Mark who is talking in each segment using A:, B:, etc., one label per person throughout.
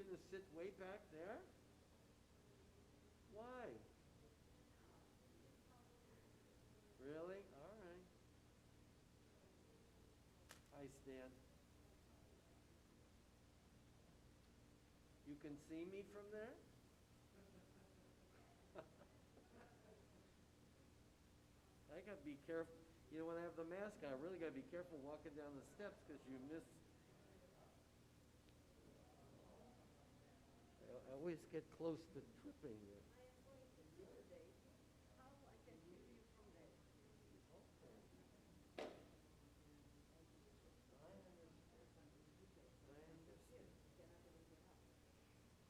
A: gonna sit way back there? Why? Really? All right. Hi, Stan. You can see me from there? I gotta be careful. You know, when I have the mask on, I really gotta be careful walking down the steps because you miss. I always get close to tripping there.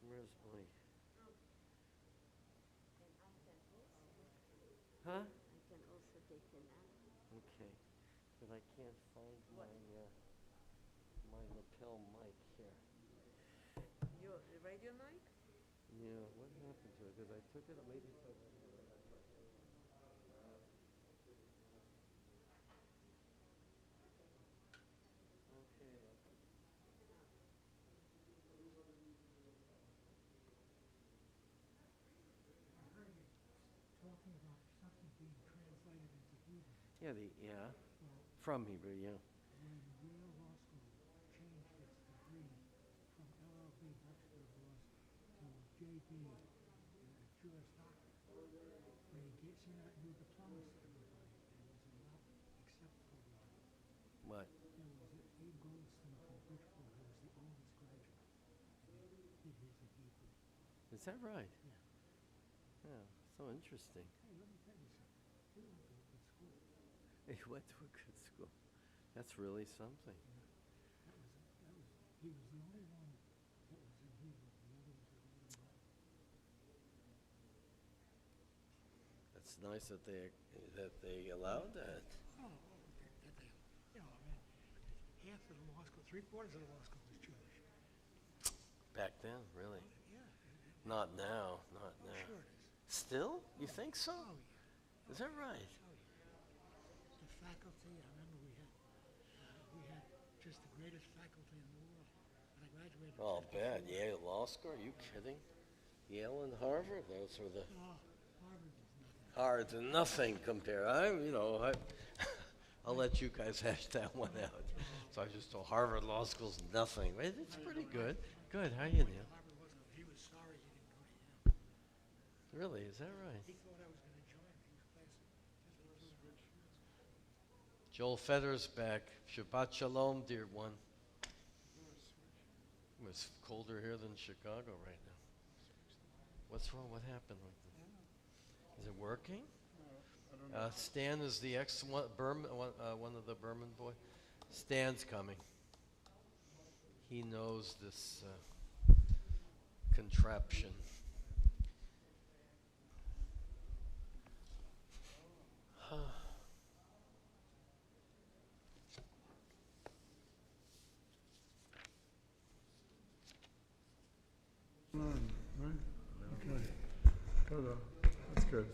A: Where's my? Huh?
B: I can also take a nap.
A: Okay, but I can't find my lapel mic here.
B: Your radio mic?
A: Yeah, what happened to it? Because I took it, maybe if I. Okay.
C: Talking about something being translated into Hebrew.
A: Yeah,
C: Well,
A: from Hebrew, yeah.
C: when Yale Law School changed its degree from LLB, Bachelor of Laws, to JD, Juris Doctor, they sent out new diplomas to everybody, and it was a lot, except for
A: What?
C: there was Abe Goldstein from Bridgeport, who was the oldest graduate, and he did his in Hebrew.
A: Is that right?
C: Yeah.
A: Yeah, so interesting.
C: Hey, let me tell you something. He went to a good school.
A: He went to a good school. That's really something.
C: He was the only one that was in Hebrew. The others were all in Latin.
A: That's nice that they allowed that.
C: Oh, you know, I mean, half of the law school, three-quarters of the law school was Jewish.
A: Back then, really.
C: Yeah.
A: Not now, not now.
C: Sure it is.
A: Still? You think so?
C: Oh, yeah.
A: Is that right?
C: Oh, yeah. The faculty, I remember we had just the greatest faculty in the world. When I graduated.
A: Oh, bad. Yale Law School? Are you kidding? Yale and Harvard? Those were the
C: Oh, Harvard was nothing.
A: hard to nothing compared. I'll let you guys hash that one out. So I just told Harvard Law School's nothing. It's pretty good. Good. How are you, Neil?
C: Harvard wasn't. He was sorry he didn't go to Yale.
A: Really? Is that right?
C: He thought I was going to join. He was classic.
A: Joel Federer's back. Shabbat Sholom, dear one. It's colder here than Chicago right now. What's wrong? What happened with it? Is it working? Stan is the one of the Berman boy. Stan's coming. He knows this contraption.
D: Right? Okay. Good. That's good.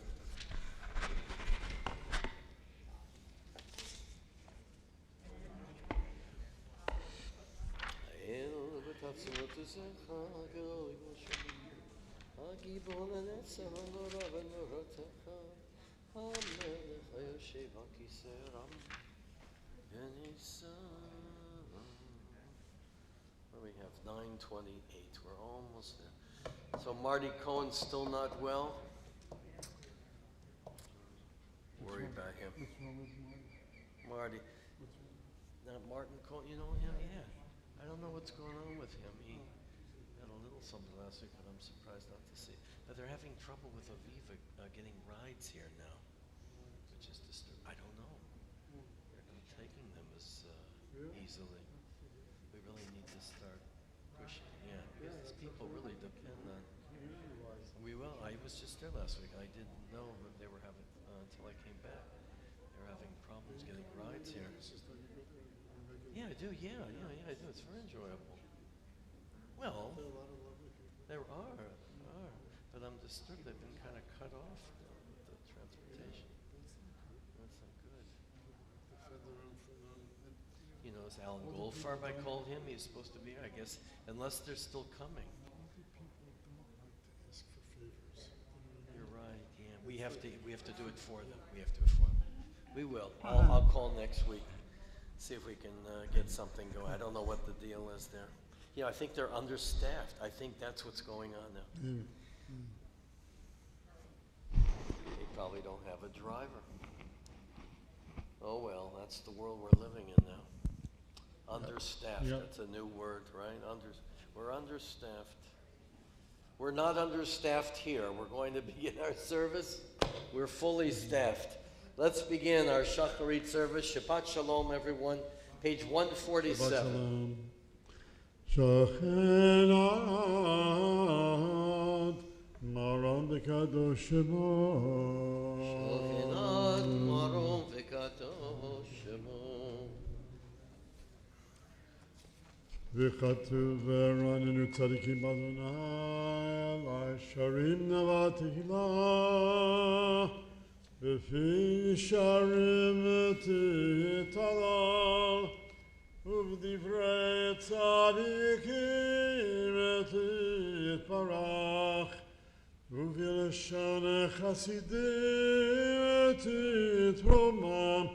A: We have 9:28. We're almost there. So Marty Cohen's still not well. Worry about him.
D: What's wrong with
A: Marty.
D: What's wrong?
A: Now Martin Cohen, you know him? Yeah. I don't know what's going on with him. He had a little something last week, but I'm surprised not to see. But they're having trouble with Aviva getting rides here now, which is disturbing. I don't know. They're not taking them as easily. We really need to start pushing. Yeah, because people really depend on. We will. I was just there last week. I didn't know that they were having until I came back. They're having problems getting rides here. Yeah, I do. Yeah, I do. It's very enjoyable. Well, there are, but I'm disturbed. They've been kind of cut off with the transportation. That's not good. You know, it's Alan Goldfarb. I called him. He's supposed to be here, I guess, unless they're still coming. have to do it for them. We have to do it for them. We will. I'll call next week, see if we can get something going. I don't know what the deal is there. You know, I think they're understaffed. I think that's what's going on now. They probably don't have a driver. Oh well, that's the world we're living in now. Understaffed.
D: Yep.
A: That's a new word, right? We're understaffed. We're not understaffed here. We're going to begin our service. We're fully staffed. Let's begin our Shacharit service. Shabbat Sholom, everyone. Page 147.
D: Shochenat maron v'kadosh shemo.
A: Shochenat maron v'kadosh shemo.
D: וכתוב ורננו צדיקים באדוני עלי שרים נבע תהילה בפי שרים תתהלל ובדברי צדיקים תתברך ובלשון חסידים תתרומם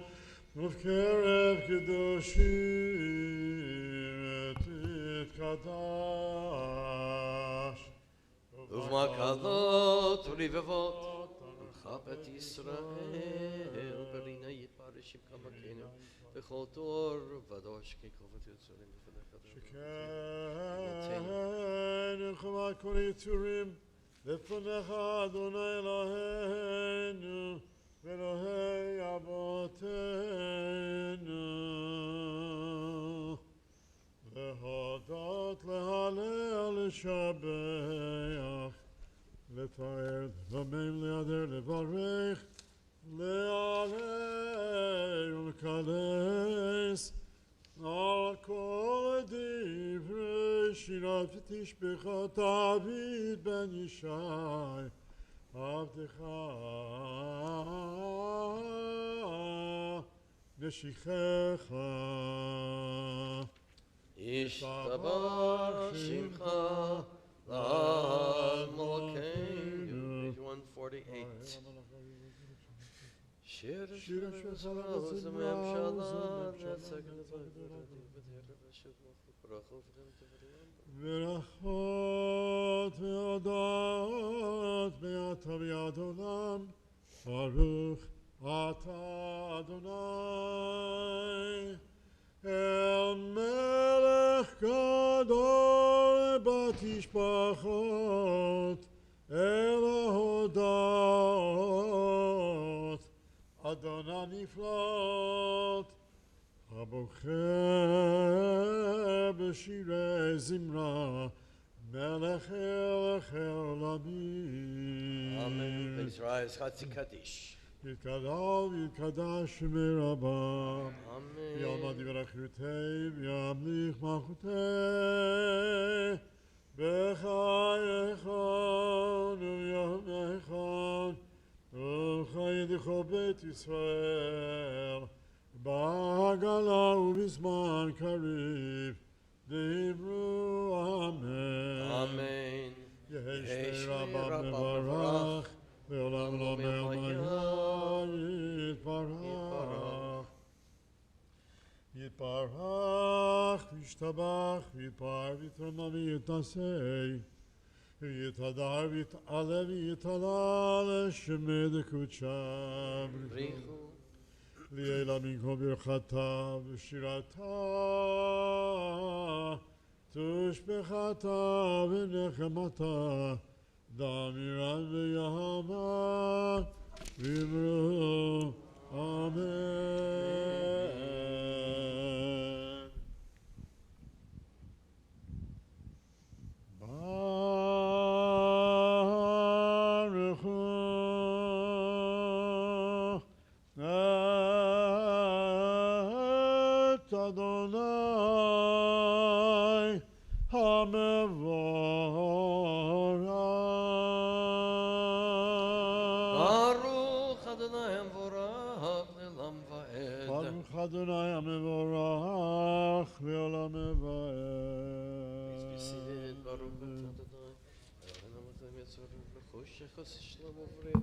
D: ובקרב קדושים קדש
A: ובמקלות ולבבות ולכבד ישראל ברינה יתפרשים כמכנו בכל תור ודוש ככבוד יצורים לפניך
D: שכן נחמת כל יצורים לפניך אדוני אלוהינו ואלוהי אבותינו להודות, להלל, לשבח, לתאר, לדמם, להדר, לברך, להלל ולקדש על כל דברי שירת ותשבחת דוד בן ישי עבדך נשיחך
A: ישתבח שמך לעד מלכנו. Page 148. שיר שזרה וזממשלה נצג
D: ברכות והודות מעתה ועד עולם ברוך אתה אדוני אל מלך גדול בתשבחות אל ההודות אדוני נפלאות הבוחר בשירי זמרה מלך אלך עולמים.
A: Amen. Please rise. Chatzi Kaddish.
D: יתגדל ויתקדש מרבה
A: Amen.
D: יעמד ברכותי וימליך מלכותי בחייך ובימיך ולחיי כל בית ישראל בעגלה ובזמן קריב דיברו אמן.
A: Amen.
D: יהי רבה מברך לעולם לא מלמיה יתברך יתברך וישתבח ויתפאר ויתרומם ויתנשא ויתהדר ויתעלה ויתהלל שמי דקודשא
A: בריחו.
D: לילה מן כל ברכתה ושירתה תושבחתה ונחמתה דמירן ויהמה ויאמרו אמן. ברוך הוא את אדוני המבורך.
A: Baruch Adonai המבורך לעולם ועד.
D: ברוך אדוני המבורך לעולם ועד.
A: Seated, Baruch Adonai. Elohim Elohim Yitzhak B'choshecha Shalom Uvrei.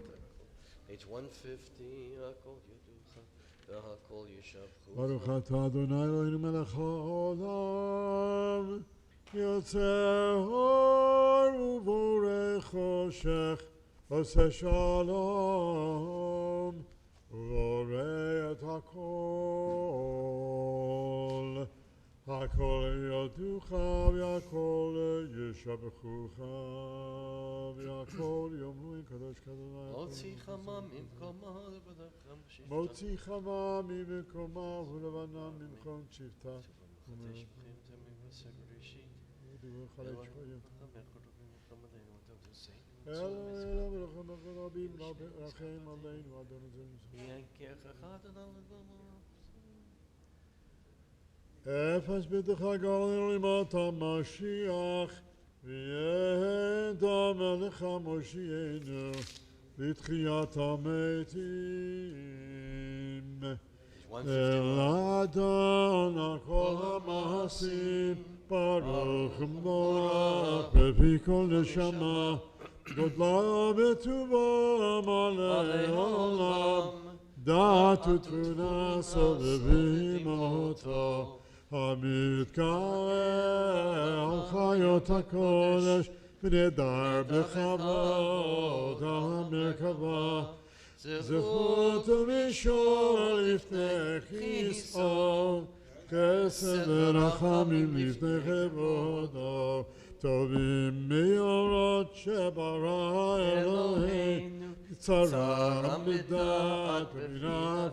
A: Page 150, הכל יודוך, והכל ישבחוך.
D: ברוך אתה אדוני אלוהינו מלך העולם, יוצר אור ובורא חושך, עושה שלום ובורא את הכל. הכל יודוך והכל ישבחוך, והכל יאמרו אם קדוש כאדוני.
A: מוציא חמה ממקומה לבדכם בשבתה.
D: מוציא חמה ממקומה ולבנה ממכון שבטה.
A: חטא שבחים זה ממסר ראשית.
D: ודיברך על השחורים.
A: אלוהינו
D: אלוהינו ולכם רבים רחם עלינו אדוני זה.
A: ינקח אחד אדם
D: אפס ביתך גאלנו לימות המשיח, וידע מלך מושיענו לתחיית המתים. אל אדון כל המעשים, ברוך ומבורך בפי כל נשמה, גודלה וטובה מלא עולם, דעת ותבונה סובבים אותו, המתגאה על חיות הקודש, ונדר בכבוד על המרכבה, זכות ומשול לפני כיסאו, חסד ורחמים לפני כבודו, טובים מאורות שברא אלוהינו, קצרה מדעת ובינה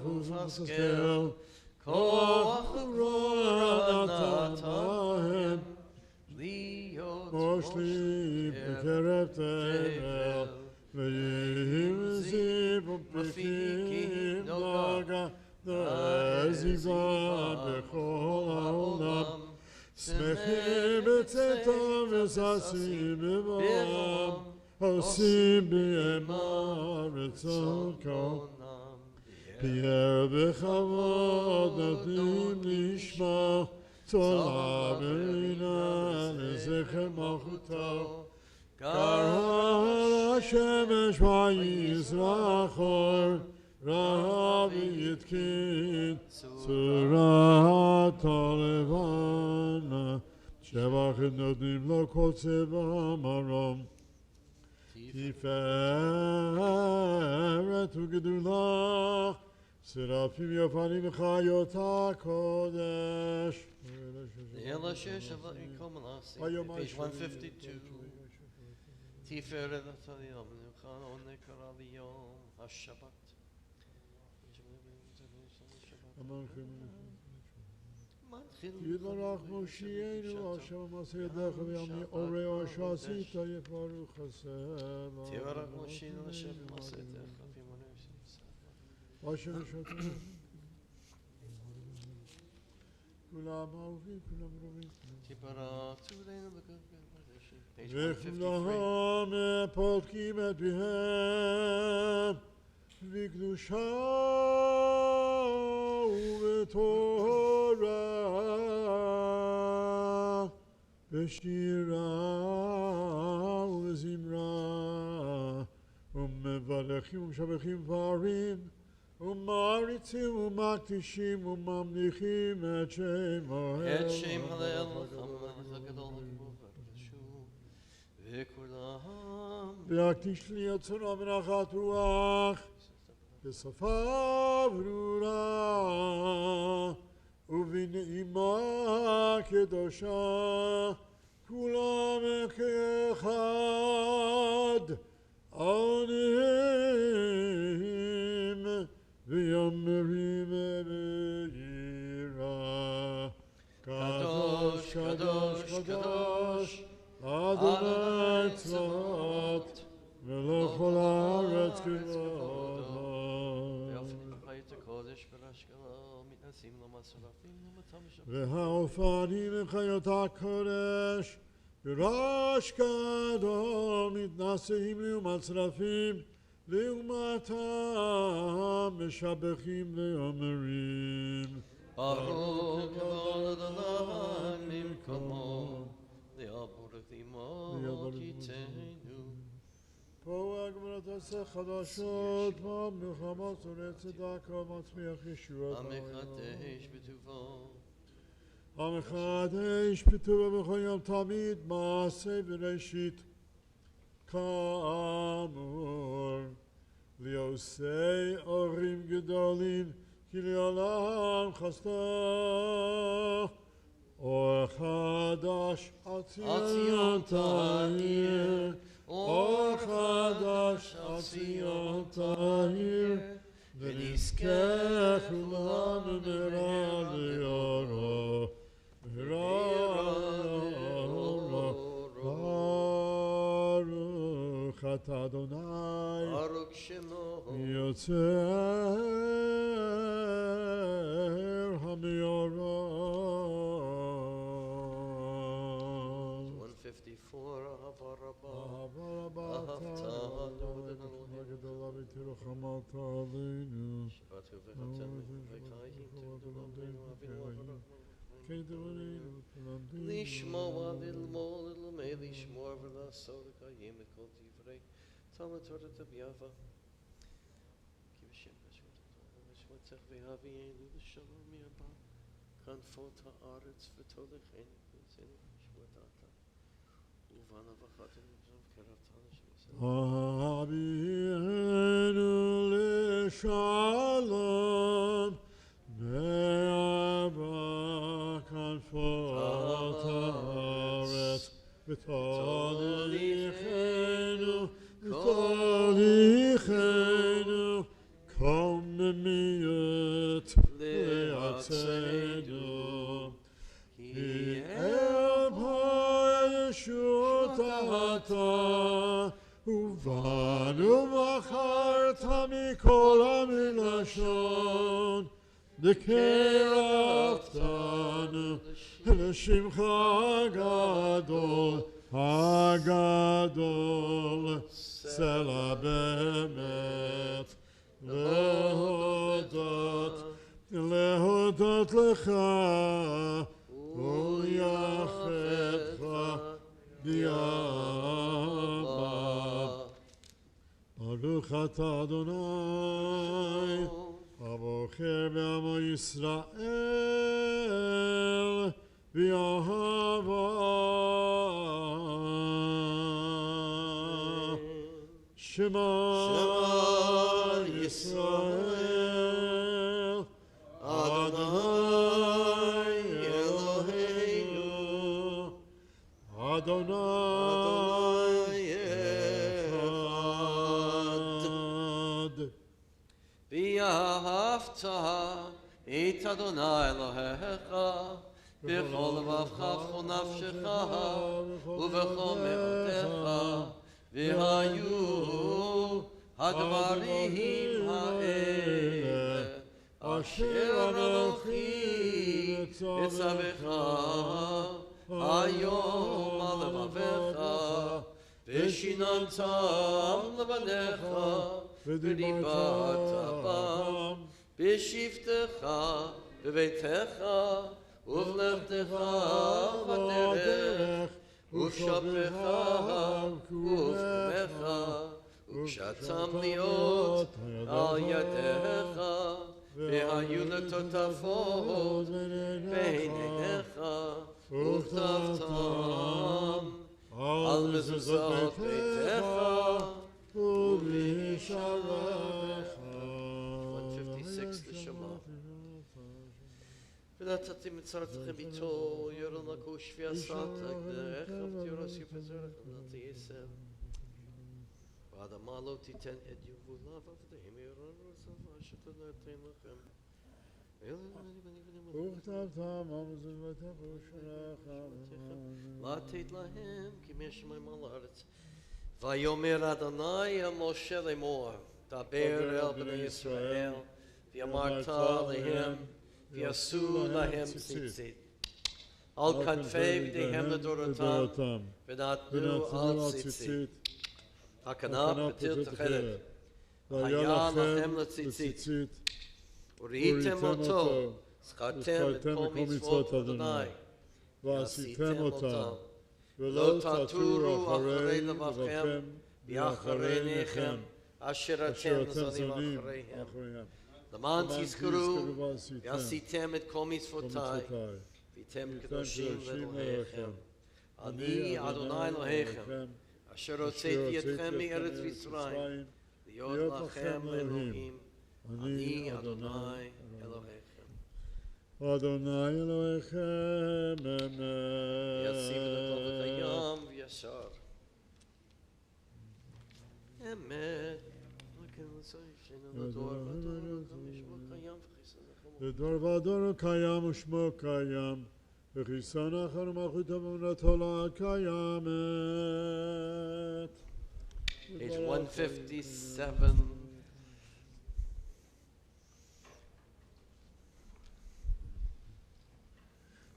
D: ושכל, כוח ורוע נתן להם, מושלים בקרב תבל, ויהיו זיו ומפיקים נוגה, ועזיבה בכל העולם, שמחים בצאתם וששים בבואם, עושים בהמה רצון קונם, פאר בכבוד נותנים לשמה, צולה ורינה לזכר מלכותו, קרא השמש ויזרח אור, ראה ויתקין צורת הלבנה, שבח נותנים לו כל צבע מרום, תפארת וגדולה, שרפים יפנים וחיות הקודש.
A: Page 152. תפארת היום, נקרא קרא ליום השבת.
D: יתברך מושיענו, אשר מעשה ידיך וימי אורהו שעשית יברוך השם.
A: תברך מושיענו אשר מעשה ידיך וימי
D: אשר ישתנו. כולם אהובים, כולם רבים.
A: תברך צורנו בגלל Page 153.
D: וכולם פותחים את פיהם בקדושה ובתורה, בשירה ובזמרה, ומברכים ומשבחים דברים, ומעריצים ומקדישים וממליכים את שמם.
A: את שם הלל המלך הגדול והחשוב, וכולם
D: להקדיש לי יצרה ונחת רוח, בשפה ברורה ובנעימה קדושה, כולם כאחד עונים ויאמרים ביראה, קדוש קדוש קדוש אדוני צבאות ולכל הארץ כבודו. והאופנים וחיות הקודש בראש גדול מתנשאים ומצרפים לעומתם משבחים ואומרים
A: ברוך כבוד אדוני ממקומו ויעבור עמו קיצנו.
D: פה הגמרת עשה חדשות, מלחמה צורת צדקה, מצמיח ישועות.
A: המחדש בטובו.
D: המחדש בטובו בכל יום תמיד, מעשה בראשית. כאמור, ליעושי אורים גדולים, כי לעולם חסדה. אור חדש על ציון תאיר, אור חדש על ציון תאיר, ונזכה כולנו נראה לאורו, ברוך אתה אדוני,
A: ברוך שמו.
D: יוצר המאורות.
A: 154 אהבה רבה.
D: אהבה רבה
A: אהבת
D: אתה
A: אדוני
D: אלוהינו, הגדולה ותרחמת עלינו.
A: שבת וברכתנו וחיים תבדו רבנו אבינו אברהם.
D: כדברינו תלמדנו.
A: לשמוע וללמוד וללמד לשמוע ולעשות לקיים את כל דברי תלמוד תורת הביאבה. כי בשם פשוט ושמתך והביאנו לשלום מהבא כנפות הארץ ותולכנו ויוצאנו משמעת אתה ובנה וחתנו קראתנו שבסדר.
D: אבינו לשלום בארבע כנפות הארץ ותוליכנו קוממיות לארצנו כי אל הישות אתה ובנו בחרת מכל המלשון וקרבתנו לשמך הגדול סלע באמת להודות לך ולייחדך ביאהבה. ברוך אתה אדוני הבוחר בעמו ישראל באהבה. שמע ישראל אדוני אלוהינו אדוני אחד.
A: ואהבת את אדוני אלוהיך בכל לבבך ובכל נפשך ובכל מאודך. והיו הדברים האלה אשר אנוכי אצווך היום על לבביך ושיננתם לבניך ודיברת בם בשבתך בביתך ובלכתך בדרך ושופך ופמך וקשתם להיות על ידיך והיו לטוטפות בעיניך וכתבתם על מזוזות ביתך ובשעריך. 156 לשמה. ונתתי מצרתכם איתו, ירון לקוש ועשת, רכב תירוס יפזרך, ונתי יסר. והאדמה לא תיתן את יבולה, ועבדיהם ירון רצפה, שתנתן לכם.
D: וכתבתם על מזוזותיך ושעריך.
A: לתת להם, כי מהשמיים על הארץ. ויאמר אדוני אל משה לאמור, דבר אל בני ישראל, ואמרת להם, ויעשו להם ציצית על כנפי ידיהם לדורותם ונתנו על ציצית הכנף ותיל תכלת והיה לכם לציצית וראיתם אותו זכרתם את כל מצוות אדוני ועשיתם אותם ולא תטורו אחרי לבבכם ואחרי עיניכם אשר
D: אשר
A: אתם
D: אתם
A: זונים
D: זונים
A: אחריהם.
D: אחריהם.
A: למען
D: למען
A: תזכרו
D: ועשיתם
A: ועשיתם את כל מצוותיי,
D: מצוותיי.
A: והייתם
D: והייתם
A: קדושים
D: קדושים
A: לאלוהיכם.
D: לאלוהיכם.
A: אני אדוני אלוהיכם, אשר הוצאתי אתכם מארץ מצרים, להיות לכם אלוהים. אני אדוני אלוהיכם.
D: אדוני אלוהיכם
A: יציב את הכל
D: אמת.
A: וקיים וישר. אמת. לדור ודור ושמו קיים וכיסא
D: לדור ודור קיים ושמו קיים, וכיסא אחר מלכות אמונתו לא קיימת.
A: Page 157.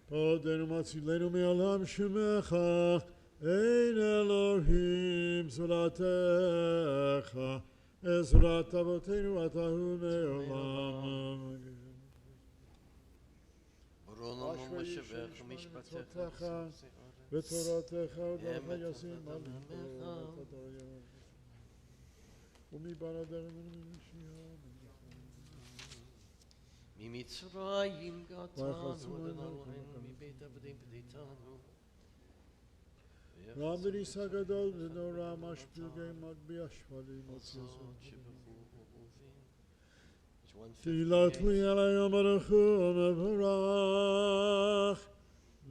D: עודנו מצילנו מעולם שמך, אין אלוהים זולתך, עזרת אבותינו אתה הוא מעולם.
A: ברונו ומשבח ומשפטך
D: ותורתך ודרך ישים מלכות ומבעל דרך ומשיעה
A: ממצרים גאתנו אדוני מבית עבדים פדיתנו.
D: רם ונישא גדול ונורא משפיגי מגביה שפלים תהילת לי על היום ברוך הוא ומבורך.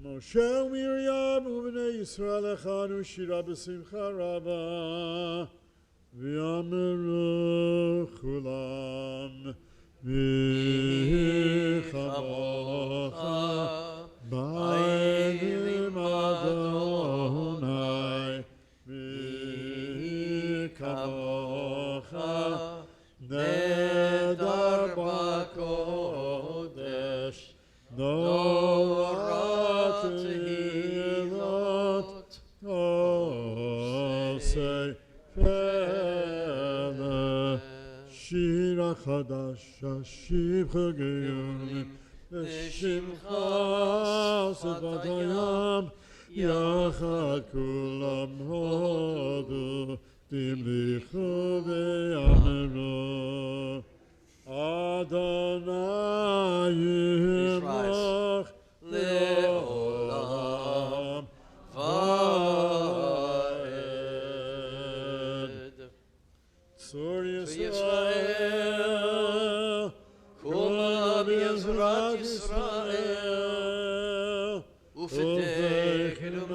D: משה ומרים ובני ישראל הכנו שירה בשמחה רבה, ויאמרו כולם מי כמוך באלים אדוני, מי כמוך נדר בקודש, נורא תהילות עושי פלא. שיר החדש אשיב חגיונים לשמך שפת הים, יחד כולם הודו תמליכו ויאמרו אדוני ימלוך לעולם ועד. צור ישראל כולם בעזרת ישראל ופתח קדמך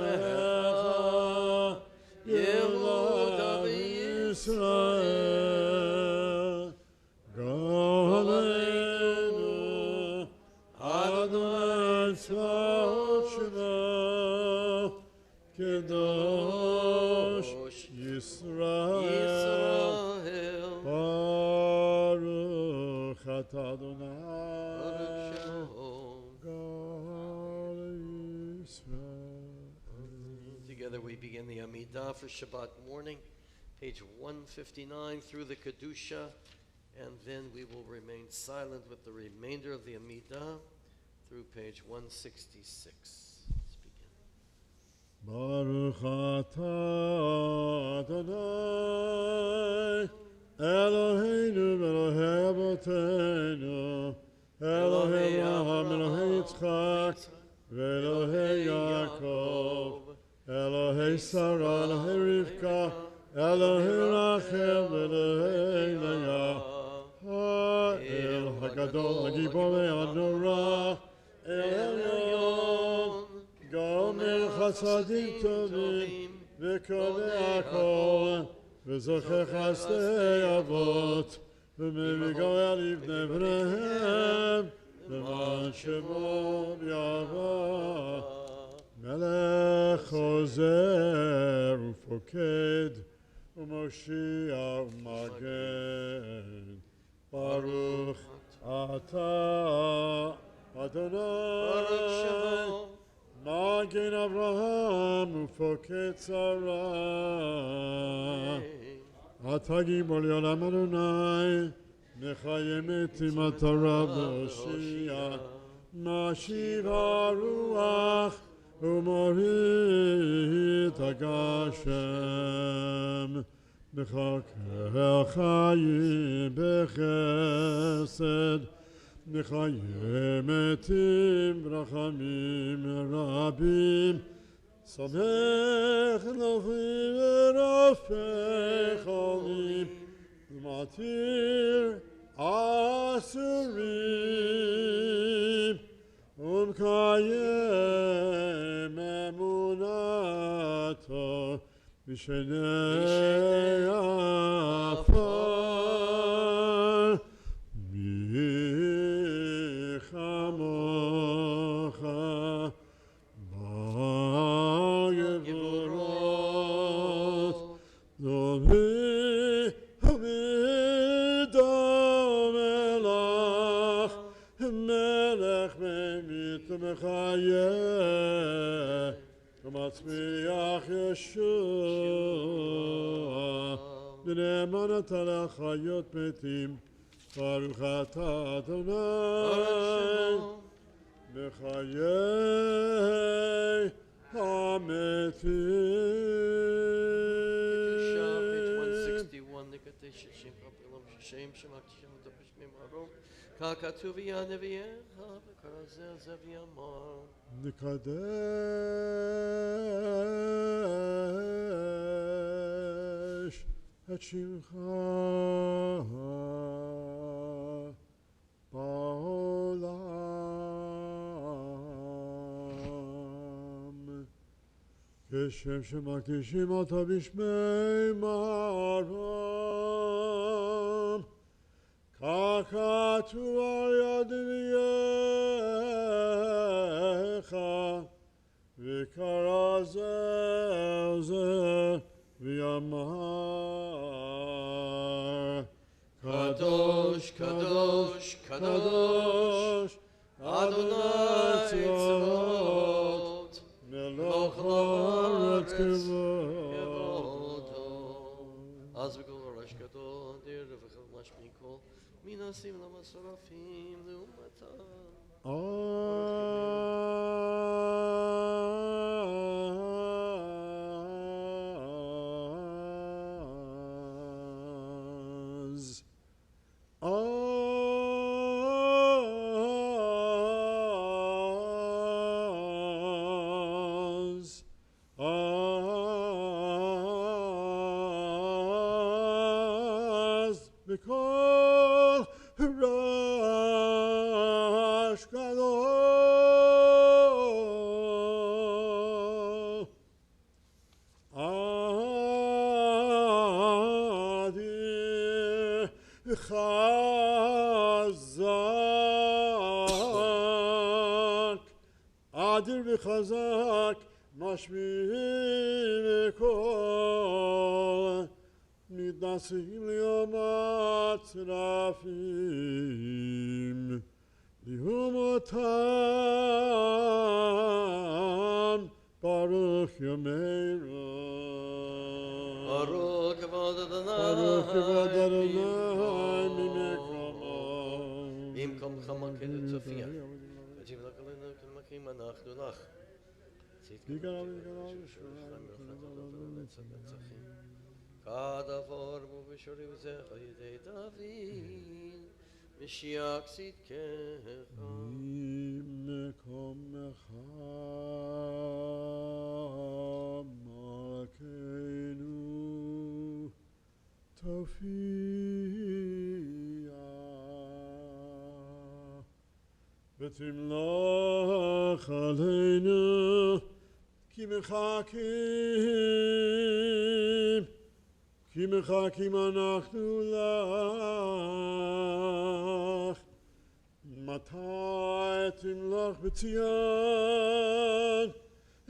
D: ילודה בישראל. גאלנו אדוני צבאות שמו קדוש ישראל. ברוך אתה אדוני גאל ישראל.
A: Together we begin the Amidah for Shabbat morning, page 159 through the Kedusha, and then we will remain silent with the remainder of the Amidah through page 166. Let's begin.
D: Baruch atah Adonai Eloheinu Elohei Avotenu Elohei Avraham Elohei Yitzchak Elohei Yaakov Elohei Sarah Elohei Rivka Elohei Rachel Elohei Leah Ha'el HaGadol HaGibor VeHaNorah El Elyon גומר חסדים טובים וקובע הכל וזוכר חסדי אבות ומגויה לבני בניהם למען שמו יבוא. מלך חוזר ופוקד ומושיע ומגן. ברוך אתה אדוני מגן אברהם ופוקד שרה. אתה גיבור לעולם אדוני מחיה מתים התורה והושיע. משיב הרוח ומוריד הגשם מחכה חיים בחסד, מחיה מתים ברחמים רבים, סומך נופלים ורופא חולים, ומתיר אסורים, ומקיים אמונתו בשני עפר. מי כמוך בגבורות, דומי דומה לך, מלך ממית ומחיה, ומצמיח ישוע, בנאמנות על החיות מתים, ברוך אתה אדוני בחיי המתים.
A: ככתוב יהיה נביאך וכרזה זה ויאמר.
D: נקדש את שמך בעולם, כשם שמקדישים אותו בשמי מרום, כך כתוב על יד נביאך, וכרזה זה ויאמר.
A: קדוש, קדוש, קדוש, אדוני צבאות, מלוך הארץ כבודו. אז בכל ראש גדול, דיר וכל משמיע קול, מנסים למסורפים לעומתם.
D: בכל ראש גדול, אדיר וחזק, אדיר וחזק, משמיעים קול, מתנשאים ליום הצרפים, ליהומותם, ברוך ימירו.
A: ברוך כבוד אדוני,
D: ברוך כבוד אדוני ממקומו.
A: במקומך מלכנו תופיע, ותמלך עלינו כמלכים אנחנו לך.
D: יגאל
A: כדבר ובשורי וזך ידי דוד, משיח צדקך.
D: ממקומך מלכנו תופיע, ותמלך עלינו כי מחכים אנחנו לך. מתי תמלך בציון,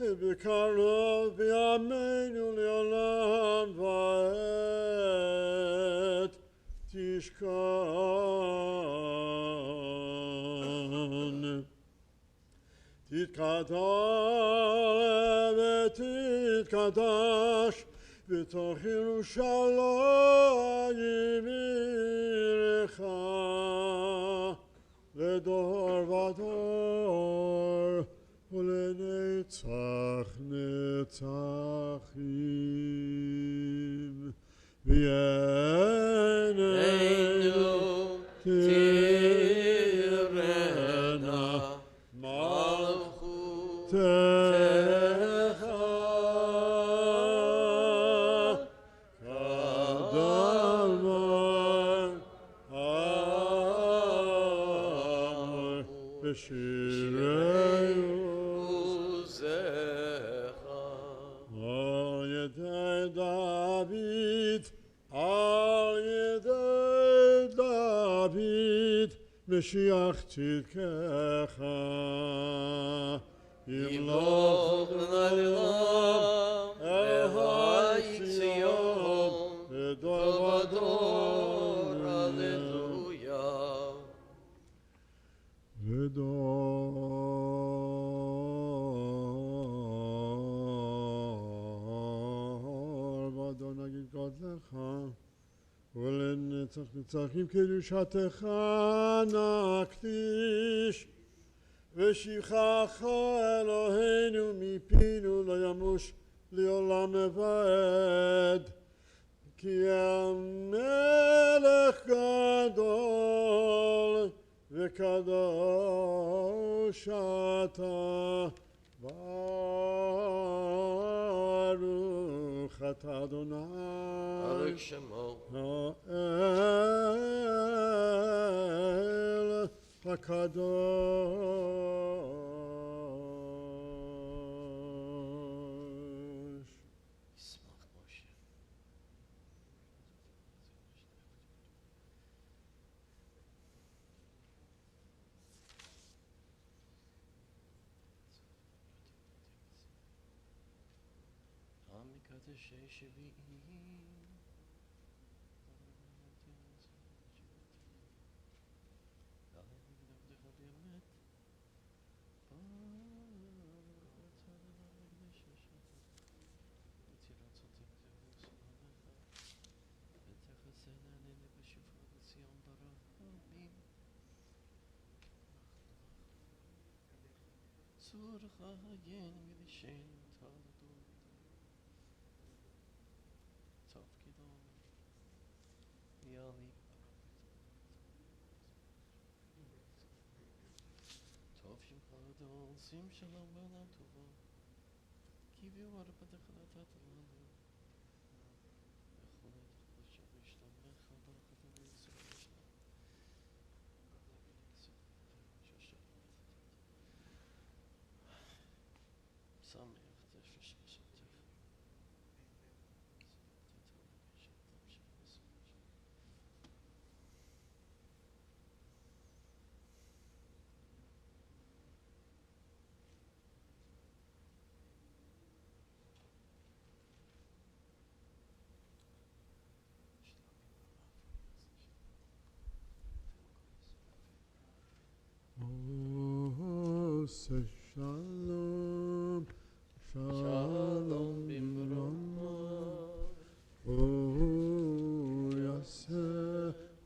D: בקרוב בימינו לעולם ועד תשכון. תתקדש בתוך ירושלים עירך, לדור ודור ולנצח נצחים.
A: Einu tirena malchutecha kadamar amor b'shirei uzecha al yedei David Mashiach tzidkecha yimloch l'olam el ha'tzion v'dor v'dor Alleluia v'dor v'dor nagid godlecha ולנצח נצחים קדושתך נקדיש ושבחך אלוהינו מפינו לא ימוש לעולם ועד כי המלך גדול וקדוש אתה ברוך אתה אדוני
E: Baruch Shemo
A: האל הקדוש.
E: ישמח משה. המקדשי שביעי צורך הגן ולשן תלדו תפקידו יאלי טוב שמך גדול שים שלום בעולם טובו כי ביואר בתחילת התלנו וכולי תחדש ושתמך ברך אתה ויצור ושנה שמח תפש ושתך
A: Shalom,
E: Shalom bimroma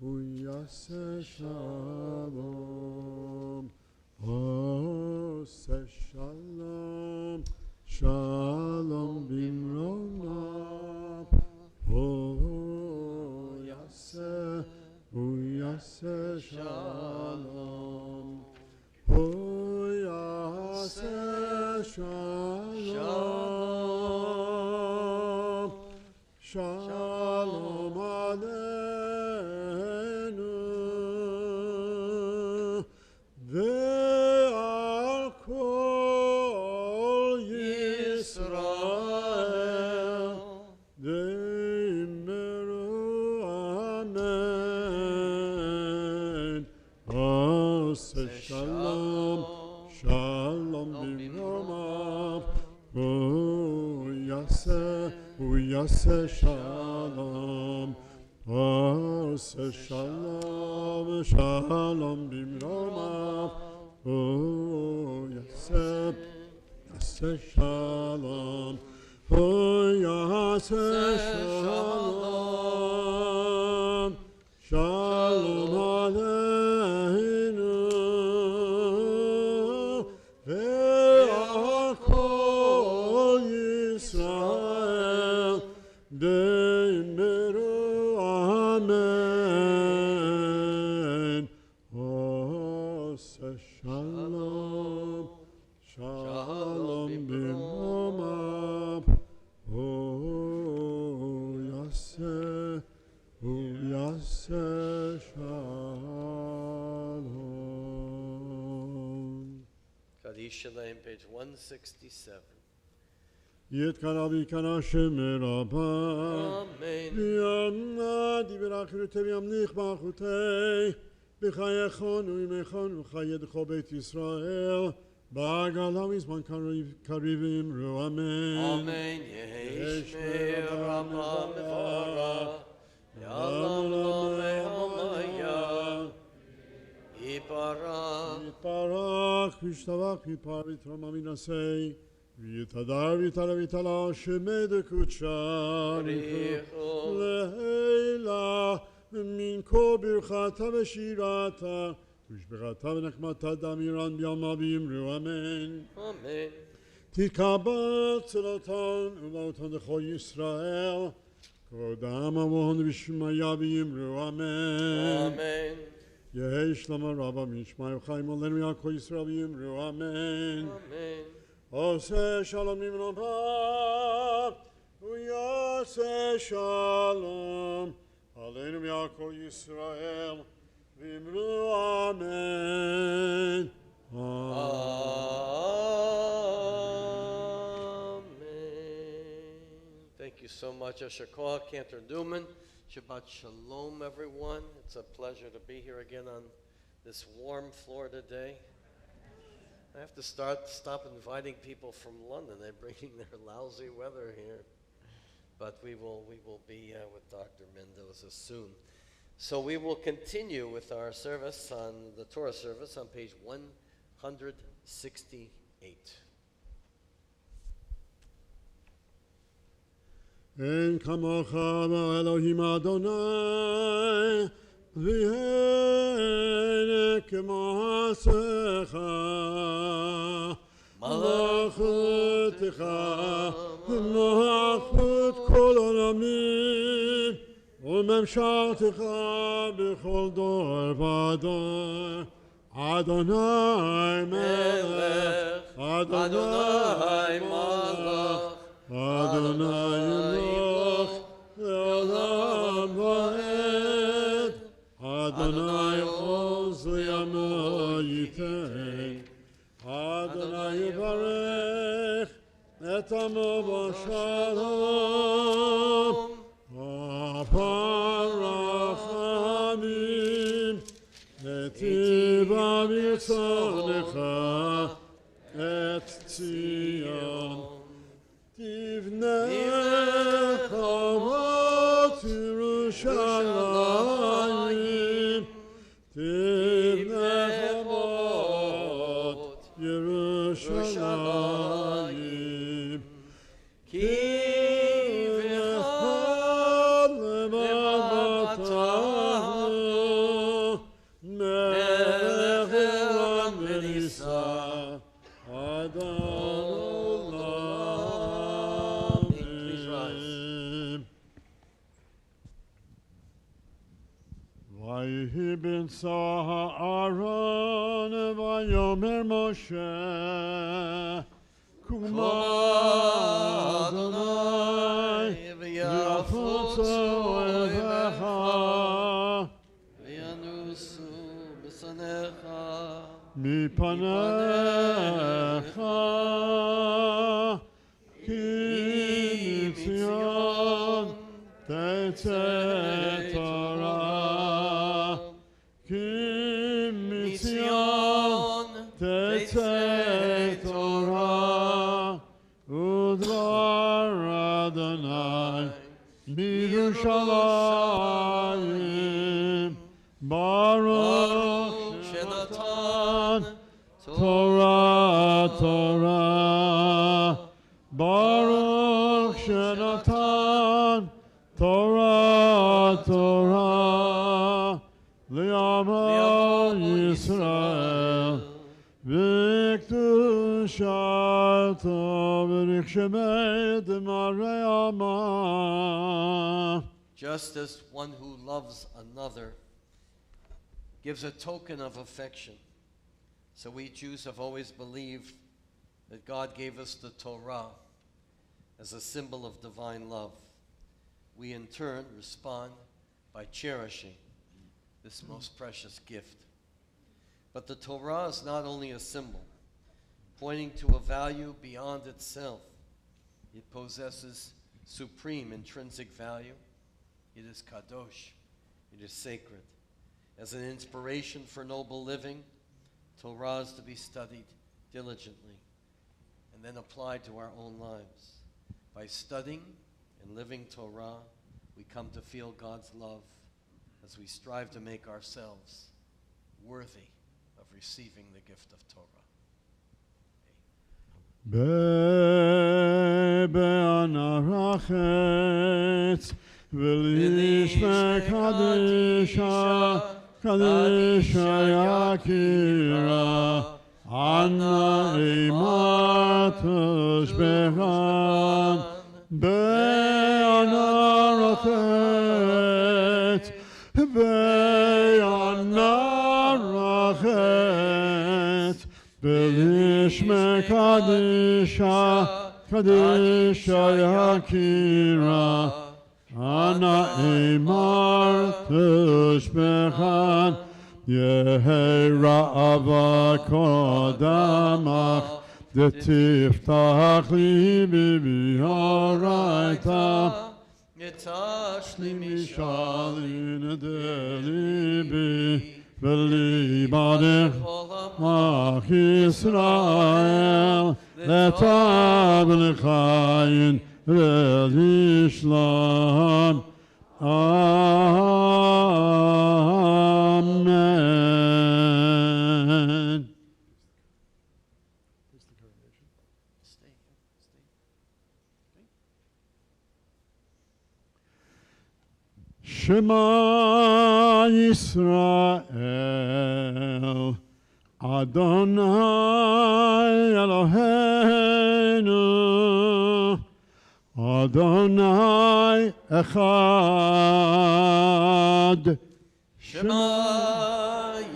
A: Uyase shalom Ose shalom Shalom bimroma Uyase shalom Uyase shalom Shalom aleinu ve'al kol Yisrael ve'immeru amen. Ose shalom Shalom bimromav Uyase shalom Ose shalom Shalom bimromav Uyase shalom Uyase shalom Shalom aleinu ve'al kol Yisrael de'immeru
D: Shalom b'romah. Oh, yaseh shalom.
A: Kaddish Shalom, page 167.
D: יתקרא ויקרא שם מרבה.
A: Amen.
D: ויאמנה דיבר אחריתי וימליך באחותי. בחייכון וימכון וחייך בית ישראל. בעגלה מזמן קריב אמרו אמן.
A: Amen. Yeshmei Rama Mevara. Yalam Lame Hamaya. Ipara.
D: יתברך וישתבח ויתפאר ויתרומם מן השיא. ויתהדר ויתעלה ויתעלה שמד קודשה.
A: Richu.
D: לילה מן כה ברכתה ושירתה. ושבחתה ונחמתה דמירן בימה ואמרו אמן.
A: Amen.
D: תתקבל צלותן ובאותן לכל ישראל. כבודם אבוהן ושמיה ואמרו אמן.
A: Amen.
D: יהי שלום הרבה משמע וחיים עלינו יעקב ישראל ואמרו אמן.
A: Amen.
D: עושה שלום למלוכה ויעשה שלום עלינו יעקב ישראל ואמרו אמן.
A: Amen. Thank you so much, Asher Koach, Cantor Newman. Shabbat Shalom, everyone. It's a pleasure to be here again on this warm Florida day. I have to stop inviting people from London. They're bringing their lousy weather here. But we will be with Dr. Mendoza soon. So we will continue with our service on the Torah service on page 168.
D: אין כמוך אלוהים אדוני והנה כמעשיך מלכותך מלכות כל עולמים וממשלתך בכל דור ודור אדוני מלך
A: Adonai Malach,
D: Adonai Yimloch Le'olam va'ed Adonai Oz Li'amo Yitei Adonai Yivarech Et Amo B'Shalom Aparachamim Etiva V'Yitzonecha Et Tzion Tivne Chavot Yerushalayim Tivne Chavot Yerushalayim
A: Ki
D: V'echad Levavatahu Melech Elam Venisa Adon
A: Please rise.
D: ויהי בנשא הארון ויאמר משה קומה אדוני ויפוץ אוהביך
A: וינוסו בשונאיך
D: מפניך כי מציון תצא תורה כי מציון תצא תורה ודבר אדוני בירושלים ברוך שנתן תורה תורה ברוך שנתן תורה תורה לעמו ישראל וקדושתו ורחשמי דמרי עמה.
A: Just as one who loves another gives a token of affection, So we Jews have always believed that God gave us the Torah as a symbol of divine love. We in turn respond by cherishing this most precious gift. But the Torah is not only a symbol, pointing to a value beyond itself. It possesses supreme intrinsic value. It is kadosh. It is sacred. As an inspiration for noble living, Torah is to be studied diligently and then applied to our own lives. By studying and living Torah, we come to feel God's love as we strive to make ourselves worthy of receiving the gift of Torah.
D: Be'anarachetz v'lishme kadisha yakira Anna imatush bechan Be'anarachetz Be'anarachetz B'lishme kadisha yakira Ana emar tushbechan Yehi ra'ava kodamach Detiftach libi v'yoraita
A: Yetashli
D: Mishalin delibi V'libadech Ach Yisrael Letav l'chayin V'lishlan Amen. Shema Yisrael Adonai Eloheinu Adonai Echad
A: Shema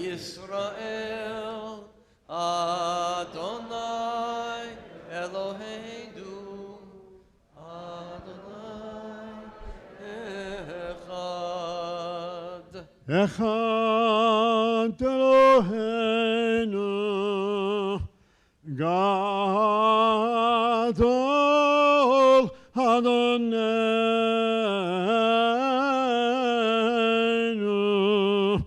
A: Yisrael Adonai Eloheinu Adonai Echad
D: Echad Eloheinu Gadol Adoneinu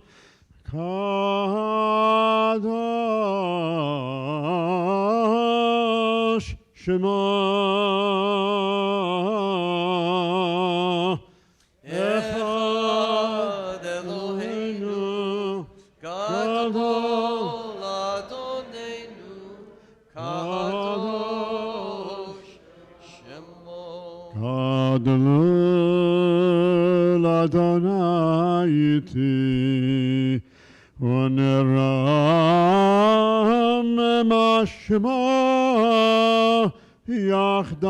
D: Kadosh Shema
A: Echad Eloheinu Gadol Adoneinu Kadosh Shemo
D: Adonai Adonai iti Oneram Mashma Yachdav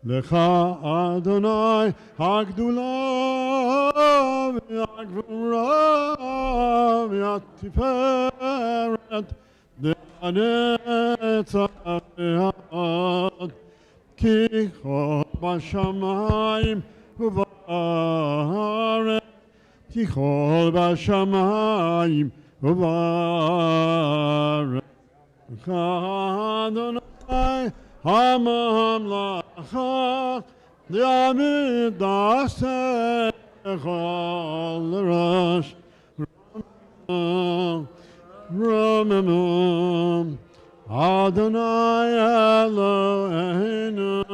D: Lecha Adonai Hagdula V'Hagvura V'Hatiferet De'anetzach Ki chol b'shamayim u'v'aretz Ki chol b'shamayim u'v'aretz Adonai hamamlacha Yamid daseh chol l'rosh Ramamam Adonai Eloheinu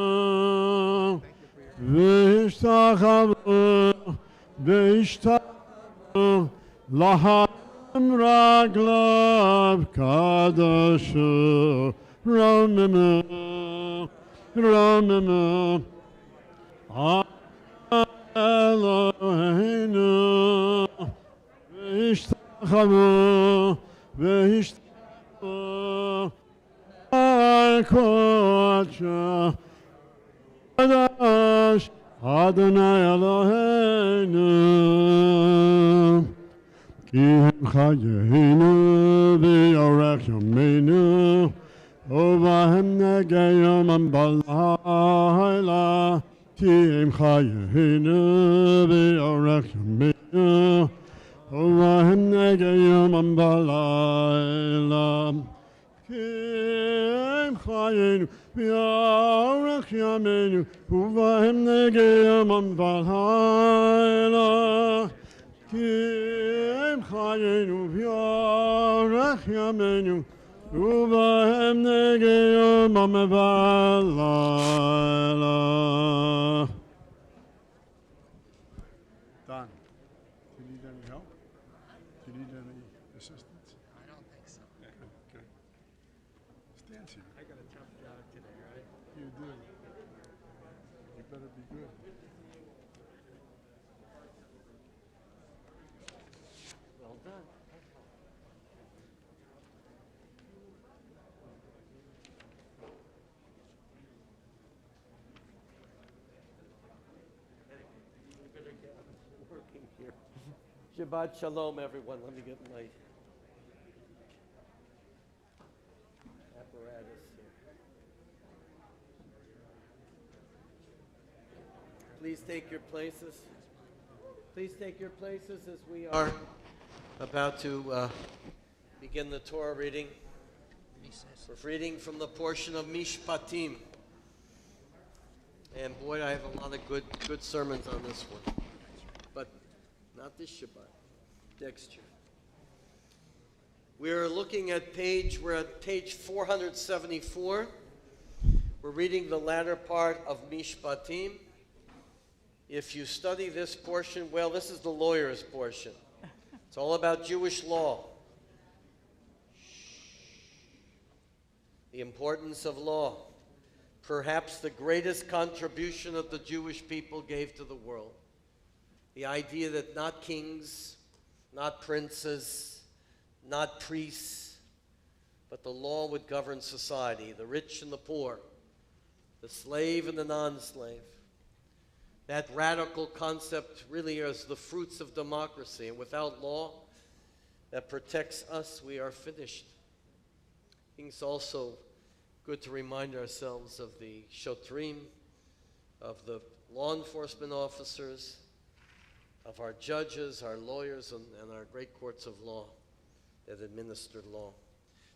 D: V'ishtachavu Lahem raglav kadoshu Ramamam Ramamam Eloheinu V'ishtachavu V'ishtachavu Kocha Kadosh Adonai Eloheinu כי הם חיינו ויורך ימינו, ובהם נגע יומם בלילה, כי הם חיינו ויורך ימינו, ובהם נגע יומם בלילה. כי הם חיינו ויורך ימינו, ובהם נגע יומם בלילה. כי הם חיינו ויורך ימינו, ובהם נגע יומם בלילה. Don, do you need any help? Do you need any assistance?
E: I don't think so.
D: Okay. Stan's here.
E: I got a tough job today, right?
D: You do. You better be good.
A: Well done. Working here. Shabbat Sholom, everyone. Let me get my apparatus here. Please take your places. Please take your places as we are about to begin the Torah reading. We're reading from the portion of Mishpatim. And boy, I have a lot of good sermons on this one. But not this Shabbat, next year. We're at page 474. We're reading the latter part of Mishpatim. If you study this portion, well, this is the lawyer's portion. It's all about Jewish law. The importance of law. Perhaps the greatest contribution of the Jewish people gave to the world. The idea that not kings, not princes, not priests, but the law would govern society, the rich and the poor, the slave and the non-slave. That radical concept really is the fruits of democracy, and without law that protects us, we are finished. I think it's also good to remind ourselves of the shotrim, of the law enforcement officers, of our judges, our lawyers, and our great courts of law that administer law.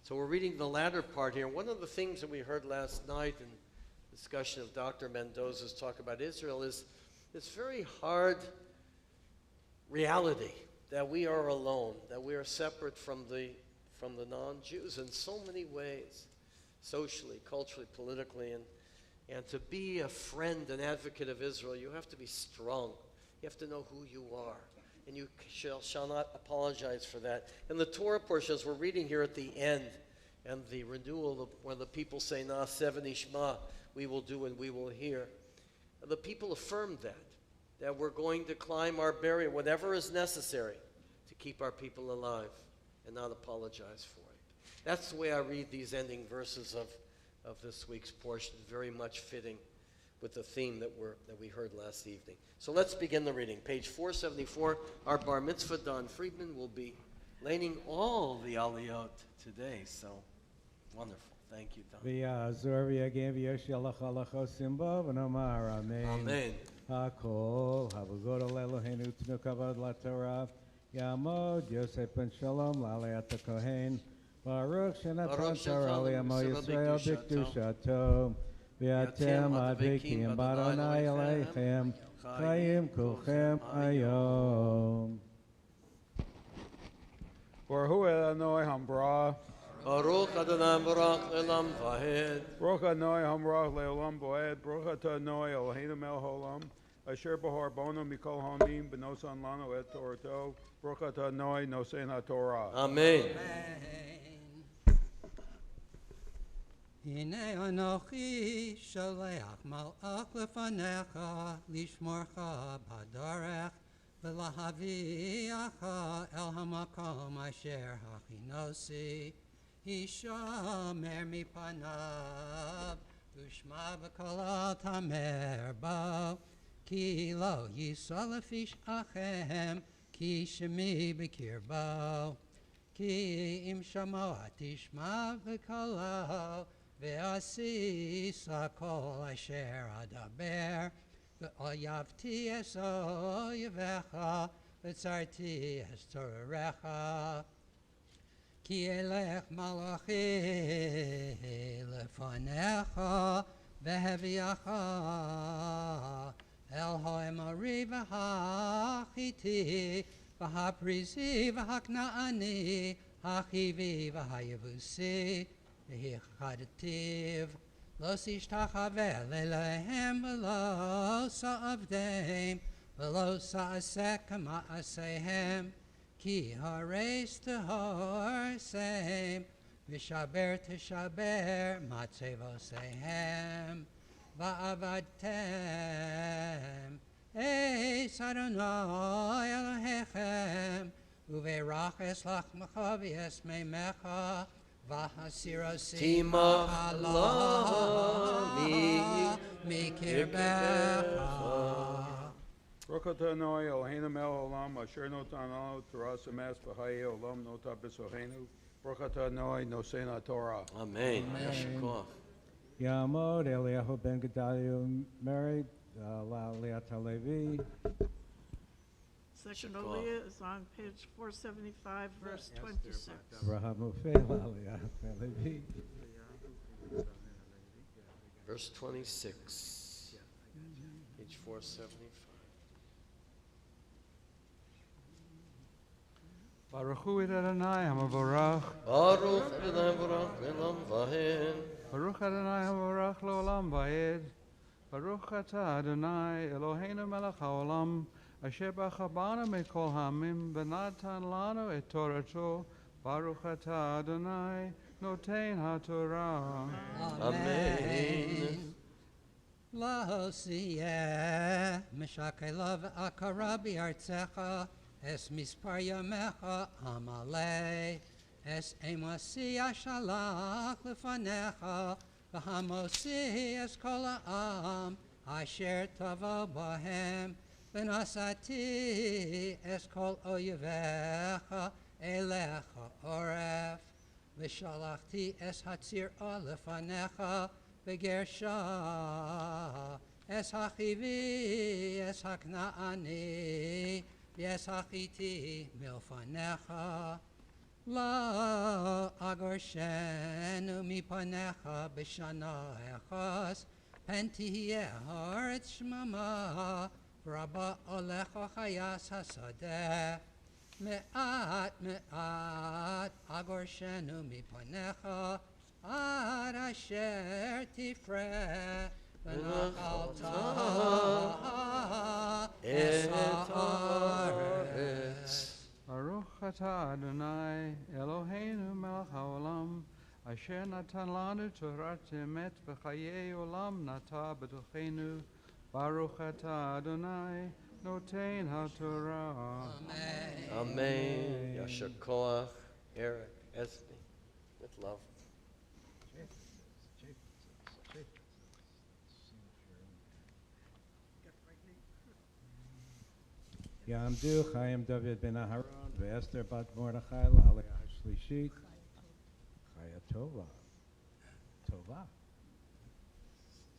A: So we're reading the latter part here. One of the things that we heard last night in discussion of Dr. Mendoza's talk about Israel is this very hard reality that we are alone, that we are separate from the non-Jews in so many ways, socially, culturally, politically, and to be a friend and advocate of Israel, you have to be strong. You have to know who you are, and you shall not apologize for that. And the Torah portion, as we're reading here at the end, and the renewal of where the people say, Na'aseh v'nishma, we will do and we will hear. The people affirmed that we're going to climb our barrier, whatever is necessary, to keep our people alive and not apologize for it. That's the way I read these ending verses of this week's portion, very much fitting with the theme that we heard last evening. So let's begin the reading. Page 474, our bar mitzvah, Don Friedman, will be laning all the aliyot today. So wonderful. Thank you, Don. Amen.
F: Hakol, Havagod Eloheinu Tnu Kavod LaTorah, Yamod Yosef ben Shalom Laleat Kohen, Baruch Shenatan Torah Li'amo Yisrael B'Kedushato, V'atem Advikim Baronai Aleichem, Chayim Kulchem Ayom.
G: Baruch Adonai Hambrah.
A: Baruch Adonai Baruch Le'olam Vahed.
G: Baruch Adonai Hambrah Le'olam Vahed. Baruch Adonai Eloheinu Melech Haolam. Asher Bahar Bono Mikol Hamim Benosan Lano Et Torato. Baruch Adonai Nosein HaTorah.
A: Amen.
H: הנה אנוכי שולח מלאך לפניך לשמורך בדרך ולהביאך אל המקום אשר הכינוסי. הישמר מפניו ושמע בקול אל תמר בו כי לא ייסע איש אחיהם כי שמי בקרבו, כי אם שמוע תשמע בקולו, ועשיס כל אשר אדבר, ואויבתי את אויביך, וצרתי את צורריך. כי אלך מלאכי לפניך, והביאך אל האמורי והחיתי, והפריזי והכנעני, החיבי והיבוסי, והכחדתיו. לא תשתחווה לאליהם ולא תעבדם, ולא תעשה כמעשיהם, כי הרס תהרסם, ושבר תשבר מצבותיהם. ועבדתם את אדוני אלוהיכם, וברך לחמך וישממך, והסירוסי
A: תימח
H: מקרבך.
G: Baruch atah Adonai Eloheinu melech haolam asher notan lanu Torah emes v'chayei olam nota b'soheinu. Baruch atah Adonai nosein Torah.
A: Amen. Yasher koach.
F: Yamod Eliyahu ben Gedalia married Leah Levi.
I: Second
A: Shakal.
I: Aliyah is on page 475, verse 26.
F: Abraham Ufel Leah Levi.
A: Verse 26. Page 475.
G: Baruch hu Adonai hamavorach.
A: Baruch Adonai Baruch Le'olam Vahed.
G: Baruch Adonai hamavorach le'olam va'ed. Baruch atah Adonai Eloheinu melech haolam asher b'chabanu mikol ha'amim v'natan lanu et Torato. Baruch atah Adonai notein ha'torah.
A: Amen.
H: Lo siyeh mishakela v'akara bi'artzecha, es mispar yamecha amalei, es emosi ashalach lefanecha, v'hamosi es kol ha'am asher tavo bohem, v'nasati es kol oyevecha elecha oref, v'shalachti es hatzir lefanecha, Begersha, es hachivi, es haknaani, es hachiti milfanecha. La agorshenu mipanecha b'shana echas, pentihye haaretz shmama, v'raba olecha chayas hasadeh. Me'at agorshenu mipanecha, Ad asher tifreh v'nachalta es haaretz.
G: Baruch atah Adonai Eloheinu melech haolam asher natan lanu Torat emet v'chayei olam nata b'tochenu. Baruch atah Adonai notein ha'torah.
H: Amen.
A: Amen. Yasher koach. Eric, Esme, with love.
F: Yamdu Chaim David ben Aharon ve'Esther bat Mordechai la'aliyah ha'shlishit. Chaya Tova. Tova.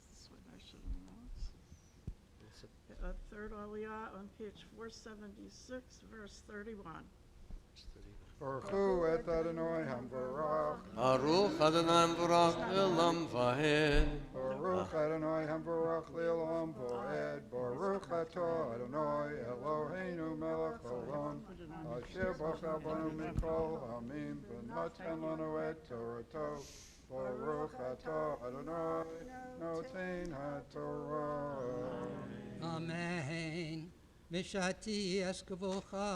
I: That's what I should have known. Third Aliyah on page 476, verse 31.
G: Baruch hu et Adonai hamvarach.
A: Baruch Adonai Baruch Le'olam Vahed.
G: Baruch Adonai hamvarach le'olam va'ed. Baruch atah Adonai Eloheinu melech haolam asher b'chabanu mikol ha'amim v'natan lanu et Torato. Baruch atah Adonai notein ha'torah.
H: Amen. Mishati eskavucha,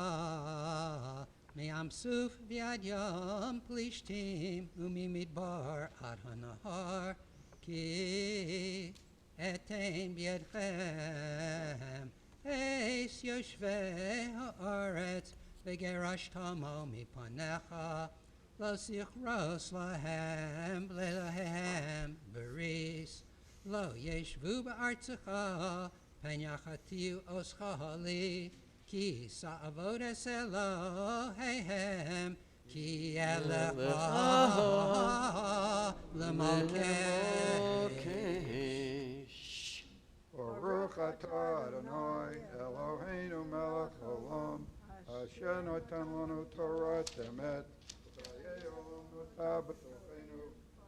H: me'am suf v'ad yom plishtim, u'mimidbar ad hanahar, ki etein b'yedchem, eis yoshvei ha'aretz, v'gerashtamo mipanecha, lo sichros lahem, le'lahem, beris, lo yeshvu ba'artzecha, Penyachatiu oschali, Ki sa'avodas Elohehem, ki elecha l'mokeh.
G: Baruch atah Adonai Eloheinu melech haolam asher noten lanu Torah emet v'chayei olam notah b'tocheinu.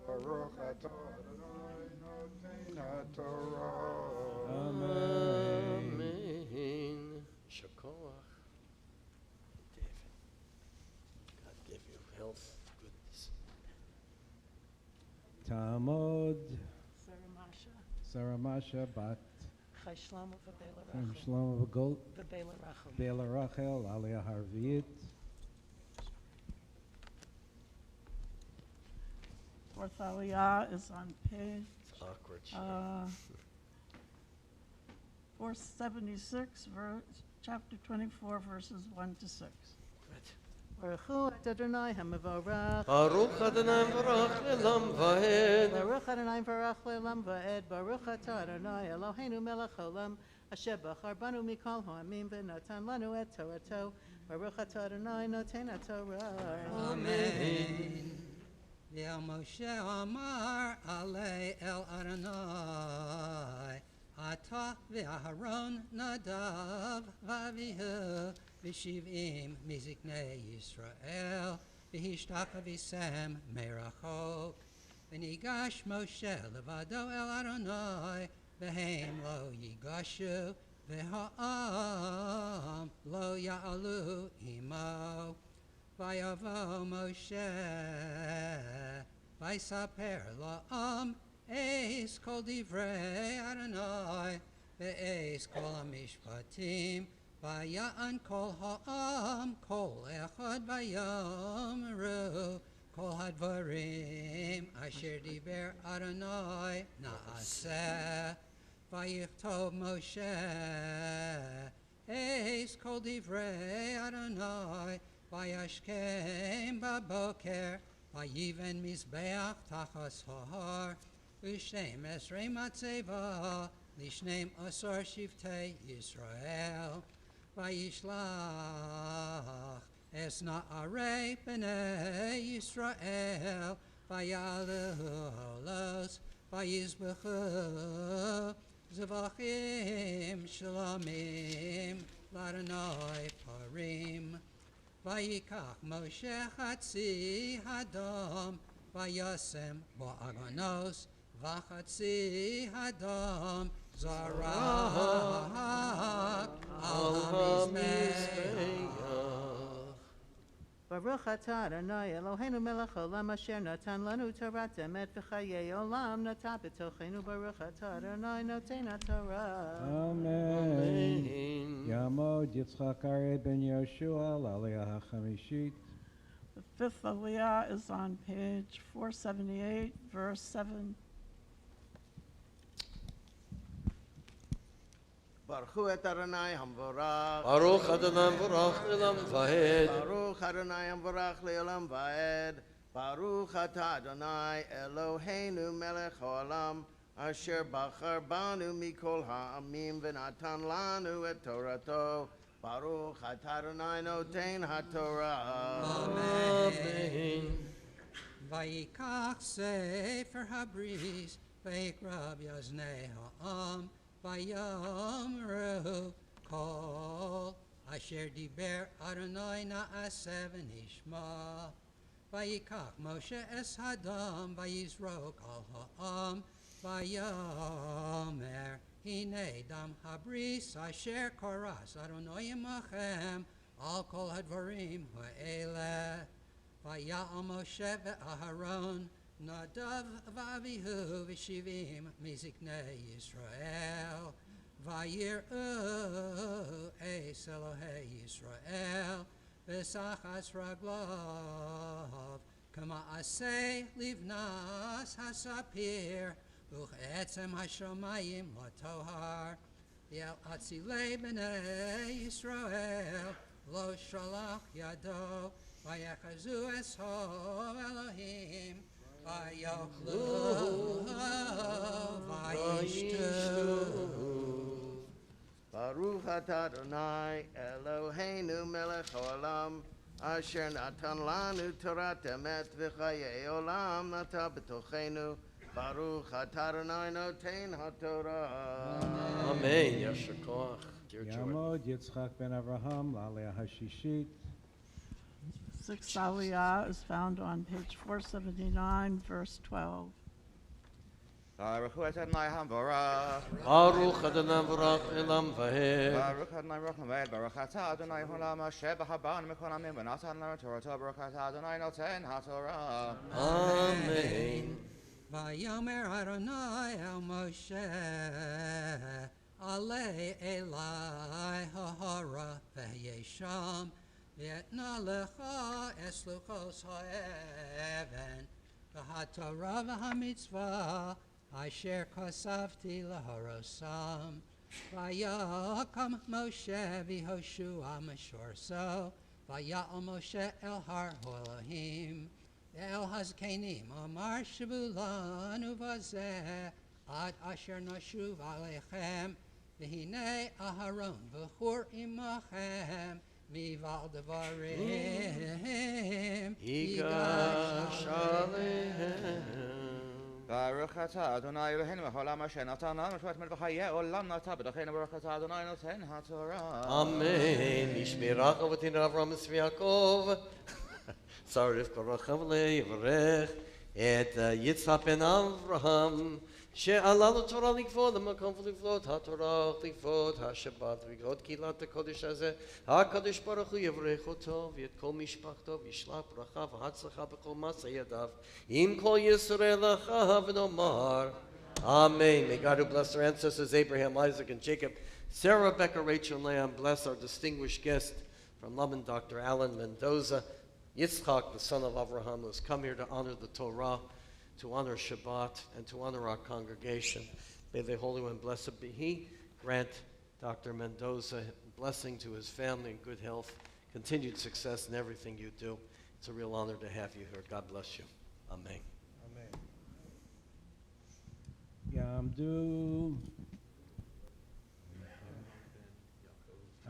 G: Baruch atah Adonai noten haTorah.
F: Amen.
A: Amen. Shakoach. David, God give you health, goodness.
F: Talmud
I: Saramasha,
F: Saramasha bat
I: Chai Shlomo v'Bela
F: Chaim
I: Rachel,
F: Shlomo v'Gol
I: v'Bela Rachel.
F: Bela Rachel Aliyah Harviyit.
I: Fourth Aliyah is on page
A: It's awkward.
I: 476, chapter 24, verses 1 to 6.
J: Baruch Adonai Hamavorach.
A: Baruch Adonai Baruch Le'olam Va'ed.
J: Baruch Adonai Baruch Le'olam Va'ed. Baruch Atah Adonai Eloheinu melech haolam asher bachar banu mikol ha'amim v'natan lanu et Torato. Baruch Atah Adonai noten haTorah.
H: Amen. V'el Moshe Amar Alei El Adonai Ata v'Aharon Nadav v'Avihu v'Shiv'im miziknei Yisrael v'Hishtaka v'Sem merachok v'Nigash Moshe levado El Adonai v'Heim lo yigashu v'Ha'am lo ya'alu imo v'Yavo Moshe v'Yisaper la'am Eis kol divrei Adonai, ve'eis kol hamishpatim, v'ya'an kol ha'am, kol echad v'yomru, kol hadvarim, asher diber Adonai, na'aseh, v'yichtov Moshe, eis kol divrei Adonai, v'yashkem b'boker, v'yiven mizbeach tachas ha'ar, L'shneim esrei matzeva, l'shneim asar shiftei Yisrael, v'yishlach es na'arei b'nei Yisrael, v'yalu olos, v'yizbechu, zevachim shalomim, l'Adonai parim, v'yikach Moshe chatzi hadam, v'yasem ba'aganos, v'chatzi hadam zarak al hamizbeach.
J: Baruch Atah Adonai Eloheinu melech haolam asher natan lanu Torah emet v'chayei olam natah b'tocheinu. Baruch Atah Adonai noten haTorah.
F: Amen. Yamod Yitzchak Aryeh ben Yoshua Aliyah HaChamishit.
I: The fifth Aliyah is on page 478, verse 7.
K: Baruch Adonai Hamvorach.
A: Baruch Adonai Baruch Le'olam Va'ed.
K: Baruch Adonai Hamvorach Le'olam Va'ed. Baruch Atah Adonai Eloheinu melech haolam asher bachar banu mikol ha'amim v'natan lanu et Torato. Baruch Atah Adonai noten haTorah.
H: Amen. Vayikach sefer habris vayikra b'yaznei ha'am vayomru kol asher diber Adonai na'aseh v'nishma. Vayikach Moshe es hadam vayizrok al ha'am vayomer Hine dam habris asher koras Adonai imachem al kol hadvarim ha'eleh vaya'al Moshe ve'aharon Nadav v'avihu v'shivim miziknei Yisrael vayir'u eis Elohei Yisrael v'sachas raglav kama aseh livnas hasapir Uch'etzem hashomayim latohar Yel atzilei b'nei Yisrael Lo shalach yado Vayechazu esho Elohim Vayochlu Vayishtu
K: Baruch atah Adonai Eloheinu melech haolam asher natan lanu torat emet v'chayei olam nata b'tochenu Baruch atah Adonai noten haTorah.
A: Amen. Yasher koach. Dear Jordan.
F: Yamod Yitzchak ben Avraham Laleh Hashishit.
I: Sixth Aliyah is found on page 479, verse 12.
L: Baruch Hu Adonai Hamvorach.
A: Baruch Adonai Baruch Elam Vahed.
L: Baruch Adonai Baruch Vahed. Baruch Atah Adonai Olam Asher B'Haban Mikol Amim V'Natan Lanu Torah. Baruch Atah Adonai Noten HaTorah.
A: Amen.
H: Vayomer Adonai el Moshe, Alei Elai Hahara V'Yesham, V'Yetna Lecha Es Luchos Ha'even, V'HaTorah V'HaMitzvah, Asher Kosavti Laharosam, Vayakam Moshe V'Hoshua Meshorso, Vaya'al Moshe El Har Elohim, El Hazkenim Amar Shabulanu Vazeh Ad Asher Nashuv Alechem V'hinei Aharon V'chur Imachem Mival Devarim
A: Yigash Alehem.
L: Baruch Atah Adonai Eloheinu melech haolam asher natan lanu Torah emet v'chayei olam nata b'tochenu Baruch Atah Adonai noten haTorah.
A: Amen. Yishmerach Avotin Avram Yaakov. Sorry, Racham Le'Yivarech et Yitzhak ben Avraham she'ala l'Torah likvod ha'makom v'likvod ha'Torah likvod ha'Shabbat v'likvod kilat ha'kodesh hazeh ha'kadosh baruch hu yivrech oto v'et kol mishpachto v'yishlach bracha v'hatzlacha b'kol ma'aseh yadav im kol Yisrael achav v'nomar. Amen. May God who bless our ancestors Abraham, Isaac, and Jacob, Sarah, Rebecca, Rachel, and Leah, bless our distinguished guest from London, Dr. Alan Mendoza, Yitzchak, the son of Avraham, who has come here to honor the Torah, to honor Shabbat, and to honor our congregation. May the Holy One, blessed be He, grant Dr. Mendoza blessing to his family and good health, continued success in everything you do. It's a real honor to have you here. God bless you. Amen.
F: Yamdu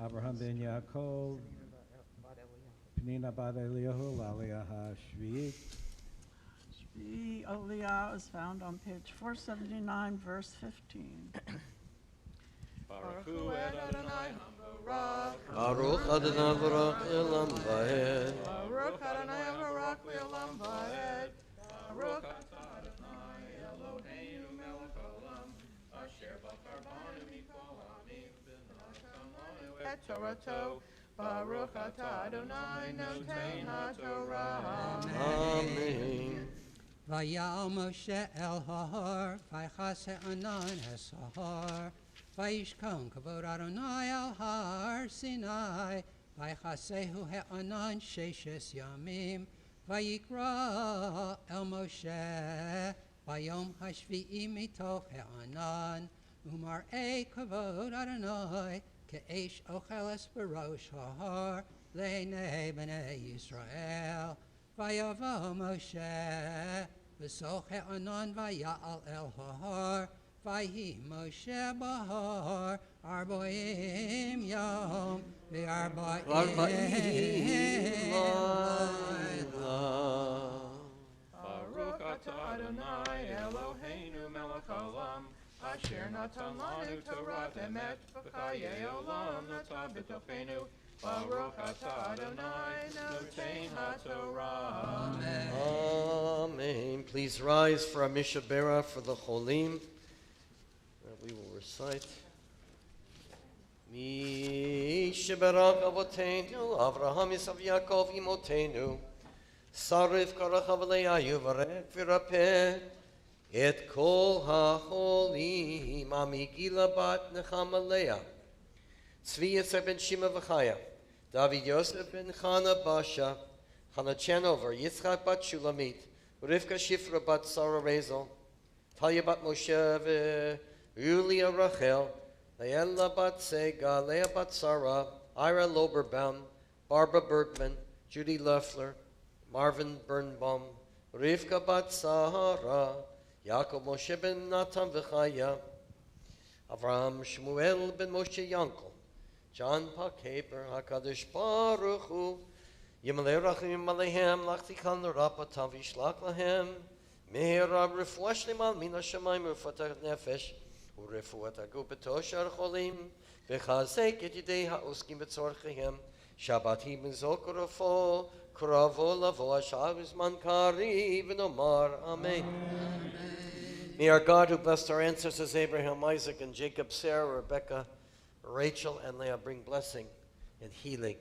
F: Avraham ben Yaakov Penina bat Eliyahu Laleh Hashviit.
I: The Aliyah is found on page 479, verse 15.
E: Baruch Hu Adonai Hamvorach.
A: Baruch Adonai Baruch Elam Vahed.
B: Baruch Adonai Baruch Le'olam Vaed. Baruch
E: Adonai Eloheinu melech haolam asher bachar banu mikol ha'amim v'natan lanu
B: et Torato. Baruch atah Adonai noten haTorah.
A: Amen.
H: Vayal Moshe El Hahar, Vaychase Anan Es Hahar, Vayishkon Kavod Adonai El Har Sinai, Vaychasehu He'anan Sheshes Yamim, Vayikra El Moshe, Vayom Hashvi'i Mitoch He'anan, Umar Kavod Adonai, Ke'esh Ocheles Barosh Hahar, Le'nei B'nei Yisrael, Vayavo Moshe, V'soche Anan Vaya'al El Hahar, Vayhi Moshe Bahar, Arboim Yom, V'Arboim Laila.
E: Baruch atah Adonai Eloheinu melech haolam asher natan lanu Torah emet v'chayei olam nata b'tochenu Baruch atah Adonai noten haTorah.
A: Amen. Please rise for our Mishabera for the Cholim. We will recite. Mishaberach Avotenu, Avraham Yisav Yaakov Imotenu, Sarif Karach Avleyayu Varech Virapeh, Et Kol HaCholim, Amigila Bat Nechama Leah, Tzvi Yisrael ben Shima V'chaya, David Yosef ben Chana Basha, Chana Chanover, Yitzchak bat Shulamit, Rivka Shifra bat Sarah Rezel, Talia bat Moshe Yulia Rachel, Leela bat Sega, Leah bat Sarah, Ira Loberbaum, Barbara Bergman, Judy Loeffler, Marvin Birnbaum, Rivka bat Sahara, Yaakov Moshe ben Natan V'chaya, Avraham Shmuel ben Moshe Yankel, John Pakeper HaKadosh Baruch Hu, Yimalei Rachim Alehem Lachtikal Nerapa Tavish Lach Lahem, Meher Rab Refuah Shlema Mina Shamayim Refuat Nefesh, Urefuat Agu Betoshar Cholim, V'chazek et Yidei HaOskim B'tzorchehem, Shabbat Hi Ben Zokorofo, Kravo Lavo Ashar Uzman Kari V'nomar Amen. May our God, who blessed our ancestors Abraham, Isaac, and Jacob, Sarah, Rebecca, Rachel, and Leah, bring blessing and healing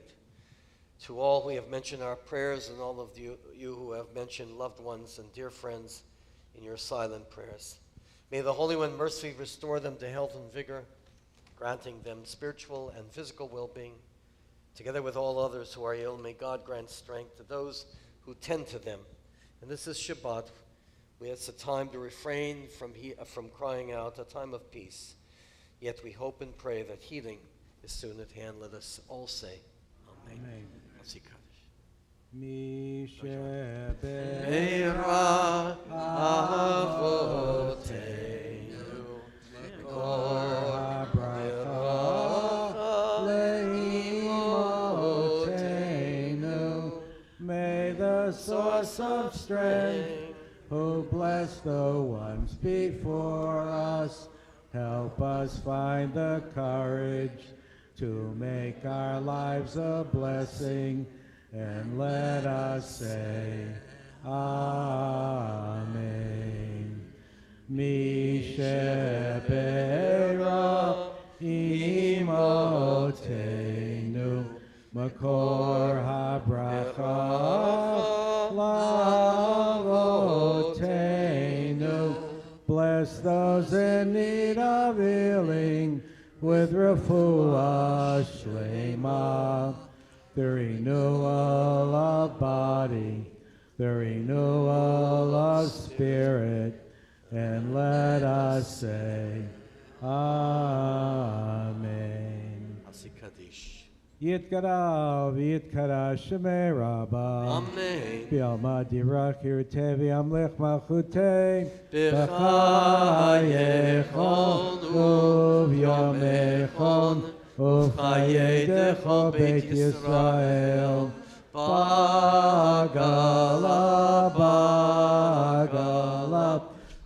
A: to all who have mentioned our prayers and all of you who have mentioned loved ones and dear friends in your silent prayers. May the Holy One mercifully restore them to health and vigor, granting them spiritual and physical well-being. Together with all others who are ill, may God grant strength to those who tend to them. And this is Shabbat. It's a time to refrain from crying out, a time of peace. Yet we hope and pray that healing is soon at hand. Let us all say, Amen.
F: Amen.
A: Mi
F: Shebe'era
A: Avotenu
F: Mekor HaBracha Le'imotenu. May the source of strength, who bless the ones before us, help us find the courage to make our lives a blessing, and let us say, Amen. Mi Shebe'era Imotenu Makor HaBracha Lavotenu. Bless those in need of healing with refuah shlema, the renewal of body, the renewal of spirit, and let us say, Amen. Yitkara v'yitkara shemei Rabba.
A: Amen.
F: B'alma dirach yirteh v'yamlech malchuteh.
A: B'chayechon
F: u'v'yomechon u'v'chayedecho Beit Yisrael. Bagala, bagala,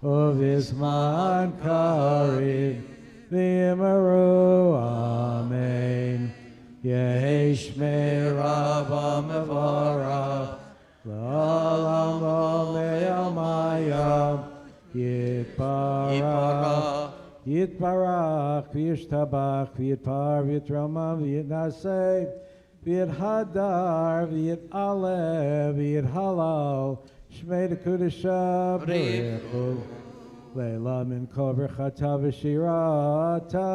F: u'v'zman kariv v'yimaru. Amen. Yehi Shmei Rabba Mevorach L'olam V'Me'omayam Yitbarach Yitbarach V'yishtabach V'yitpar V'yitromam V'yitnaseh V'yithadar V'yitalev V'yithalal Shmei D'Kudesha B'richu Leila Min Kol V'chata V'shirata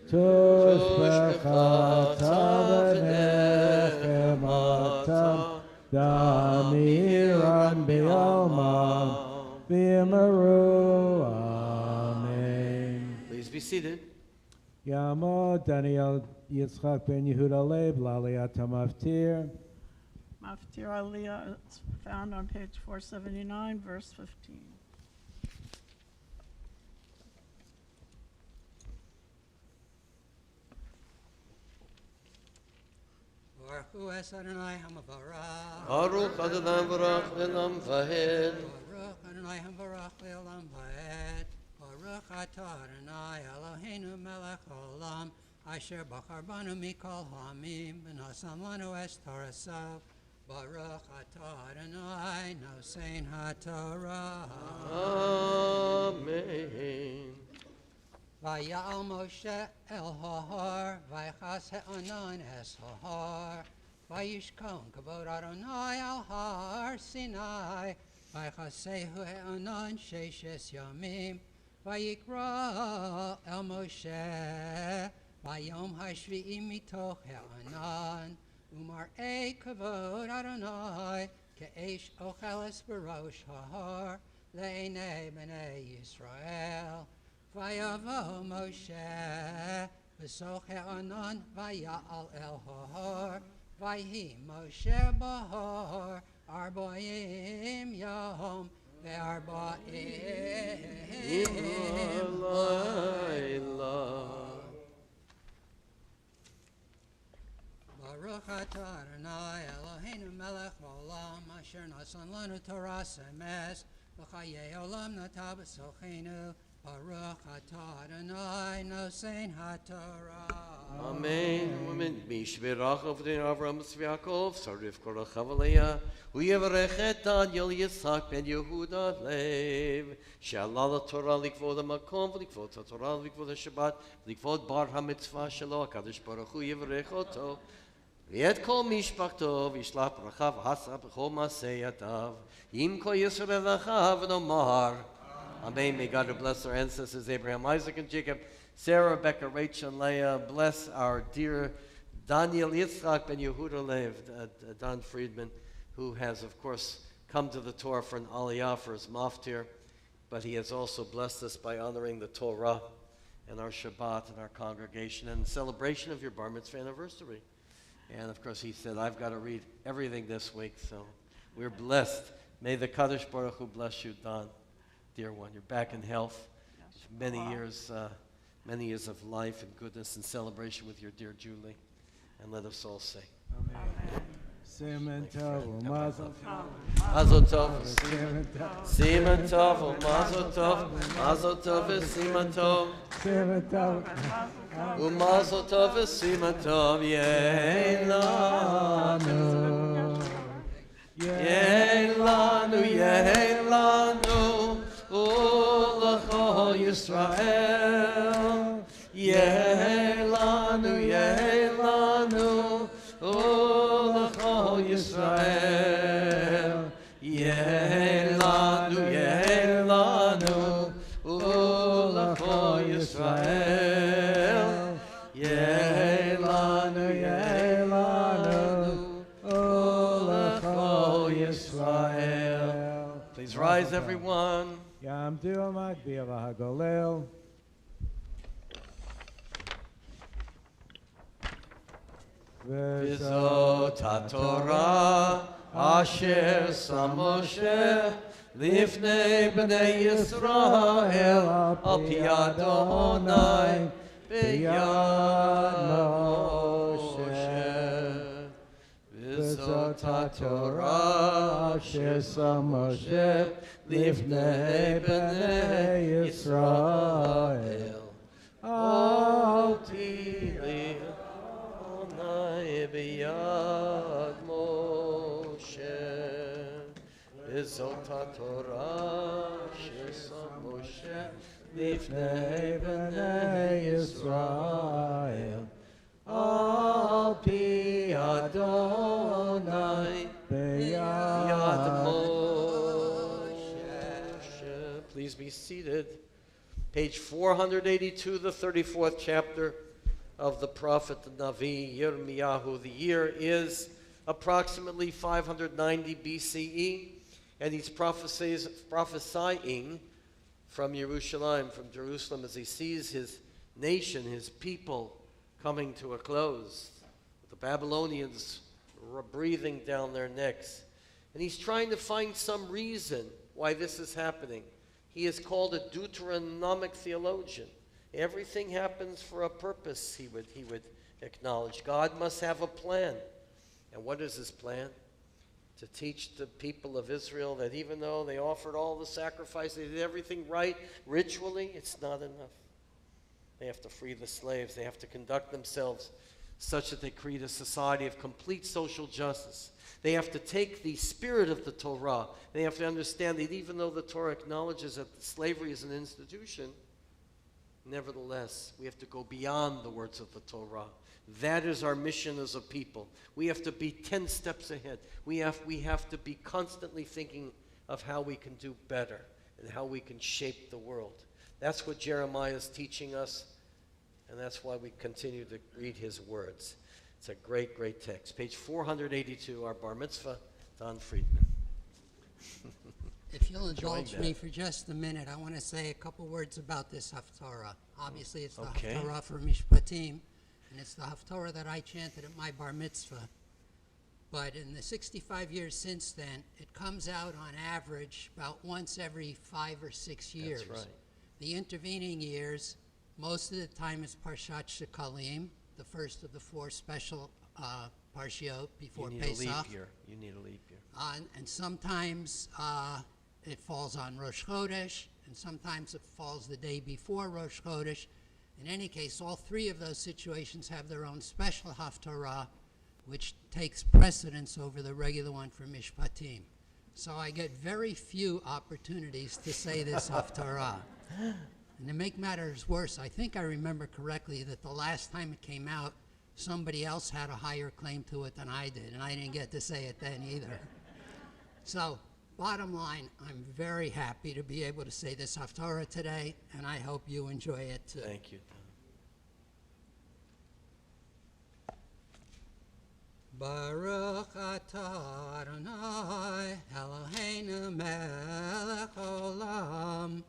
F: Tushbechata v'nechemata damiran b'yalma v'yimaru. Amen.
A: Please be seated.
F: Yamod Daniel Yitzchak ben Yehuda Leib Laliyat HaMaftir.
I: Maftir Aliyah is found on page 479, verse 15.
H: Baruch Hu es Adonai HaMavarach.
A: Baruch Adonai Barach Le'olam Vahed.
H: Baruch Adonai HaMavarach Le'olam Vaed. Baruch Atah Adonai Eloheinu Melech Olam, Asher Bachar Banu Mikol Ha'amim, V'nasan Lanu Es Torasav. Baruch Atah Adonai Nosein HaTorah.
A: Amen.
H: Vayal Moshe el Hahar, Vaychas Ha'anan es Hahar, Vayishkon Kavod Adonai al Har Sinai, Vaychasehu Ha'anan Sheshes Yamim, Vayikra el Moshe, Vayom Hashvi'i mitoch Ha'anan, Umar'ei Kavod Adonai, Ke'esh Ocheles Barosh Hahar, Le'enei B'nei Yisrael. Vayavo Moshe, v'soch ha'anan, vaya'al el hahar, vayhi Moshe bahar, arboim yom, ve'arboim Baruch atah Adonai Eloheinu melech haolam asher nasan lanu Toras emes v'chayei olam nata b'sochenu Baruch atah Adonai nosein haTorah.
A: Amen. Amen. Mishvirach Avdin Avram Tzviakov, Sarif Korach Havaleya, Uyevarech Daniel Yitzhak Ben Yehuda Lev, Shalala Torah Likvod HaMakom, Likvod HaTorah, Likvod HaShabbat, Likvod Bar HaMitzvah Shelo, HaKadosh Baruch Hu Yevarech Oto, V'et Kol Mishpachto, V'yishlach Bracha V'hasa B'chol Masei Yadav, Yim Ko Yisrael V'chav V'nomar. Amen. May God bless our ancestors, Abraham, Isaac, and Jacob, Sarah, Rebecca, Rachel, and Leah. Bless our dear Daniel Yitzhak Ben Yehuda Lev, Don Friedman, who has, of course, come to the Torah for an aliyah for his maftir, but he has also blessed us by honoring the Torah and our Shabbat and our congregation and celebration of your bar mitzvah anniversary. And, of course, he said, I've got to read everything this week, so we're blessed. May the Kadosh Baruch Hu bless you, Don, dear one. You're back in health. Many years of life and goodness and celebration with your dear Julie. And let us all say.
F: Amen. Siman Tov, Mazel Tov.
A: Mazel Tov, Siman Tov, Mazel Tov, Mazel Tov, Siman Tov.
F: Siman Tov.
A: Mazel Tov, Siman Tov, Yehi lanu. Yehi lanu, Yehi lanu. Ulachol Yisrael. Yehi lanu, Yehi lanu. Ulachol Yisrael. Yehi lanu, Yehi lanu. Ulachol Yisrael. Yehi lanu, Yehi lanu. Ulachol Yisrael. Please rise, everyone.
F: Yam Du'amad B'Yava HaGolel.
A: V'zot HaTorah asher sam Moshe lifnei b'nei Yisrael al pi Adonai b'yad Moshe. V'zot HaTorah asher sam Moshe lifnei b'nei Yisrael al pi B'yad Moshe, V'zot HaTorah shesam Moshe lifnei b'nei Yisrael, al pi Adonai b'yad Moshe. Please be seated. Page 482, the 34th chapter of the prophet the Navi Yirmiyahu. The year is approximately 590 BCE, and he's prophesying from Jerusalem, as he sees his nation, his people, coming to a close. The Babylonians were breathing down their necks, and he's trying to find some reason why this is happening. He is called a Deuteronomic theologian. Everything happens for a purpose, he would acknowledge. God must have a plan. And what is his plan? To teach the people of Israel that even though they offered all the sacrifice, they did everything right ritually, it's not enough. They have to free the slaves. They have to conduct themselves such that they create a society of complete social justice. They have to take the spirit of the Torah. They have to understand that even though the Torah acknowledges that slavery is an institution, nevertheless, we have to go beyond the words of the Torah. That is our mission as a people. We have to be 10 steps ahead. We have to be constantly thinking of how we can do better and how we can shape the world. That's what Jeremiah is teaching us, and that's why we continue to read his words. It's a great, great text. Page 482, our bar mitzvah, Don Friedman.
H: If you'll indulge me for just a minute, I want to say a couple words about this Haftarah. Obviously, it's the Haftarah for Mishpatim, and it's the Haftarah that I chanted at my bar mitzvah. But in the 65 years since then, it comes out on average about once every 5 or 6 years.
A: That's right.
H: The intervening years, most of the time it's Parshat Shekalim, the first of the 4 special Parshiot before
A: You need
H: Pesach.
A: a leap year. You need a leap year.
H: And sometimes it falls on Rosh Chodesh, and sometimes it falls the day before Rosh Chodesh. In any case, all three of those situations have their own special Haftarah, which takes precedence over the regular one for Mishpatim. So I get very few opportunities to say this Haftarah. And to make matters worse, I think I remember correctly that the last time it came out, somebody else had a higher claim to it than I did, and I didn't get to say it then either. So, bottom line, I'm very happy to be able to say this Haftarah today, and I hope you enjoy it too.
A: Thank you.
H: Baruch atah Adonai Eloheinu melech olam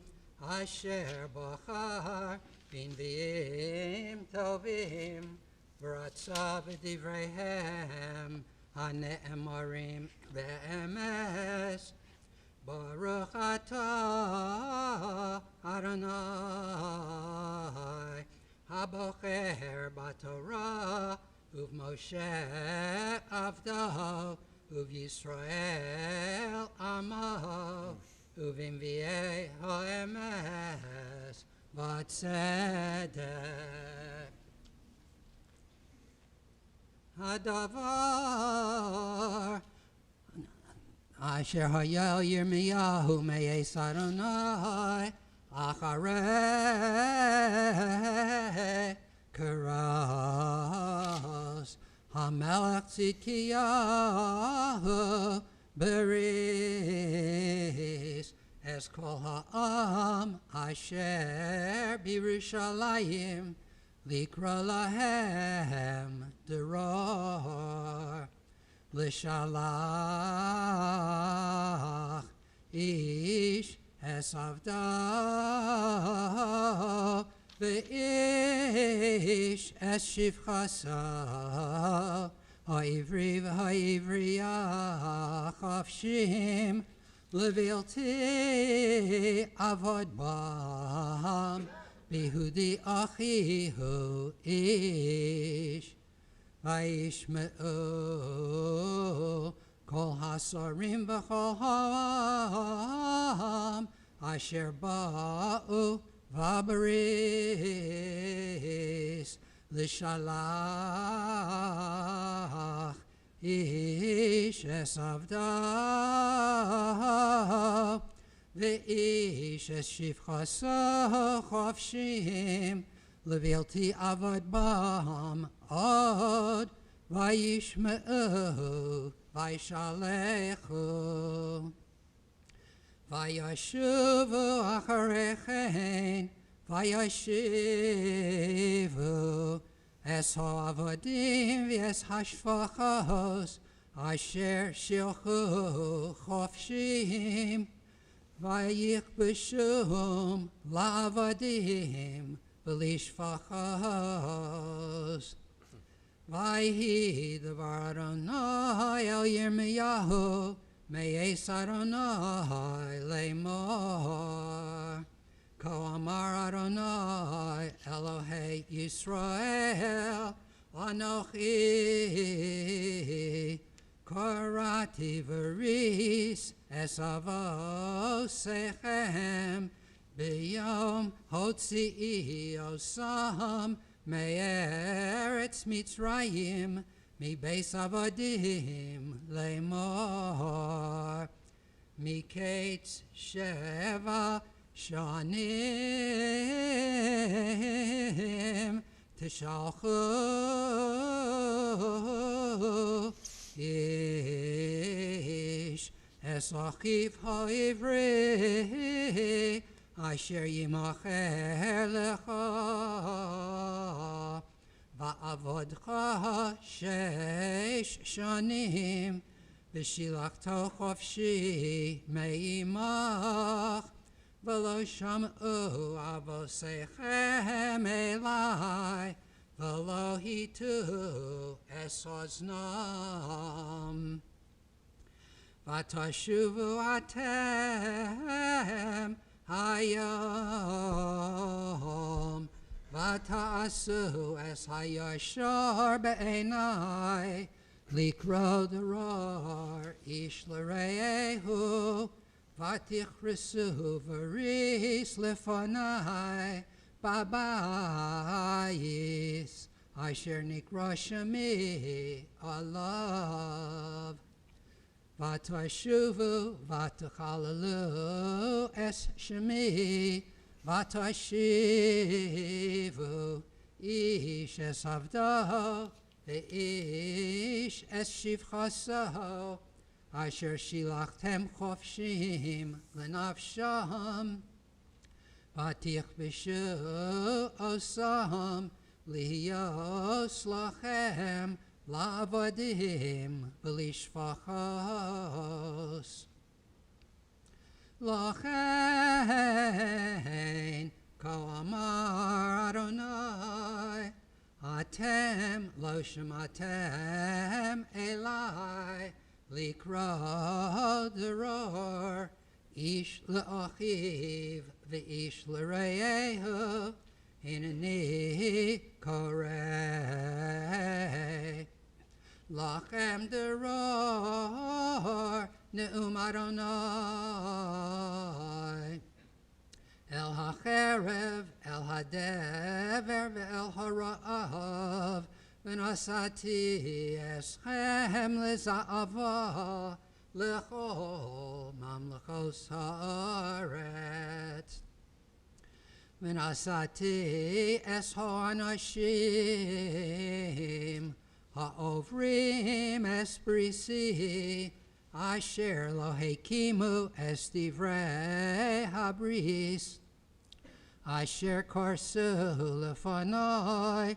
H: asher bachar b'nviim tovim v'ratza b'divreihem hane'emarim be'emes. Baruch atah Adonai habocher b'torah Uv Moshe Avdo, Uv Yisrael Amo, Uv Inviei Hoemes, Vatzedek. Hadavar Asher Hayel Yirmiyahu Me'es Adonai, Acharei Karas Hamelech Tzidkiyahu Beris Es Kol Ha'am Asher B'Yerushalayim Likra Lahem Deror L'Shalach Ish Es Avdo Ve'ish es shivchasa ha'ivri v'ha'ivriya chafshim levilti avod bam bihudi achihu ish v'yishme'u kol hasarim v'chol ha'am asher ba'u Vabaris l'shalach ish es avda ve'ish es shivchaso chofshim levilti avad bam od vayishme'u vayshalechu Vayashuvu acharechen, vayashivu es ha'avadim v'es hashfachos asher shilchu chofshim, vayichbeshum la'avadim v'lishfachos. Vayhi devar Adonai el Yirmiyahu, Me'es Adonai lemor, Ko amar Adonai Elohei Yisrael, Anochi Korati Veris Es Avosechem B'yom Hotzi'i Osam Me'eretz Mitzrayim Mi beis avadim lemor mi kates sheva shanim tishalchu ish es achiv ha'ivri asher yimacher lecha Va'avodcha shesh shanim v'shilachto chofshi me'imach v'lo sham'u avosechem elai v'lo hitu es oznam v'tashuvu atem hayom Vata'asu es hayashar be'enai Likro Doror Ish L'Re'ehu Vatichrisu Varis Lefonai Babayis Asher Nikra Shemi Alav Vatashuvu Vatachalalu Es Shemi Vatashivu Ish Es Avdo Ve'ish Es Shivchaso Asher Shilachtem Chofshim Lenafsham Vatich Bishu Osam Lihiyos Lachem Lavadim Belishvachos Lachen Ko Amar Adonai Atem Lo Shematem Elai Likra Doror Ish L'Achiv V'ish L'Re'ehu Hineni Koreh Lachem Doror Ne'um Adonai El HaCherev El HaDever Ve'el HaRa'av V'nasati Eschem L'Za'ava L'chol Mamlechos Haaretz V'nasati es ha'anashim ha'ovrim es brisi asher lo hekimu es divrei habris asher korsu lefanoi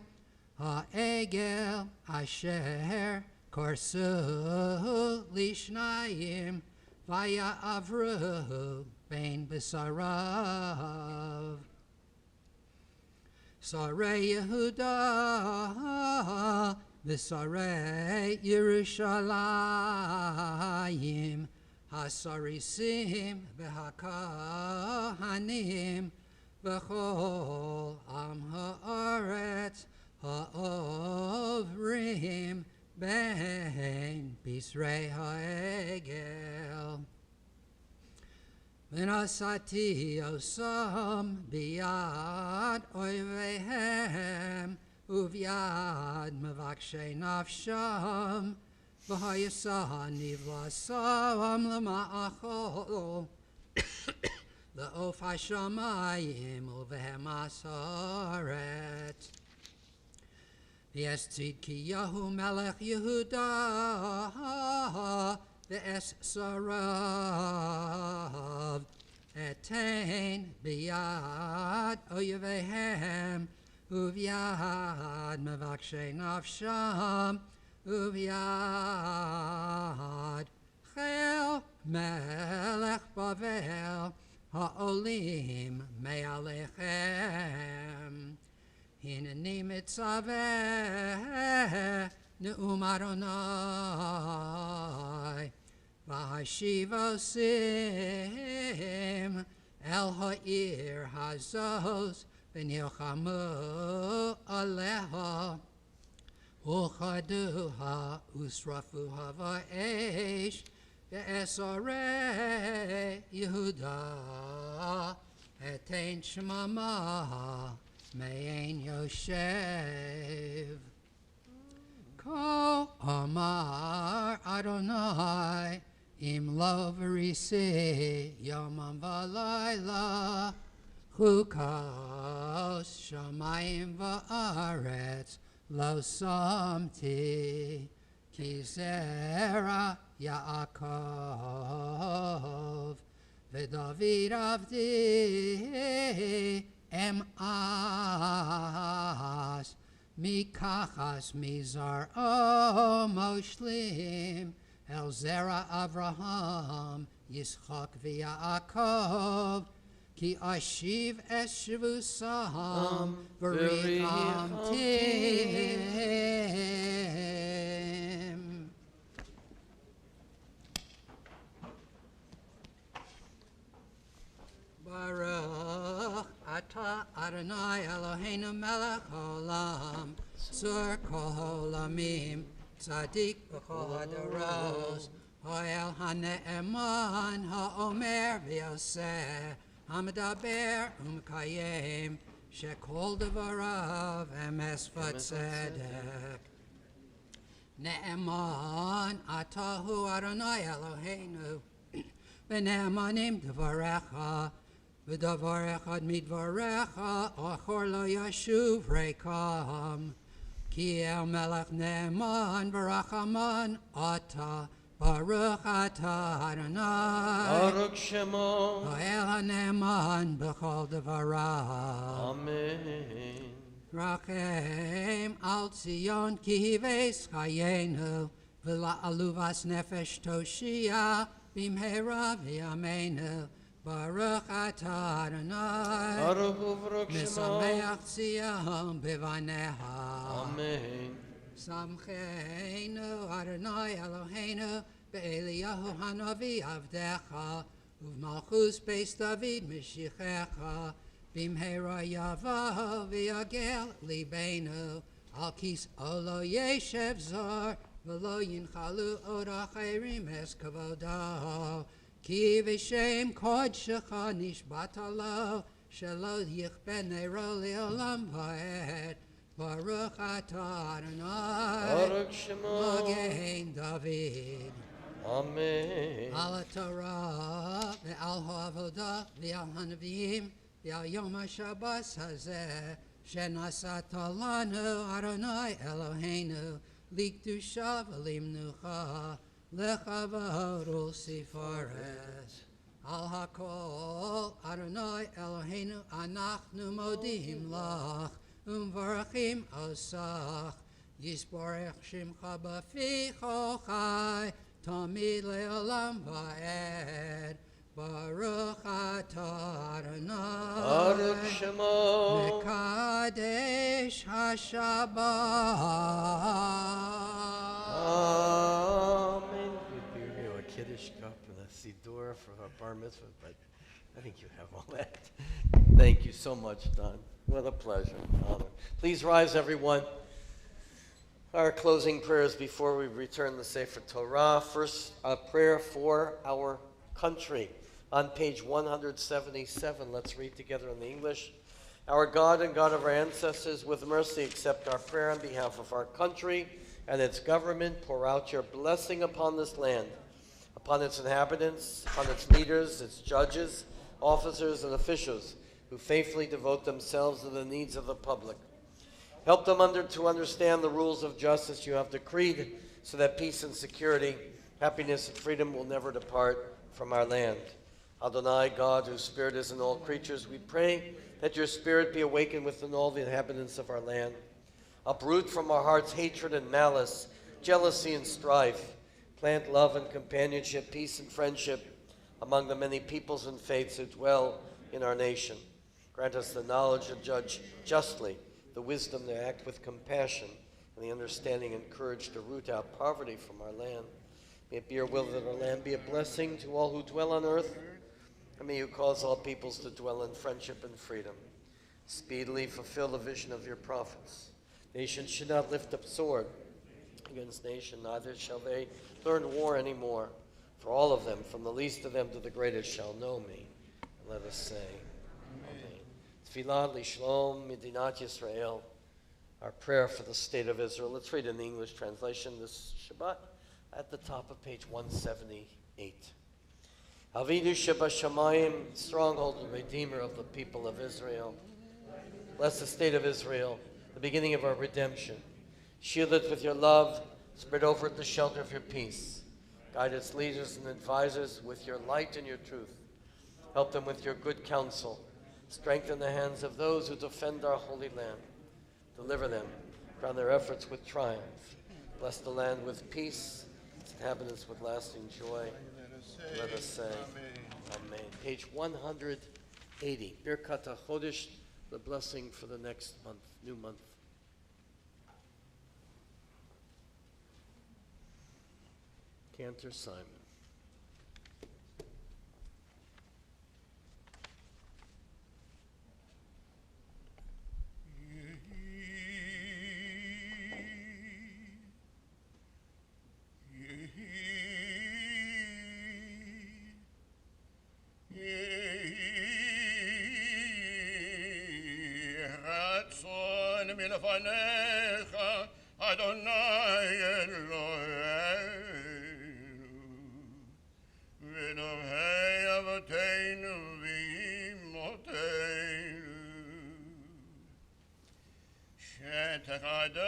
H: ha'egel asher korsu lishnayim vaya avru bein b'sarav Sarei Yehuda, v'Sarei Yerushalayim, Hasarisim v'Hakahanim, v'Chol Am Haaretz Ha'ovrim ben Bisrei Ha'egel. V'nasati osam biyad oivehem uvyad mevakshei nafsham v'hayasaniv lasam lema'achol le'of hashamayim uvehem asaret v'yetzid ki Yahu melech Yehuda Ve'es sarav etain biyad oyevehem uvyad mevakshei nafsham uvyad chel melech bavel ha'olim me'alechem hineni mitzaveh ne'um Adonai V'hashivosim el ha'ir hazos v'nilchamu aleha uchaduha usrafuha va'esh ve'esarei Yehuda etein shmama me'ein yoshev Ko Amar Adonai Im lo v'risi yomam v'layla Chukos shamayim v'aretz lo samti Ki zera Yaakov v'David avdi em as Mikachas mizar o moshlim El zera Avraham Yitzchak v'Yaakov Ki ashiv es shvusam v'richamtim Baruch Ata Adonai Eloheinu melech haolam Zur kol haolamim Tzadik Kol hadaros, Hoel hane'eman, ha'omer v'yoseh, ha'medaber u'mekayem, shekol devarav emes v'tzedek. Ne'eman, atahu Adonai Eloheinu, v'ne'emanim devarecha, v'davar echad midvarecha, achor lo yashuv rekam. Ki el melech ne'eman v'rachaman ata, Baruch atah Adonai.
A: Baruch Shemo.
H: Ho'el hane'eman b'chol devarav.
A: Amen.
H: Rachem al Zion ki hives chayenu, v'la'aluvas nefesh toshia, bimhera v'yameinu, Baruch atah Adonai.
A: Baruch u'Baruch Shemo.
H: Mesameach Zion b'vaneha.
A: Amen.
H: Samcheinu Adonai Eloheinu, be'eliyahu hanavi avdecha, uv'malchus beis David mishichecha, bimhera yavo v'yagel libeinu, al kis olo yeshev zar, v'lo yinchalu od acherim es kavodo, ki v'shem kodshecha nishbata lo, shelo yichben nero li'olam va'ed, Baruch atah Adonai,
A: Baruch Shemo.
H: Magen David.
A: Amen.
H: Al Torah ve'al ha'avodah ve'al hanavim ve'al yom ha'shabbos hazeh shenasata lanu Adonai Eloheinu likdusha v'limnucha lechavod u'sifaret. Al hakol Adonai Eloheinu anachnu modim lach umvarachim osach yisborech shimcha b'fi chochai Tamid le'olam va'ed, Baruch atah Adonai,
A: Baruch Shemo.
H: Mekadesh HaShabbat.
A: Amen. We do a Kiddush cup and a Siddur for our bar mitzvah, but I think you have all that. Thank you so much, Don. What a pleasure, honor. Please rise, everyone. Our closing prayers before we return the Sefer Torah. First, a prayer for our country. On page 177, let's read together in the English. Our God and God of our ancestors, with mercy accept our prayer on behalf of our country and its government. Pour out your blessing upon this land, upon its inhabitants, upon its leaders, its judges, officers, and officials who faithfully devote themselves to the needs of the public. Help them to understand the rules of justice you have decreed, so that peace and security, happiness and freedom will never depart from our land. Adonai, God, whose spirit is in all creatures, we pray that your spirit be awakened within all the inhabitants of our land. Uproot from our hearts hatred and malice, jealousy and strife. Plant love and companionship, peace and friendship among the many peoples and faiths who dwell in our nation. Grant us the knowledge to judge justly, the wisdom to act with compassion, and the understanding and courage to root out poverty from our land. May it be your will that our land be a blessing to all who dwell on earth, and may you cause all peoples to dwell in friendship and freedom. Speedily fulfill the vision of your prophets. Nations should not lift up sword against nation, neither shall they learn war anymore. For all of them, from the least of them to the greatest, shall know me. And let us say, Amen. Tfilah Lishlom Medinat Yisrael, our prayer for the state of Israel. Let's read in the English translation this Shabbat at the top of page 178. Avidu Shebashamayim, stronghold and redeemer of the people of Israel. Bless the state of Israel, the beginning of our redemption. Shield it with your love, spread over it the shelter of your peace. Guide its leaders and advisors with your light and your truth. Help them with your good counsel. Strengthen the hands of those who defend our holy land. Deliver them, crown their efforts with triumph. Bless the land with peace, its inhabitants with lasting joy. Let us say, Amen. Page 180, Birkat HaChodesh, the blessing for the next month, new month. Cantor Simon.
E: מלפניך, אדוני אלוהינו, ונוהי אבותינו ואמותינו,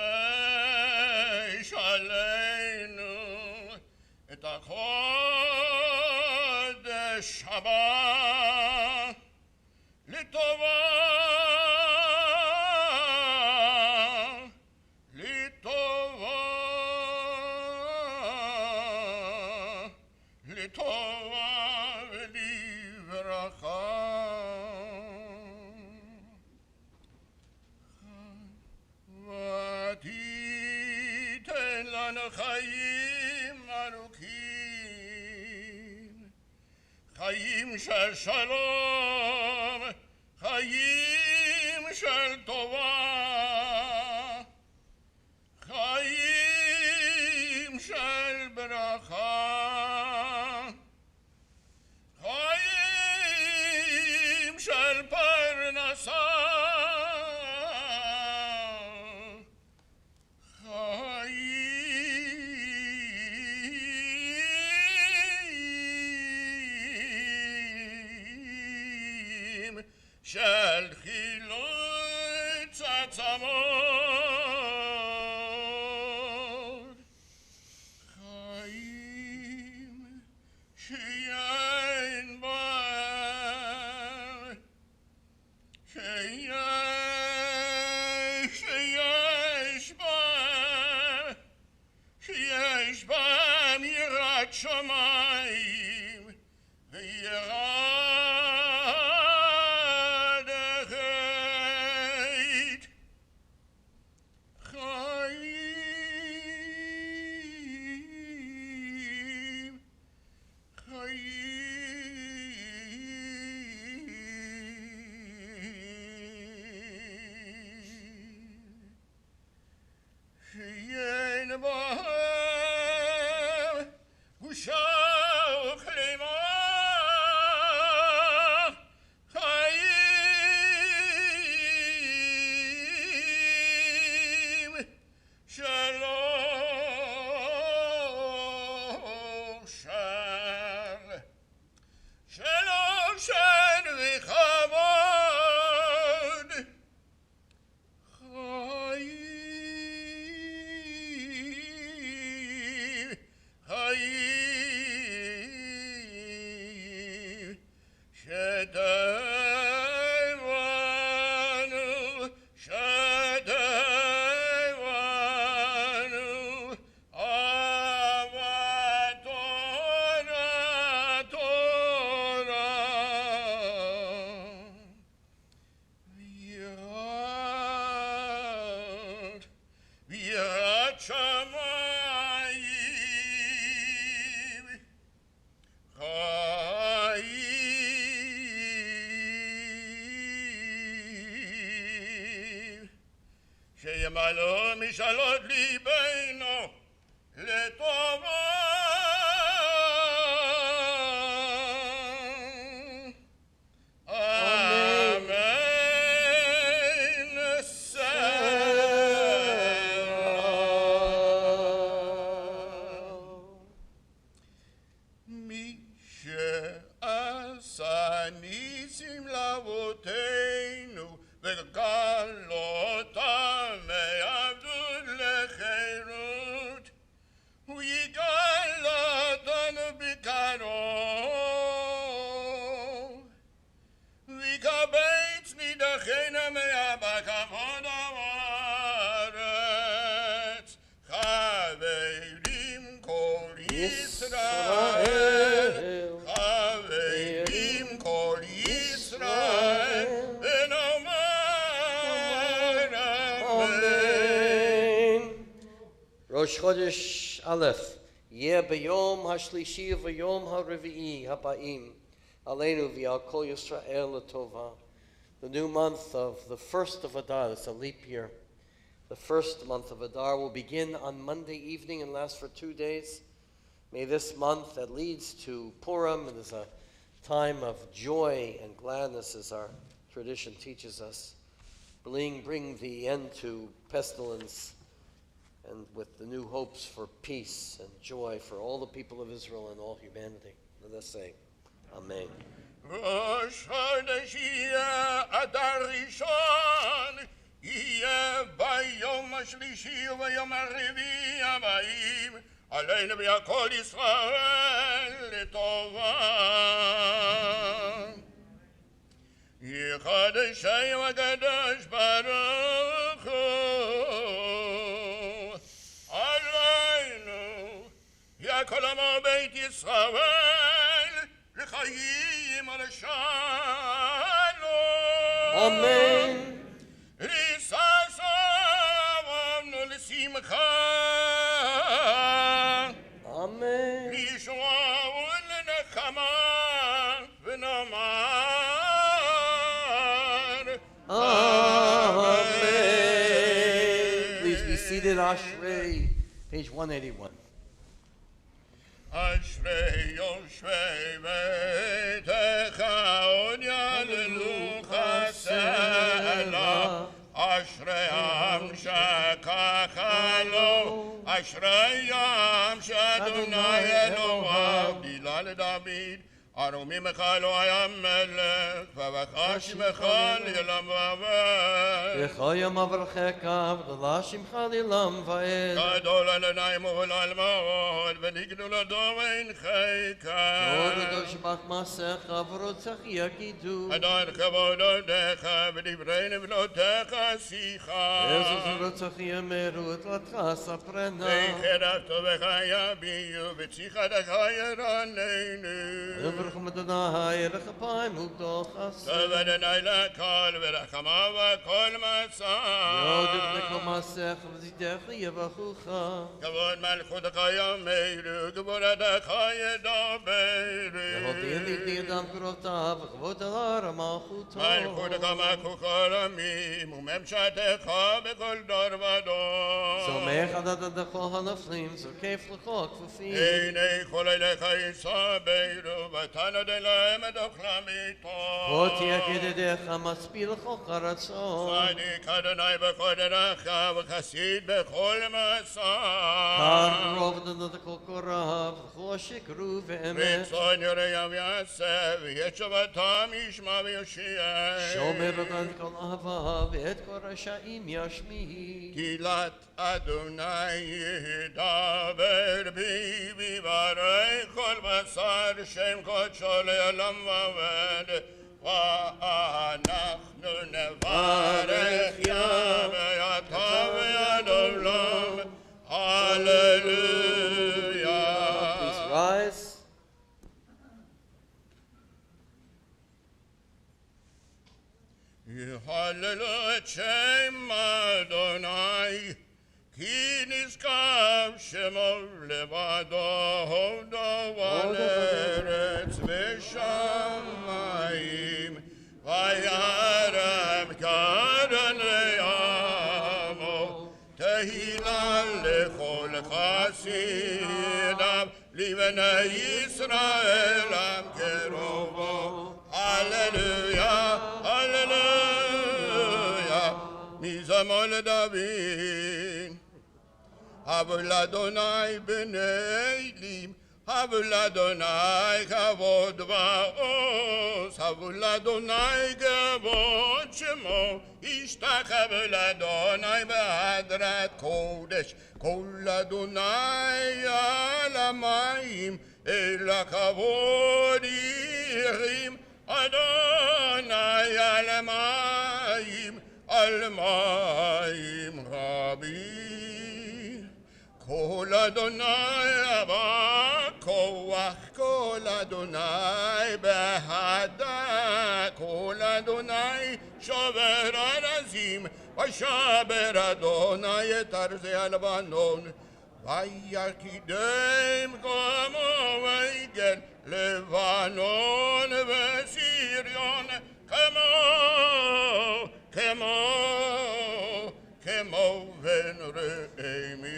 E: שתחדש עלינו את החודש הבא לטובה, לטובה ולברכה. ותיתן לנו חיים ארוכים, חיים של שלום, חיים של טובה, חיים של ברכה, חיים של פרנסה, חיים של חילוץ עצמות, חיים שאין בהם, שיש בהם יראת שמיים ויראת חטא, חיים, שאין בהם בושה וכלימה, חיים שלא שן וכבוד, חיים שתבנו אהבת תורה ויראת שמיים, חיים שימלאו משאלות ליבנו לטובה. מי שעשה ניסים לאבותינו וגלותם מעבדות לחירות, הוא יגאל אותנו בקרוב, ויקבץ נידחינו מהכבוד הארץ. חברים כל ישראל, חברים כל ישראל, ונאמר אמן.
A: ראש חודש א' יהיה ביום השלישי ויום הרביעי הבאים עלינו ועל כל ישראל לטובה. The new month of the first of Adar, it's a leap year. The first month of Adar will begin on Monday evening and last for 2 days. May this month that leads to Purim, it is a time of joy and gladness as our tradition teaches us. bring the end to pestilence, and with the new hopes for peace and joy for all the people of Israel and all humanity. Let us say, Amen.
E: ראש חודש יהיה אדר ראשון, יהיה ביום השלישי וביום הרביעי הבאים, עלינו וכל ישראל לטובה. יחדשי וקדוש ברוך הוא, עלינו וכל עמו בית ישראל לחיים ולשלום.
A: אמן.
E: לששון ולשמחה.
A: אמן.
E: לישועה ולנחמה ונאמר
A: Amen. Please be seated. Ashrei, page 181.
E: אשרי יושבי ביתך ונעללוך סלע, אשרי עם שככה לו, אשרי עם שאדוני אלוהיו גילה לדוד, ארומים לך אלוהי המלך, ובך שמך לעולם ועד.
A: V'choyam avracheka v'la shimcha lilam va'ed.
E: גדול עליהם ובעל מאוד, ונגנו לדום אין חיקה.
A: K'od shbach masecha v'rotzach yakidu.
E: עדיין כבודותיך ודברי נבלותיך שיחה.
A: Ezus v'rotzach yameru et latcha saprena.
E: וחרפת בך יביאו וציחתך ירננו.
A: V'racham Adonai rechapayim u'gdol
E: טוב
A: chased.
E: אדוני לכל ורחמיו וכל מצב.
A: Yodif lekol masecha v'zidecha yevachucha.
E: כבוד מלכותך יאמרו, גבורתך ידברו.
A: Yehodili diadam kurotav v'chvod el hara malchuto.
E: מלכותך מלכות עולמים, וממשלתך בכל דור ודור.
A: Somech adad adachol hanaflim, zokef l'chol kfufim.
E: הנה כל אליך יסברו, ותנוד אליהם את אוכלם איתו.
A: Oti akededecha maspil l'chol charatzon.
E: צדיק אדוני בכל דרכיו, וחסיד בכל מסע.
A: Karov adadakol korav, v'chol shikru ve'emet.
E: רצון ירח יעשה, וישובתם ישמע ויושיע.
A: Shomer adad kol ahava, ve'et kol rashaim yashmihi.
E: תהילת אדוני ידבר בי, ויברך כל בשר שם קודשו לעולם ועד. ואנחנו נברך יה ויתה ויד עולם. הללויה.
A: Please rise.
E: יהללו את שם אדוני, כי נשכב שמו לבדו, הודו על ארץ ושמיים, וירם קרן לעמו, תהילה לכל חסידיו, לבני ישראל עם קרובו. הללויה, הללויה, מזמור דוד. הבו לאדוני בני אלים, הבו לאדוני כבוד ועוז, הבו לאדוני כבוד שמו, ישתחוו לאדוני בהדרת קודש, כל אדוני על המים, אל הכבוד ירים, אדוני על המים, על מים רבים. כל אדוני אבא כוח, כל אדוני בהדה, כל אדוני שובר ארזים, ושבר אדוני את ארזי הלבנון. ויקידם כמו עגל לבנון וסיריון, כמו בן רעמים.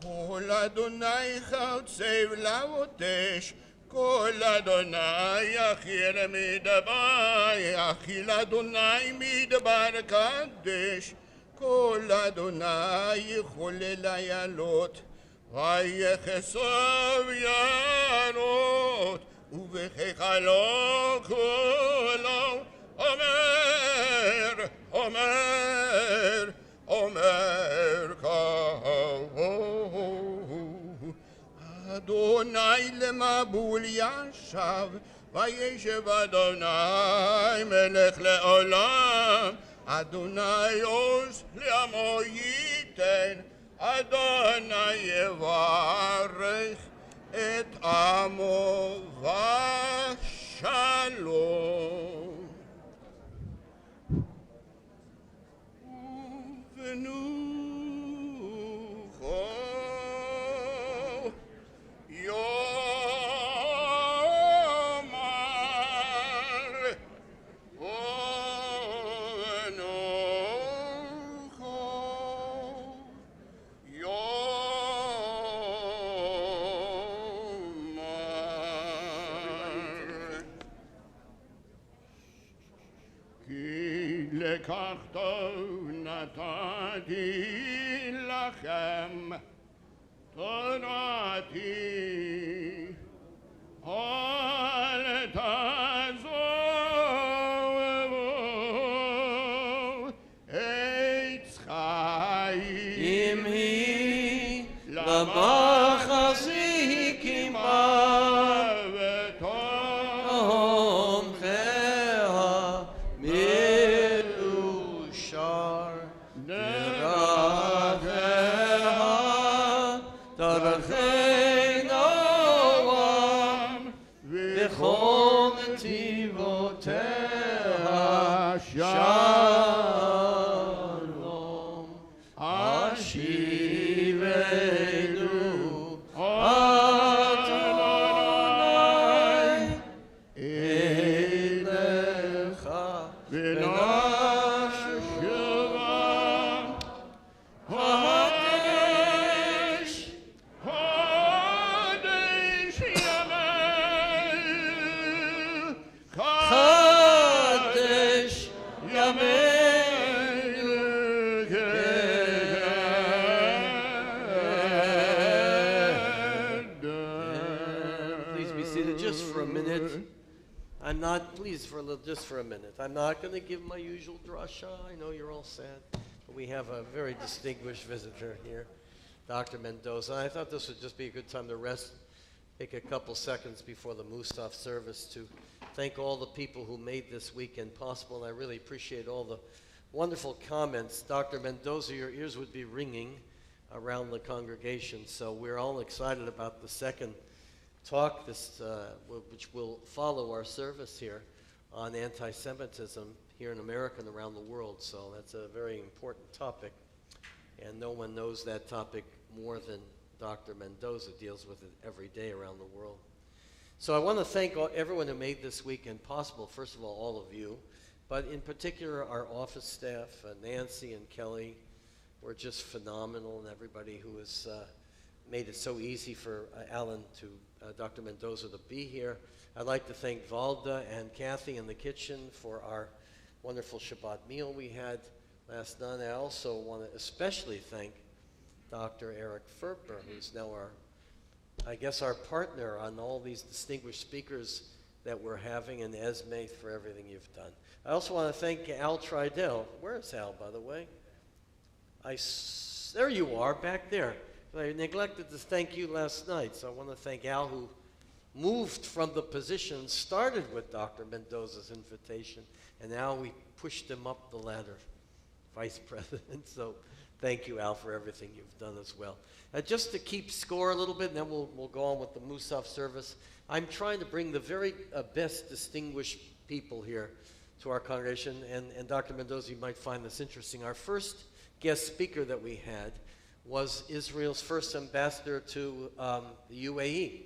E: כל אדוני חוצב לאותש,
M: כל אדוני אכיל מדבר, אכיל אדוני מדבר קדש, כל אדוני יכול לעלות, ויחשוף יערות, ובכחלו כולו, אומר, אומר, אומר כהו. אדוני למבול ישב, וישב אדוני מלך לעולם, אדוני עוז לעמו ייתן, אדוני יברך את עמו ושלום. ונוחו יאמר ונוחו יאמר כי לכך טוב נתתי לכם תורתי, אל תעזבו עץ חיים
A: היא
M: למחזיקים בה
A: ותומכיה מאושר דרכיה דרכי נועם וכל נתיבותיה שלום השיבנו אדוני אליך ונשבה חדש חדש ימנו חדש ימנו Please be seated just for a minute. I'm not, please, just for a minute. I'm not going to give my usual drasha. I know you're all sad. But we have a very distinguished visitor here, Dr. Mendoza. I thought this would just be a good time to rest, take a couple seconds before the Musaf service to thank all the people who made this weekend possible. And I really appreciate all the wonderful comments. Dr. Mendoza, your ears would be ringing around the congregation. So we're all excited about the second talk, which will follow our service here on anti-Semitism here in America and around the world. So that's a very important topic, and no one knows that topic more than Dr. Mendoza. Deals with it every day around the world. So I want to thank everyone who made this weekend possible. First of all of you, but in particular our office staff, Nancy and Kelly, were just phenomenal, and everybody who has made it so easy for Alan to Dr. Mendoza to be here. I'd like to thank Valda and Kathy in the kitchen for our wonderful Shabbat meal we had last night. I also want to especially thank Dr. Eric Ferber, who's now our partner on all these distinguished speakers that we're having, and Esme for everything you've done. I also want to thank Al Tridell. Where's Al, by the way? There you are, back there. I neglected to thank you last night, so I want to thank Al, who moved from the position, started with Dr. Mendoza's invitation, and now we pushed him up the ladder, Vice President. So thank you, Al, for everything you've done as well. Just to keep score a little bit, and then we'll go on with the Musaf service, I'm trying to bring the very best distinguished people here to our congregation, and Dr. Mendoza, you might find this interesting. Our first guest speaker that we had was Israel's first ambassador to the UAE,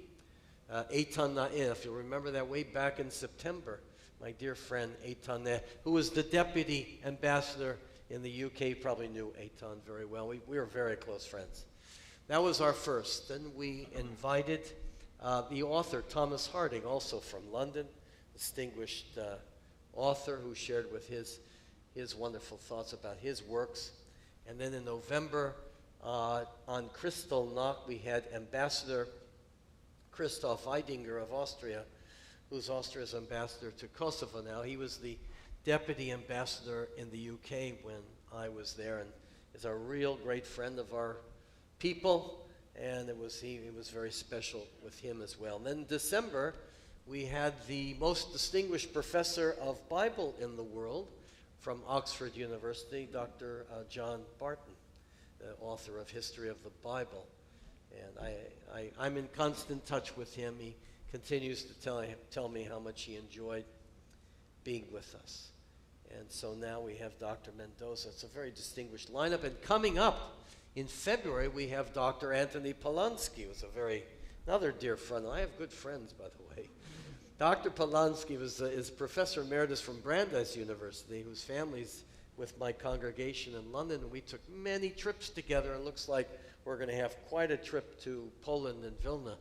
A: Eitan Naeh. If you'll remember that, way back in September, my dear friend Eitan Naeh, who was the deputy ambassador in the UK, probably knew Eitan very well. We were very close friends. That was our first. Then we invited The author, Thomas Harding, also from London, distinguished author who shared with his wonderful thoughts about his works. And then in November, on Kristallnacht, we had Ambassador Christoph Weidinger of Austria, who's Austria's ambassador to Kosovo now. He was the deputy ambassador in the UK when I was there, and is a real great friend of our people, and it was very special with him as well. And then in December, we had the most distinguished professor of Bible in the world from Oxford University, Dr. John Barton, the author of History of the Bible. And I'm in constant touch with him. He continues to tell me how much he enjoyed being with us. And so now we have Dr. Mendoza. It's a very distinguished lineup. And coming up in February, we have Dr. Anthony Polanski, who's another dear friend. I have good friends, by the way. Dr. Polanski is Professor Emeritus from Brandeis University, whose family's with my congregation in London. And we took many trips together, and it looks like we're going to have quite a trip to Poland and Vilna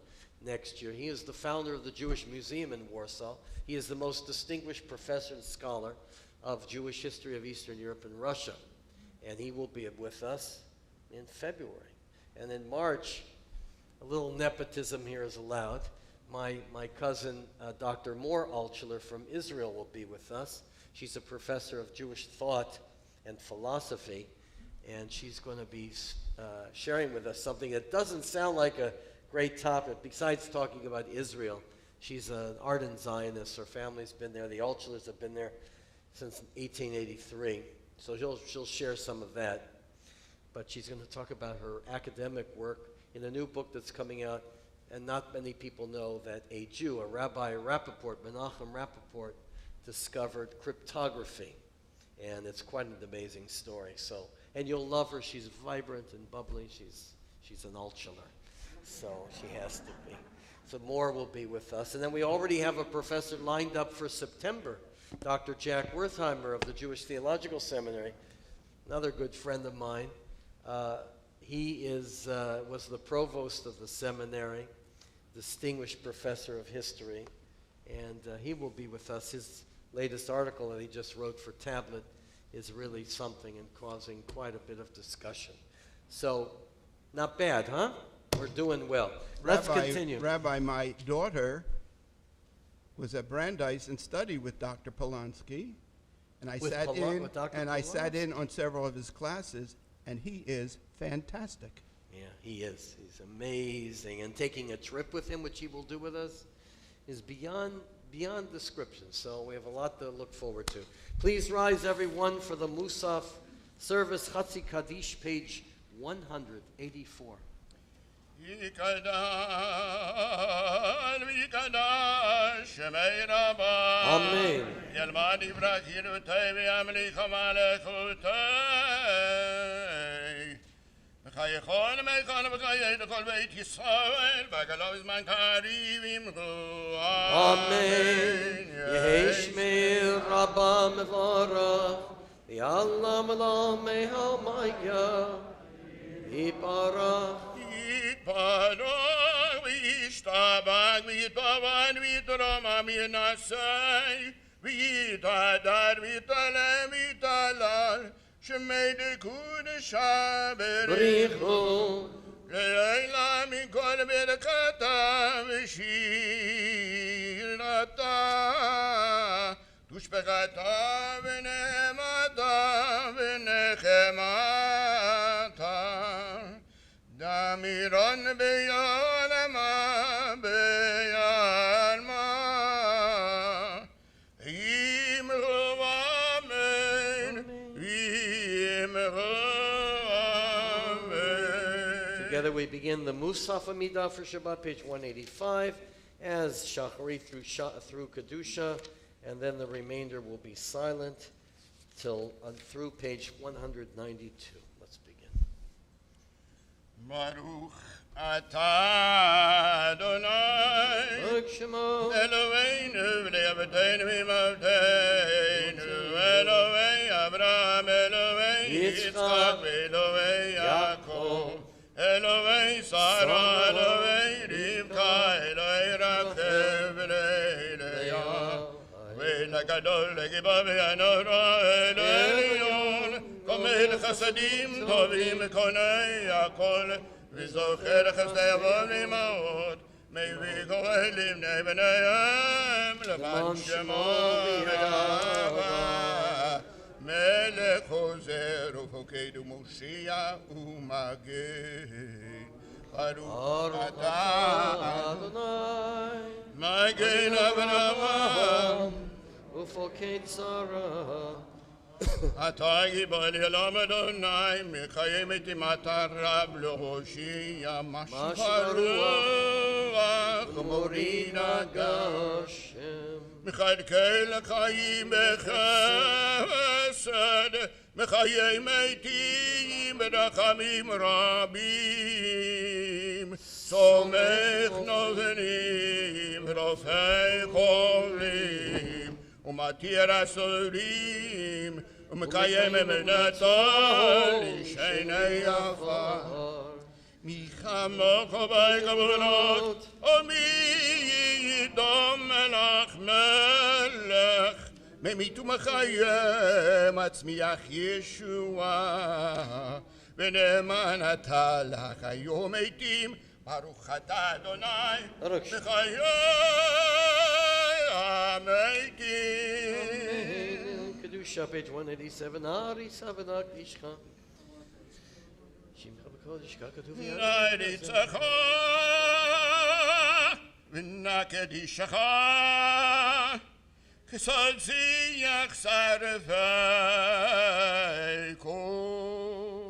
A: next year. He is the founder of the Jewish Museum in Warsaw. He is the most distinguished professor and scholar of Jewish history of Eastern Europe and Russia. And he will be with us in February. And in March, a little nepotism here is allowed. My cousin, Dr. Mor Altshuler from Israel, will be with us. She's a professor of Jewish thought and philosophy, and she's going to be sharing with us something that doesn't sound like a great topic. Besides talking about Israel, she's an ardent Zionist. Her family's been there. The Altschulers have been there since 1883. So she'll share some of that. But she's going to talk about her academic work in a new book that's coming out. And not many people know that a Jew, a Rabbi Rappaport, Menachem Rappaport, discovered cryptography. And it's quite an amazing story. And you'll love her. She's vibrant and bubbly. She's an Altshuler. So she has to be. So more will be with us. And then we already have a professor lined up for September, Dr. Jack Wertheimer of the Jewish Theological Seminary, another good friend of mine. He was the provost of the seminary, distinguished professor of history, and he will be with us. His latest article that he just wrote for Tablet is really something and causing quite a bit of discussion. So, not bad, huh? We're doing well. Let's continue.
M: Rabbi, my daughter was at Brandeis and studied with Dr. Polanski, and I sat in on several of his classes, and he is fantastic.
A: Yeah, he is. He's amazing. And taking a trip with him, which he will do with us, is beyond description. So we have a lot to look forward to. Please rise, everyone, for the Musaf service, Chatzi Kaddish, page 184. Amen.
M: חייכון מייכון וחיי לכל בית ישראל בגלו זמן קריב ימרו
A: אמן יהי שמי רבה מבורך ויאללה מלומי המיה יתברך וישתבח ויתבן ויתרומם וינסי ויתהדר ויתעלם ויתהלל שמי דקודש בריחו לילה מכל ברכתה ושירתה תושבחתה ונעמתה ונחמתה דמירון ביעלמה ביעלמה אמרו אמן Together we begin the Musaf Amidah for Shabbat, page 185, as Shachari through Kedusha, and then the remainder will be silent through page 192. Let's begin.
M: Baruch atah Adonai
A: Baruch Shemo
M: Eloheinu v'nei avotenu v'imavotenu Elohei Avraham Elohei Yitzchak v'Elohei Yaakov Elohei Sarah Elohei Rivka Elohei
N: הגדול לגיבה והנורא אל עליון כומל חסדים טובים קונה הכל וזוכר חסדי אבות ואמהות מביא כהן לבני בניהם למען שמו וידעה מלך חוזר ופוקד ומושיע ומגן ברוך אתה
A: אדוני
N: מגן אברהם
A: ופוקד שרה
N: אתה גיבור לעולם אדוני מקיים את אימת הרב להושיע משהו הרוח
A: ומוריד הגשם
N: מחלקי לחיים בחסד מחיי מתים ברחמים רבים סומך נוזנים רופא חולים ומתיר אסורים ומקיים אמונתו לשני עפר מי כמוך בגבולות ומי ידום מלך מלך ממית ומחיים מצמיח ישועה ונאמן אתה לחיי מתים ברוך אתה אדוני בחיי המתים
A: קדושה page 187 הארי סבנה קדישך שמך בקודש ככתוב
N: נעריצך ונקדישך כסוד שיח שרפי קודש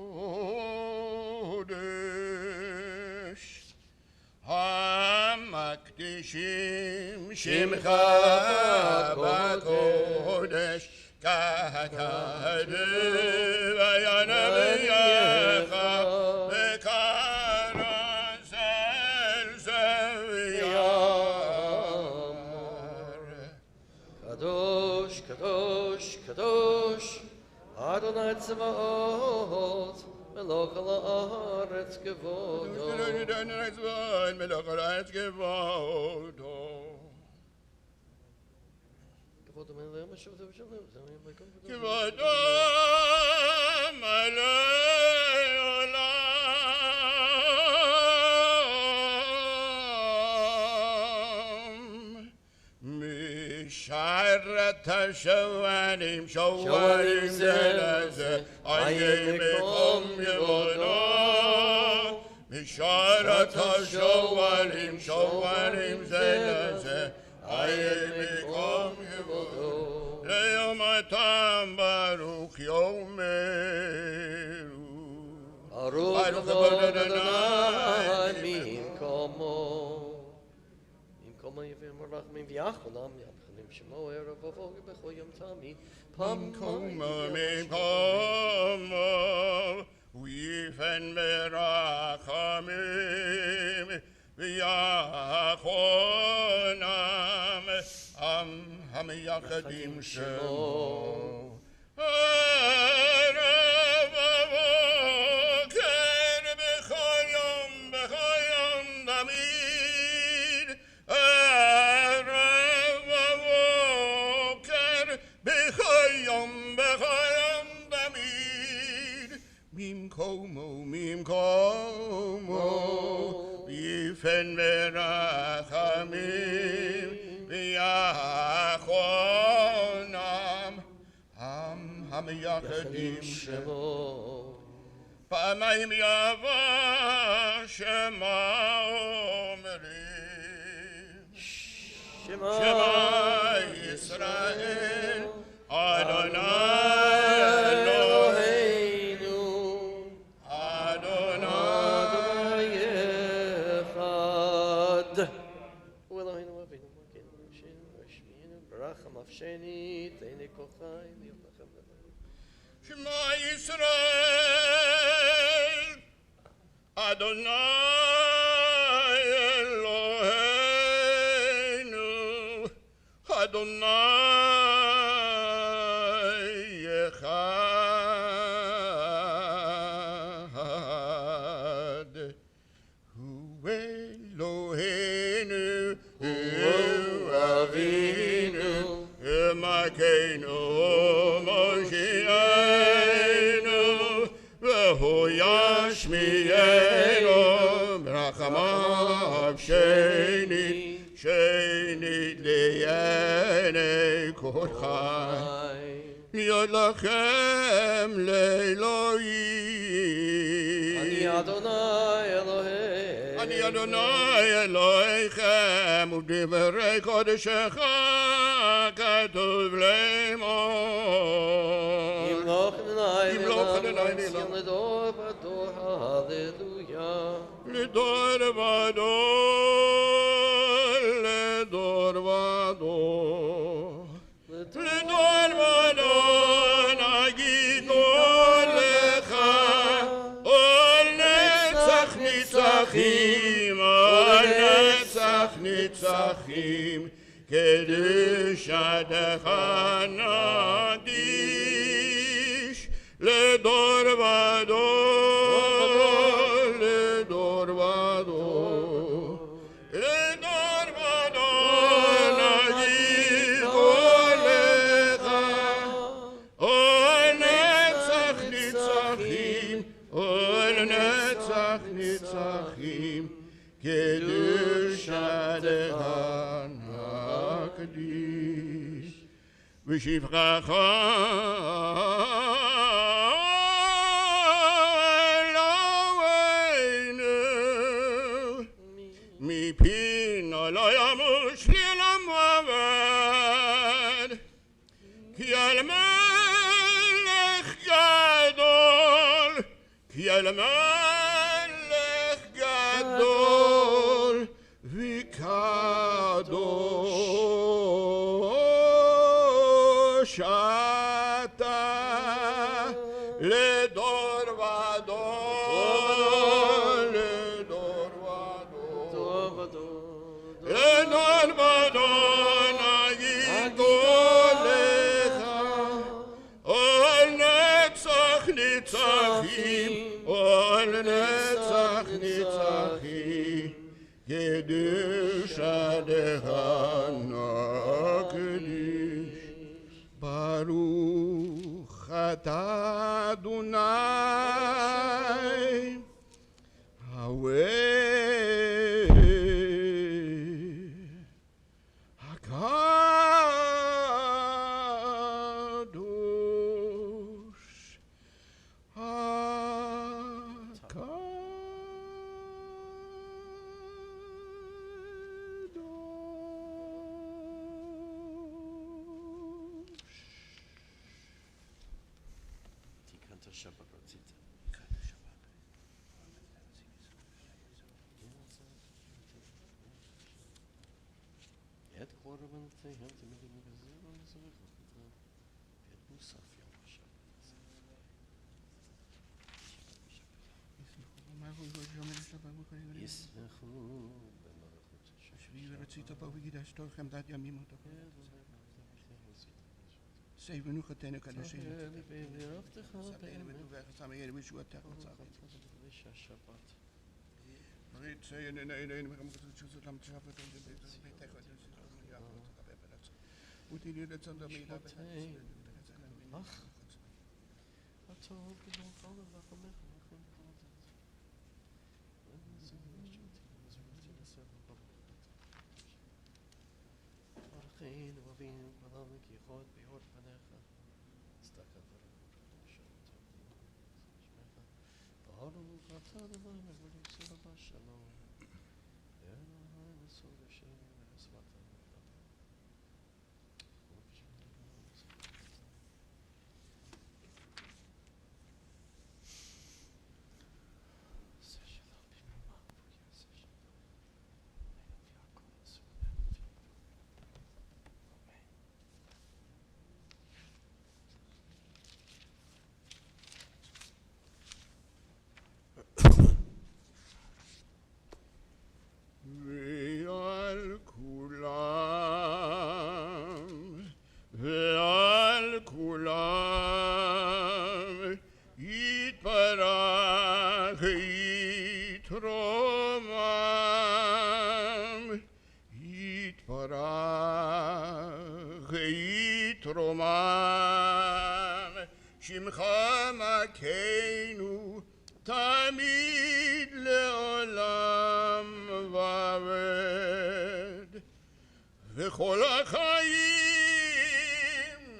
N: המקדישים שמך בקודש ככתוב היה נביאך וכרז אל זוויאר
A: קדוש קדוש קדוש אדוני צבאות מלך על הארץ כבודו
N: מלך על הארץ כבודו
A: כבודו מלך משהו טוב שלום
N: כבודו מלא עולם משערת השואלים שואלים זה לזה עיי מקום יבודו משערת השואלים שואלים זה לזה עיי מקום יבודו ליום אתם ברוך יומרו
A: ברוך כבוד אדוני ממקומו יביא מרחמים ויחונם יחונים שמו ערב ובוקר בכל יום תמיד
N: ממקומו ויפן ברחמים ויחונם המייחדים שמו ערב ובוקר בכל יום תמיד ערב ובוקר בכל יום תמיד ממקומו יפן ברחמים ויחונם המייחדים שמו פעמיים יבוא שמה אומרים שמע ישראל אדוני אלוהינו אדוני אחד הוא אלוהינו אבינו מלכנו ראשינו ושמיענו ברחם נפשני תהנה כל חי ויברכם לבנו שמע ישראל אדוני אלוהינו אדוני אחד הוא אלוהינו הוא אבינו מה
M: אלוקינו מושיענו, והוא ישמיענו ברחמיו שנית לעיני כל חי. להיות לכם לאלוהים. אני אדוני אלוהיכם, ובדברי קודשך כתוב לאמור. ימלוך אדוני
N: לדור ודור, הללויה.
M: לדור ודור, לדור ודור. לדור ודור נגיד לך, all נצח נצחים, all נצח נצחים, קדושתך נקדיש, לדור ודור, לדור ודור, לדור ודור נגיד לך, all נצח נצחים, all נצח נצחים, קדושתך נקדיש. ושבחך אלוהינו, מפינו לא ימוש לעולם ועד, כי על מלך גדול, כי על מלך גדול וקדוש אתה לדור ודור, לדור ודור, לדור ודור נגיד לך, all נצח נצחים, all נצח נצחים, קדושתך נקדיש. ברוך אתה אדוני הקדוש,
A: תיקנת שבת רצית. את קורבנותיהם תמיד מגזר וזרק לכם את מוסף יום השבת. ישמחו במלכות השם.
M: שבי ורצית בו וקידשתו חמדת ימים ותוקף. Say ונוחתנו קדושים. סבנו וטובך סמיינו וישועתך וצריך.
A: ושהשבת.
M: ברית ציין עינינו מחמקות שזאת למצב ותומדים ביתך ותהי רצון דמילה
A: לך הטוב גדולך ורחמך לכם ברכנו אבינו בעולם כי יכול ביהוד פניך צדקה ורחמך ברוך אתה אדוני מלך ישראל בשלום אלוהי מסור לשם ושבעת
M: ועל כולם יתברך יתרומם, יתברך ויתרומם, שמך מכנו תמיד לעולם ועד. וכל החיים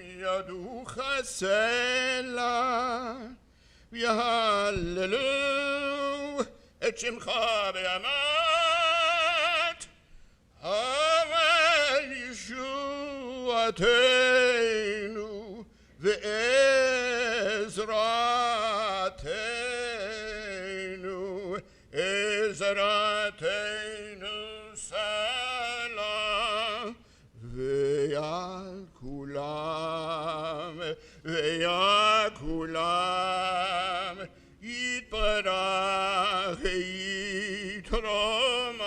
M: ידעוך סלע, ויהללו את שמך באמת, אבל ישועתנו ועזרתנו, עזרתנו סלע, ויעל כולם, ויעל כולם, יתברך ויתרומם,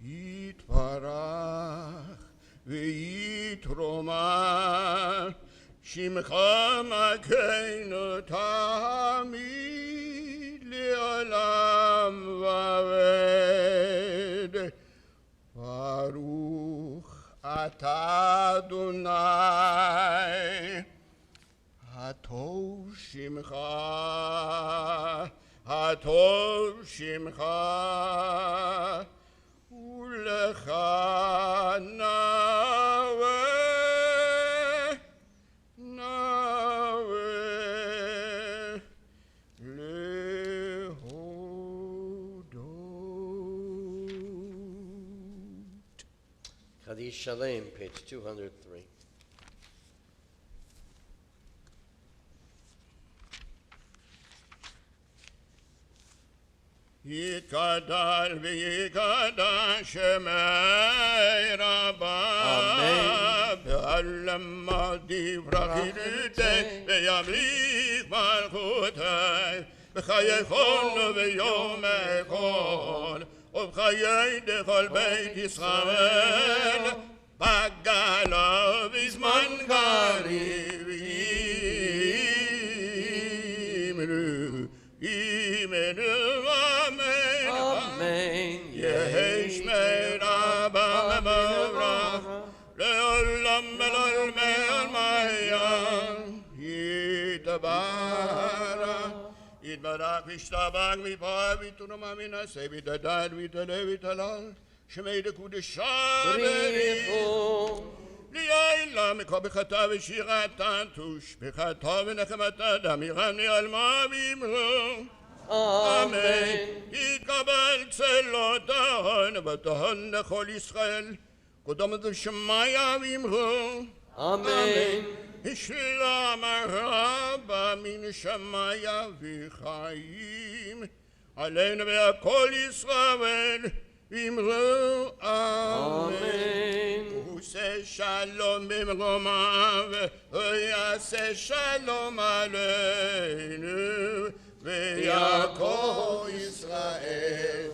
M: יתברך ויתרומם, שמך מכנו תמיד לעולם ועד. ברוך אתה אדוני, הטוב שמך, הטוב שמך, ולך נאווה, נאווה להודות.
N: Kaddish Shalem, page 203.
M: יגדל ויגדל שמי רבה, בעלמא דברך ירדי וימליך מלכותי, בחיי כל ויומי כל, ובחיי דכל בית ישראל, בגלה בזמן קריב ימנו אמן, יהי שמי רבה מברך, לעולם ולעולמי עלמיא, יתברך, יתברך וישתבח מפה ויתרומם מנשא ויתהלל ויתעלה ויתהלל, שמי דקודשא בריחו. לילה מקרא בחטא ושירתה תושבחתה ונחמתה דמירם לעלמא ואמרו אמן. יקבל צלותיהן ובתיהן לכל ישראל, קודם דשמיא ואמרו אמן. השלם הרבה מן שמיא וחיים עלינו ועל כל ישראל, ואמרו אמן. עושה שלום במרומיו, ויעשה שלום עלינו, ויעקב ישראל,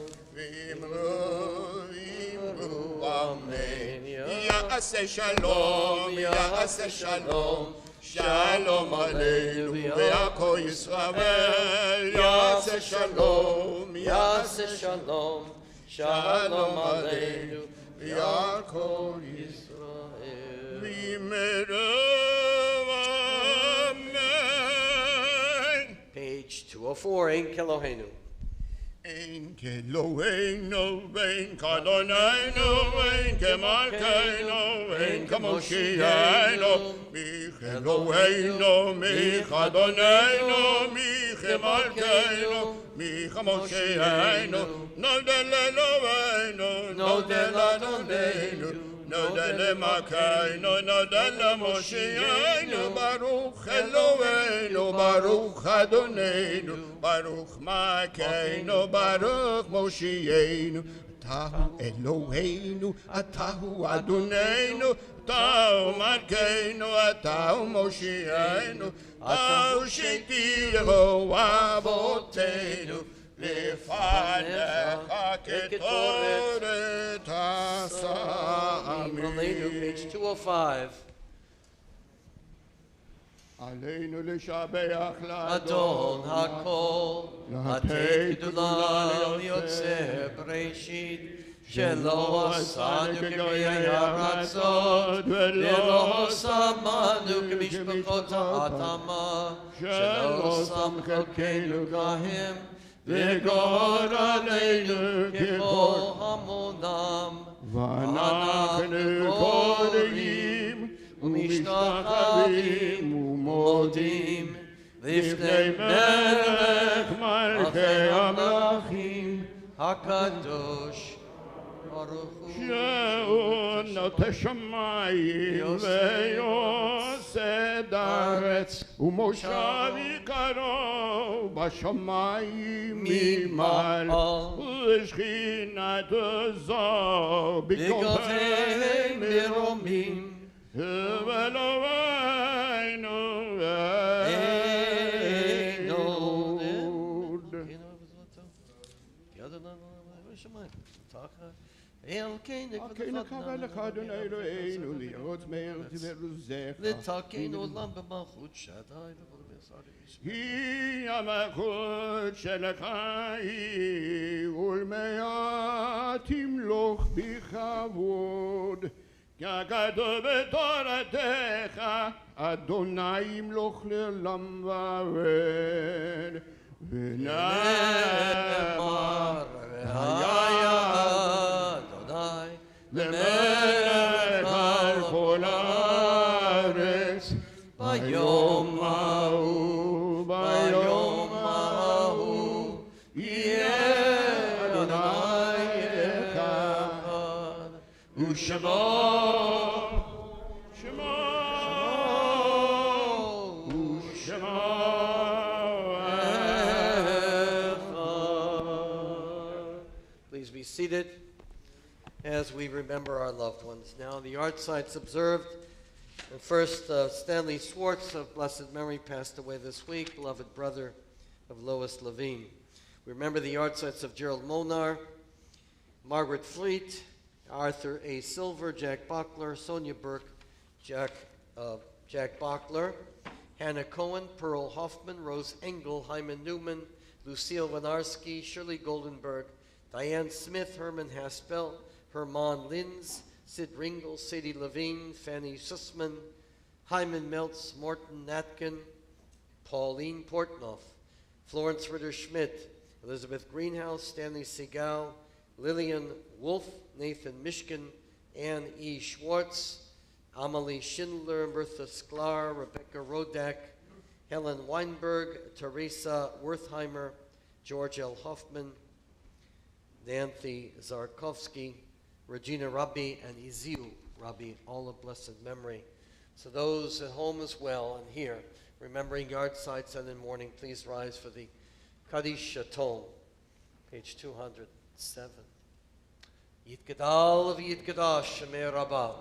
M: ואמרו אמן. יעשה שלום, יעשה שלום, שלום עלינו, ויעקב ישראל, יעשה שלום, יעשה שלום, שלום עלינו, ויעקב ישראל, ויאמרו אמן.
N: Page 204, Ein Kelohenu.
M: Ein Kelohenu, Ein Kadonenu, Ein Kemalkeinu, Ein Kamoshienu, Michelohenu, Michadonenu, Michemalkeinu, Michamoshienu, Nodelenoenu, Nodelanonenu, Nodelemakeinu, Nodelamoshienu, Baruch Eloheinu, Baruch Adonenu, Baruch Makeinu, Baruch Moshienu, Atahu Eloheinu, Atahu Adonenu, Atahu Makeinu, Atahu Moshienu, Atahu Shetiru Avotenu, לפניך כתורת הסעמים.
N: Page 205.
M: עלינו לשבח
N: לאדון הכל, לתת גדולה ליוצא בראשית, שלא עשנו כגויי הארצות, ולא שמענו כמשפחות האדמה, שלא שם חלקנו כהם, וגורלנו ככל המונם.
M: ואנחנו קוראים ומשתחווים ומודים לפני מלך מלכי המלכים
N: הקדוש ברוך הוא
M: שהוא נוטה שמיים ויוסד הארץ ומושב יקרו בשמיים ממעל ושכינת זו בגופים מרומים ולאבינו אדוני אלוהינו להיות מארץ ורוזך
N: לתקן עולם במלכות שדי
M: היא המלכות שלך היא ולמעט תמלוך בכבוד ככתוב בתורתך אדוני ימלוך לעולם ועד ונאמר והיה אדוני למלך על כל הארץ ביום ההוא ביום ההוא יהיה אדוני אחד ושמו
N: seated as we remember our loved ones. Now, the art sites observed. And first, Stanley Swartz of blessed memory passed away this week, beloved brother of Lois Levine. We remember the art sites of Gerald Monar, Margaret Fleet, Arthur A. Silver, Jack Bockler, Sonia Burke, Jack Bockler, Hannah Cohen, Pearl Hoffman, Rose Engel, Hyman Newman, Lucille Winarski, Shirley Goldenberg, Diane Smith, Herman Haspel, Herman Linz, Sid Ringel, Sadie Levine, Fanny Sussman, Hyman Meltz, Morton Natkin, Pauline Portnoff, Florence Ritter-Schmidt, Elizabeth Greenhouse, Stanley Segal, Lillian Wolf, Nathan Mishkin, Ann E. Schwartz, Amalie Schindler, Bertha Sklar, Rebecca Rodak, Helen Weinberg, Teresa Wertheimer, George L. Hoffman, Nancy Zarkovsky, Regina Rabbi, and Iziu Rabbi, all of blessed memory. So those at home as well and here, remembering yard sites and in mourning, please rise for the Kaddish Shatom, page 207. Yitgadal v'yitgadash Shemei Rabbah,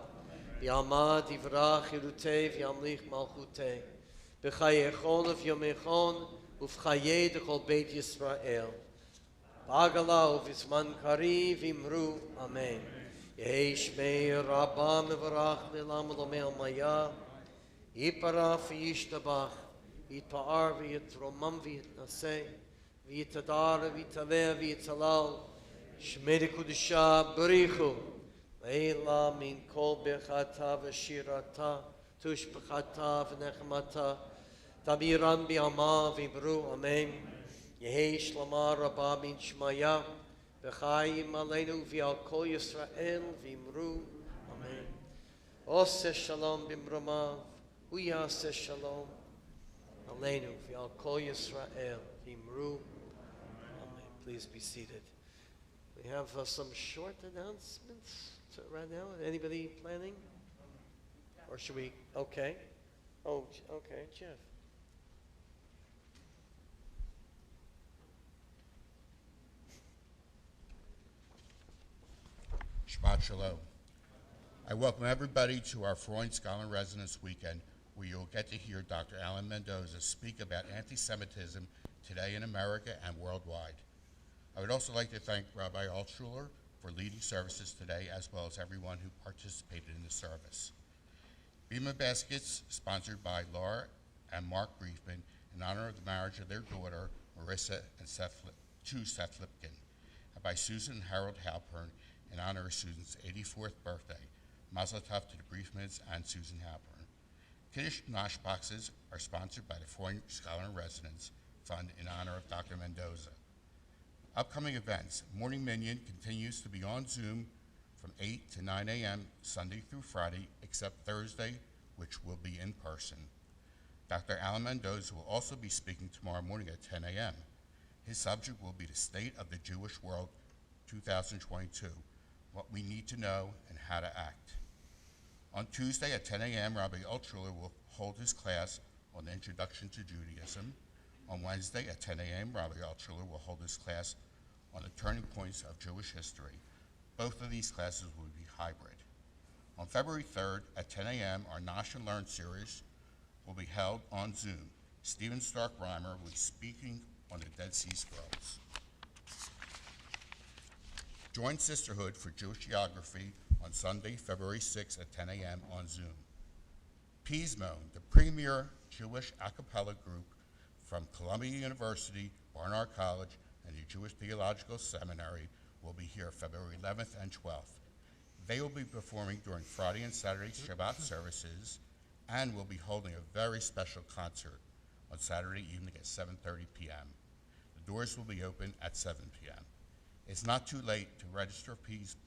N: v'yamad yivrach Yirutei v'yamlich malchutei, b'chayechon v'yomechon uv'chayei d'chol Beit Yisrael. B'agala uv'izman kari v'imru, Amen. Yehi Shmei Rabbah mevarach le'lam l'omei al-maya, yiparaf v'yishtabach, yitpa'ar v'yitromam v'yitnaseh, v'yitadar v'yitaleh v'yitalal, Shmei Kudusha Barichu, Leila min kol bechata v'shirata, tush bechata v'nechmata, Tamiran bi'ama v'imru, Amen. Yehi Shlama Rabbah min Shmaya, V'chayim aleinu v'al kol Yisrael v'imru, Amen. Oseh shalom b'mromav, hu yaseh shalom aleinu v'al kol Yisrael v'imru, Amen. Please be seated. We have some short announcements right now. Anybody planning? Or should we? Okay. Oh, okay, Jeff.
O: Shabbat Shalom. I welcome everybody to our Freud Scholar in Residence weekend, where you'll get to hear Dr. Alan Mendoza speak about anti-Semitism today in America and worldwide. I would also like to thank Rabbi Altshuler for leading services today, as well as everyone who participated in the service. Bima Baskets, sponsored by Laura and Mark Briefman, in honor of the marriage of their daughter, Marissa and Seth Lipkin, and by Susan and Harold Halpern, in honor of Susan's 84th birthday. Mazel tov to the Briefmans and Susan Halpern. Kiddush Nosh boxes are sponsored by the Freund Scholar in Residence Fund in honor of Dr. Mendoza. Upcoming events. Morning Minyan continues to be on Zoom from 8 to 9 a.m. Sunday through Friday, except Thursday, which will be in person. Dr. Alan Mendoza will also be speaking tomorrow morning at 10 a.m. His subject will be the State of the Jewish World 2022, what we need to know and how to act. On Tuesday at 10 a.m., Rabbi Altshuler will hold his class on the Introduction to Judaism. On Wednesday at 10 a.m., Rabbi Altshuler will hold his class on the turning points of Jewish history. Both of these classes will be hybrid. On February 3rd at 10 a.m., our Nosh and Learn series will be held on Zoom. Stephen Stark-Reimer will be speaking on the Dead Sea Scrolls. Join Sisterhood for Jewish Geography on Sunday, February 6th at 10 a.m. on Zoom. Pismon, the premier Jewish a cappella group from Columbia University, Barnard College, and the Jewish Theological Seminary, will be here February 11th and 12th. They will be performing during Friday and Saturday Shabbat services and will be holding a very special concert on Saturday evening at 7:30 p.m. The doors will be open at 7 p.m. It's not too late to register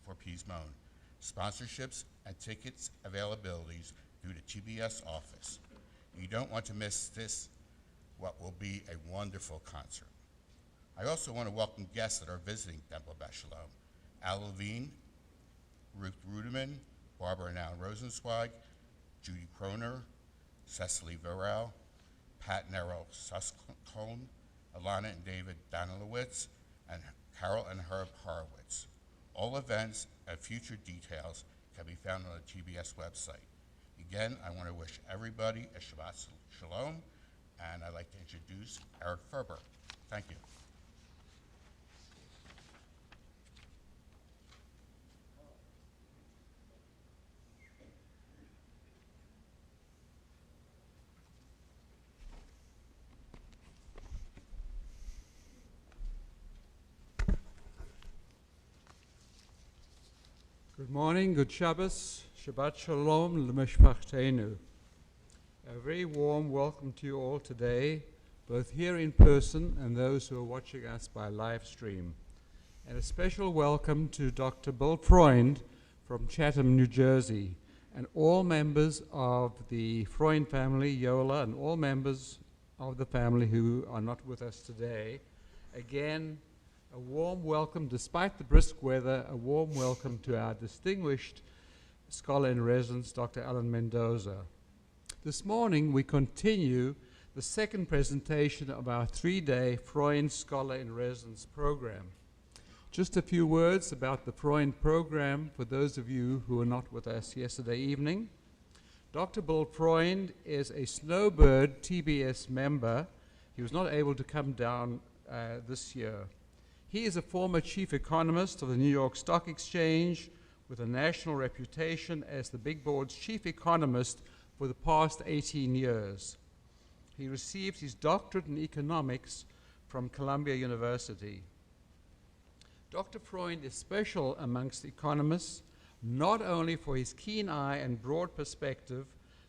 O: for Pismon. Sponsorships and tickets availabilities through the TBS office. You don't want to miss this, what will be a wonderful concert. I also want to welcome guests that are visiting Temple Beth Sholom. Al Levine, Ruth Ruderman, Barbara and Alan Rosenzweig, Judy Kroner, Cecily Varel, Pat and Errol Suscombe, Alana and David Danilowitz, and Carol and Herb Horowitz. All events and future details can be found on the TBS website. Again, I want to wish everybody a Shabbat Shalom, and I'd like to introduce Eric Ferber. Thank you.
G: Good morning, good Shabbos, Shabbat Shalom l'mishpachtenu. A very warm welcome to you all today, both here in person and those who are watching us by live stream. And a special welcome to Dr. Bill Freund from Chatham, New Jersey, and all members of the Freund family, Yola, and all members of the family who are not with us today. Again, a warm welcome, despite the brisk weather, a warm welcome to our distinguished scholar in residence, Dr. Alan Mendoza. This morning, we continue the second presentation of our three-day Freund Scholar in Residence program. Just a few words about the Freund program for those of you who were not with us yesterday evening. Dr. Bill Freund is a Snowbird TBS member. He was not able to come down this year. He is a former chief economist of the New York Stock Exchange with a national reputation as the Big Board's chief economist for the past 18 years. He received his doctorate in economics from Columbia University. Dr. Freund is special amongst economists, not only for his keen eye and broad perspective,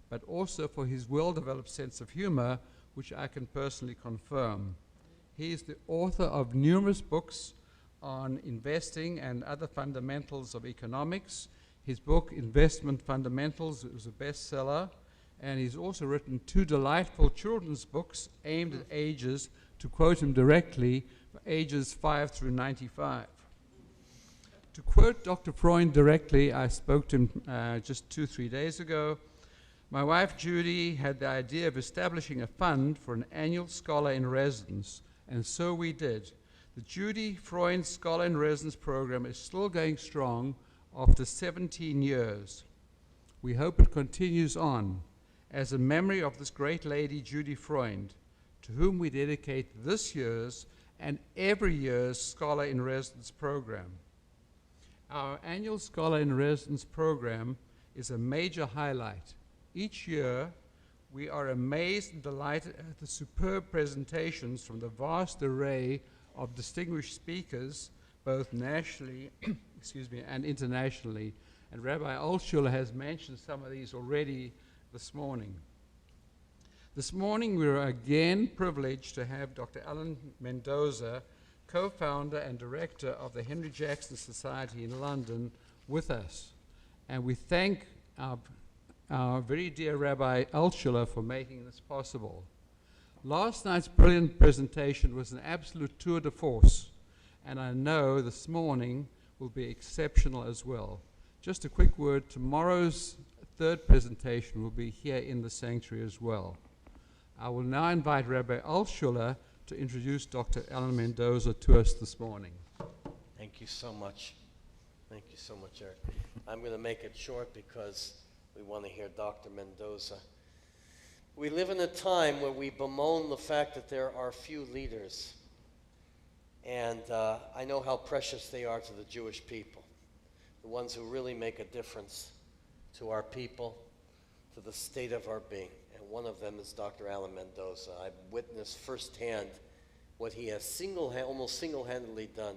G: but also for his well-developed sense of humor, which I can personally confirm. He is the author of numerous books on investing and other fundamentals of economics. His book, Investment Fundamentals, was a bestseller, and he's also written 2 delightful children's books aimed at ages, to quote him directly, for ages 5 through 95. To quote Dr. Freund directly, I spoke to him just 2-3 days ago. My wife Judy had the idea of establishing a fund for an annual scholar in residence, and so we did. The Judy Freund Scholar in Residence program is still going strong after 17 years. We hope it continues on as a memory of this great lady, Judy Freund, to whom we dedicate this year's and every year's Scholar in Residence program. Our annual Scholar in Residence program is a major highlight. Each year, we are amazed and delighted at the superb presentations from the vast array of distinguished speakers, both nationally excuse me, and internationally. And Rabbi Altshuler has mentioned some of these already this morning. This morning we are again privileged to have Dr. Alan Mendoza, co-founder and director of the Henry Jackson Society in London, with us. And we thank our very dear Rabbi Altshuler for making this possible. Last night's brilliant presentation was an absolute tour de force, and I know this morning will be exceptional as well. Just a quick word, tomorrow's third presentation will be here in the sanctuary as well. I will now invite Rabbi Altshuler to introduce Dr. Alan Mendoza to us this morning.
N: Thank you so much. Thank you so much, Eric. I'm going to make it short because we want to hear Dr. Mendoza. We live in a time where we bemoan the fact that there are few leaders. And I know how precious they are to the Jewish people, the ones who really make a difference to our people, to the state of our being. And one of them is Dr. Alan Mendoza. I've witnessed firsthand what he has almost single-handedly done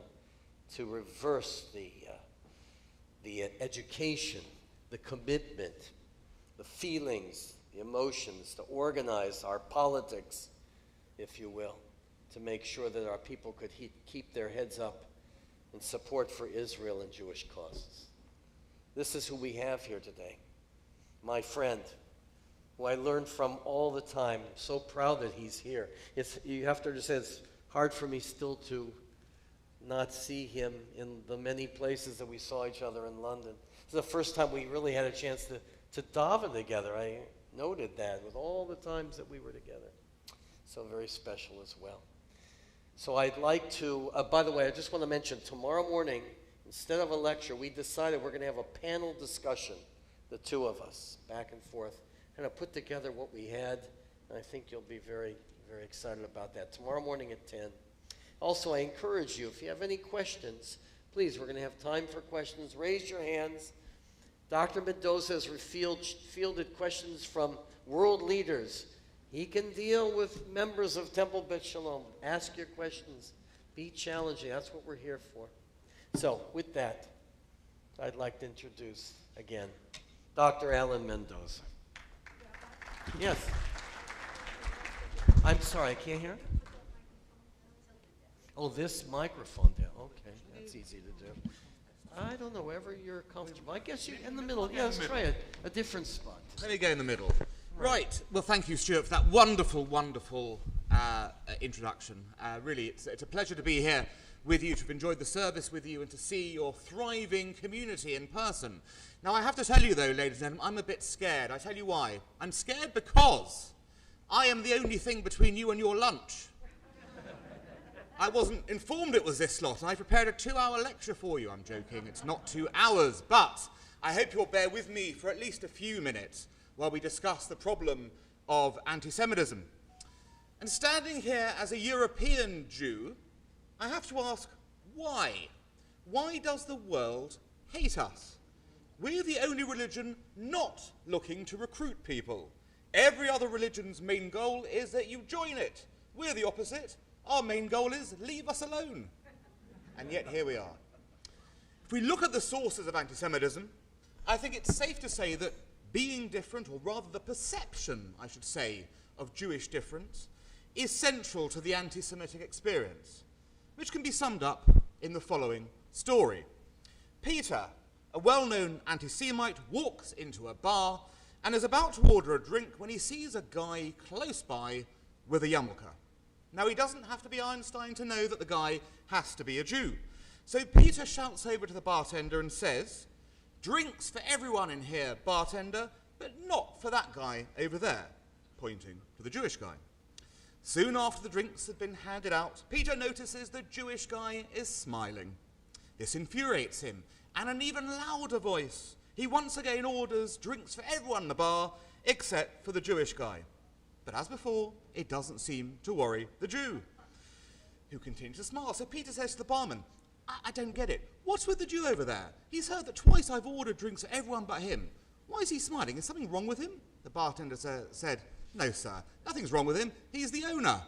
N: to reverse the education, the commitment, the feelings, the emotions, to organize our politics, if you will, to make sure that our people could keep their heads up in support for Israel and Jewish causes. This is who we have here today. My friend, who I learn from all the time. I'm so proud that he's here. You have to understand, it's hard for me still to not see him in the many places that we saw each other in London. It's the first time we really had a chance to daven together. I noted that with all the times that we were together. So very special as well. So I'd like to, by the way, I just want to mention, tomorrow morning, instead of a lecture, we decided we're going to have a panel discussion, the two of us, back and forth, kind of put together what we had, and I think you'll be very, very excited about that. Tomorrow morning at 10. Also, I encourage you, if you have any questions, please, we're going to have time for questions. Raise your hands. Dr. Mendoza has fielded questions from world leaders. He can deal with members of Temple Beth Sholom. Ask your questions. Be challenging. That's what we're here for. So, with that, I'd like to introduce, again, Dr. Alan Mendoza. Yes. I'm sorry, I can't hear. Oh, this microphone there. Okay, that's easy to do. I don't know, wherever you're comfortable. I guess you in the middle. Yeah, let's try a different spot.
L: Let me go in the middle. Right. Well, thank you, Stuart, for that wonderful, wonderful introduction. Really, it's a pleasure to be here with you, to have enjoyed the service with you, and to see your thriving community in person. Now, I have to tell you, though, ladies and gentlemen, I'm a bit scared. I tell you why. I'm scared because I am the only thing between you and your lunch. I wasn't informed it was this slot, and I prepared a 2-hour lecture for you. I'm joking, it's not 2 hours, but I hope you'll bear with me for at least a few minutes while we discuss the problem of anti-Semitism. And standing here as a European Jew, I have to ask, why? Why does the world hate us? We're the only religion not looking to recruit people. Every other religion's main goal is that you join it. We're the opposite. Our main goal is leave us alone. And yet here we are. If we look at the sources of anti-Semitism, I think it's safe to say that being different, or rather the perception, I should say, of Jewish difference, is central to the anti-Semitic experience, which can be summed up in the following story. Peter, a well-known anti-Semite, walks into a bar and is about to order a drink when he sees a guy close by with a yarmulke. Now, he doesn't have to be Einstein to know that the guy has to be a Jew. So Peter shouts over to the bartender and says, "Drinks for everyone in here, bartender, but not for that guy over there," pointing to the Jewish guy. Soon after the drinks have been handed out, Peter notices the Jewish guy is smiling. This infuriates him, and in an even louder voice, he once again orders drinks for everyone in the bar, except for the Jewish guy. But as before, it doesn't seem to worry the Jew, who continues to smile. So Peter says to the barman, I don't get it. What's with the Jew over there? He's heard that twice I've ordered drinks for everyone but him. Why is he smiling? Is something wrong with him? The bartender said, "No, sir, nothing's wrong with him. He's the owner."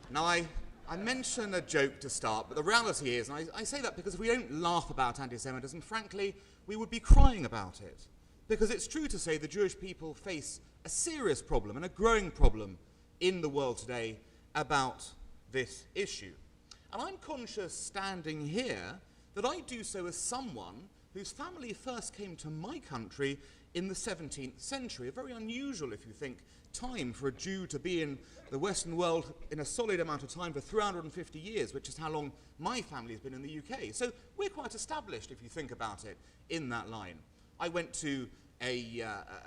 L: Now, I I mention a joke to start, but the reality is, and I say that because if we don't laugh about anti-Semitism, frankly, we would be crying about it. Because it's true to say the Jewish people face a serious problem and a growing problem in the world today about this issue. And I'm conscious standing here that I do so as someone whose family first came to my country in the 17th century, a very unusual, if you think, time for a Jew to be in the Western world in a solid amount of time for 350 years, which is how long my family has been in the UK. So we're quite established, if you think about it, in that line. I went to a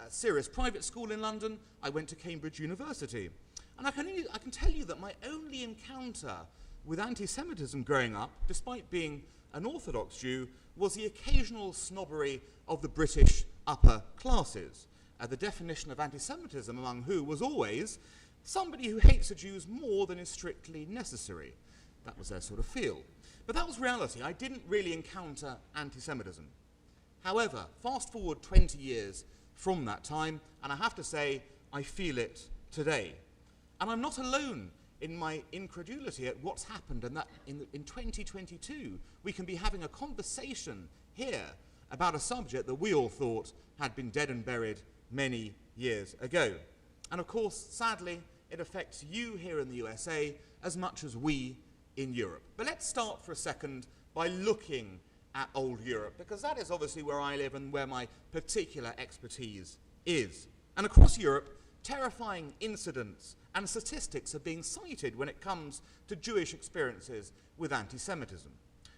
L: serious private school in London. I went to Cambridge University. And I can tell you that my only encounter with anti-Semitism growing up, despite being an Orthodox Jew, was the occasional snobbery of the British upper classes. The definition of anti-Semitism among who was always somebody who hates the Jews more than is strictly necessary. That was their sort of feel. But that was reality. I didn't really encounter anti-Semitism. However, fast forward 20 years from that time, and I have to say, I feel it today. And I'm not alone in my incredulity at what's happened, and that in 2022, we can be having a conversation here about a subject that we all thought had been dead and buried many years ago. And of course, sadly, it affects you here in the USA as much as we in Europe. But let's start for a second by looking at old Europe, because that is obviously where I live and where my particular expertise is. And across Europe, terrifying incidents and statistics are being cited when it comes to Jewish experiences with anti-Semitism.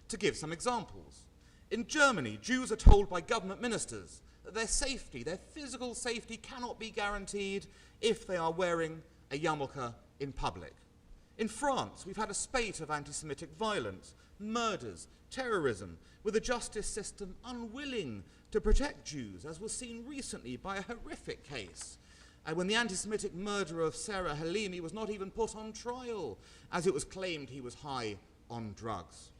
L: To give some examples, in Germany, Jews are told by government ministers that their safety, their physical safety, cannot be guaranteed if they are wearing a yarmulke in public. In France, we've had a spate of anti-Semitic violence, murders, terrorism, with the justice system unwilling to protect Jews, as was seen recently by a horrific case, when the anti-Semitic murderer of Sarah Halimi was not even put on trial, as it was claimed he was high on drugs.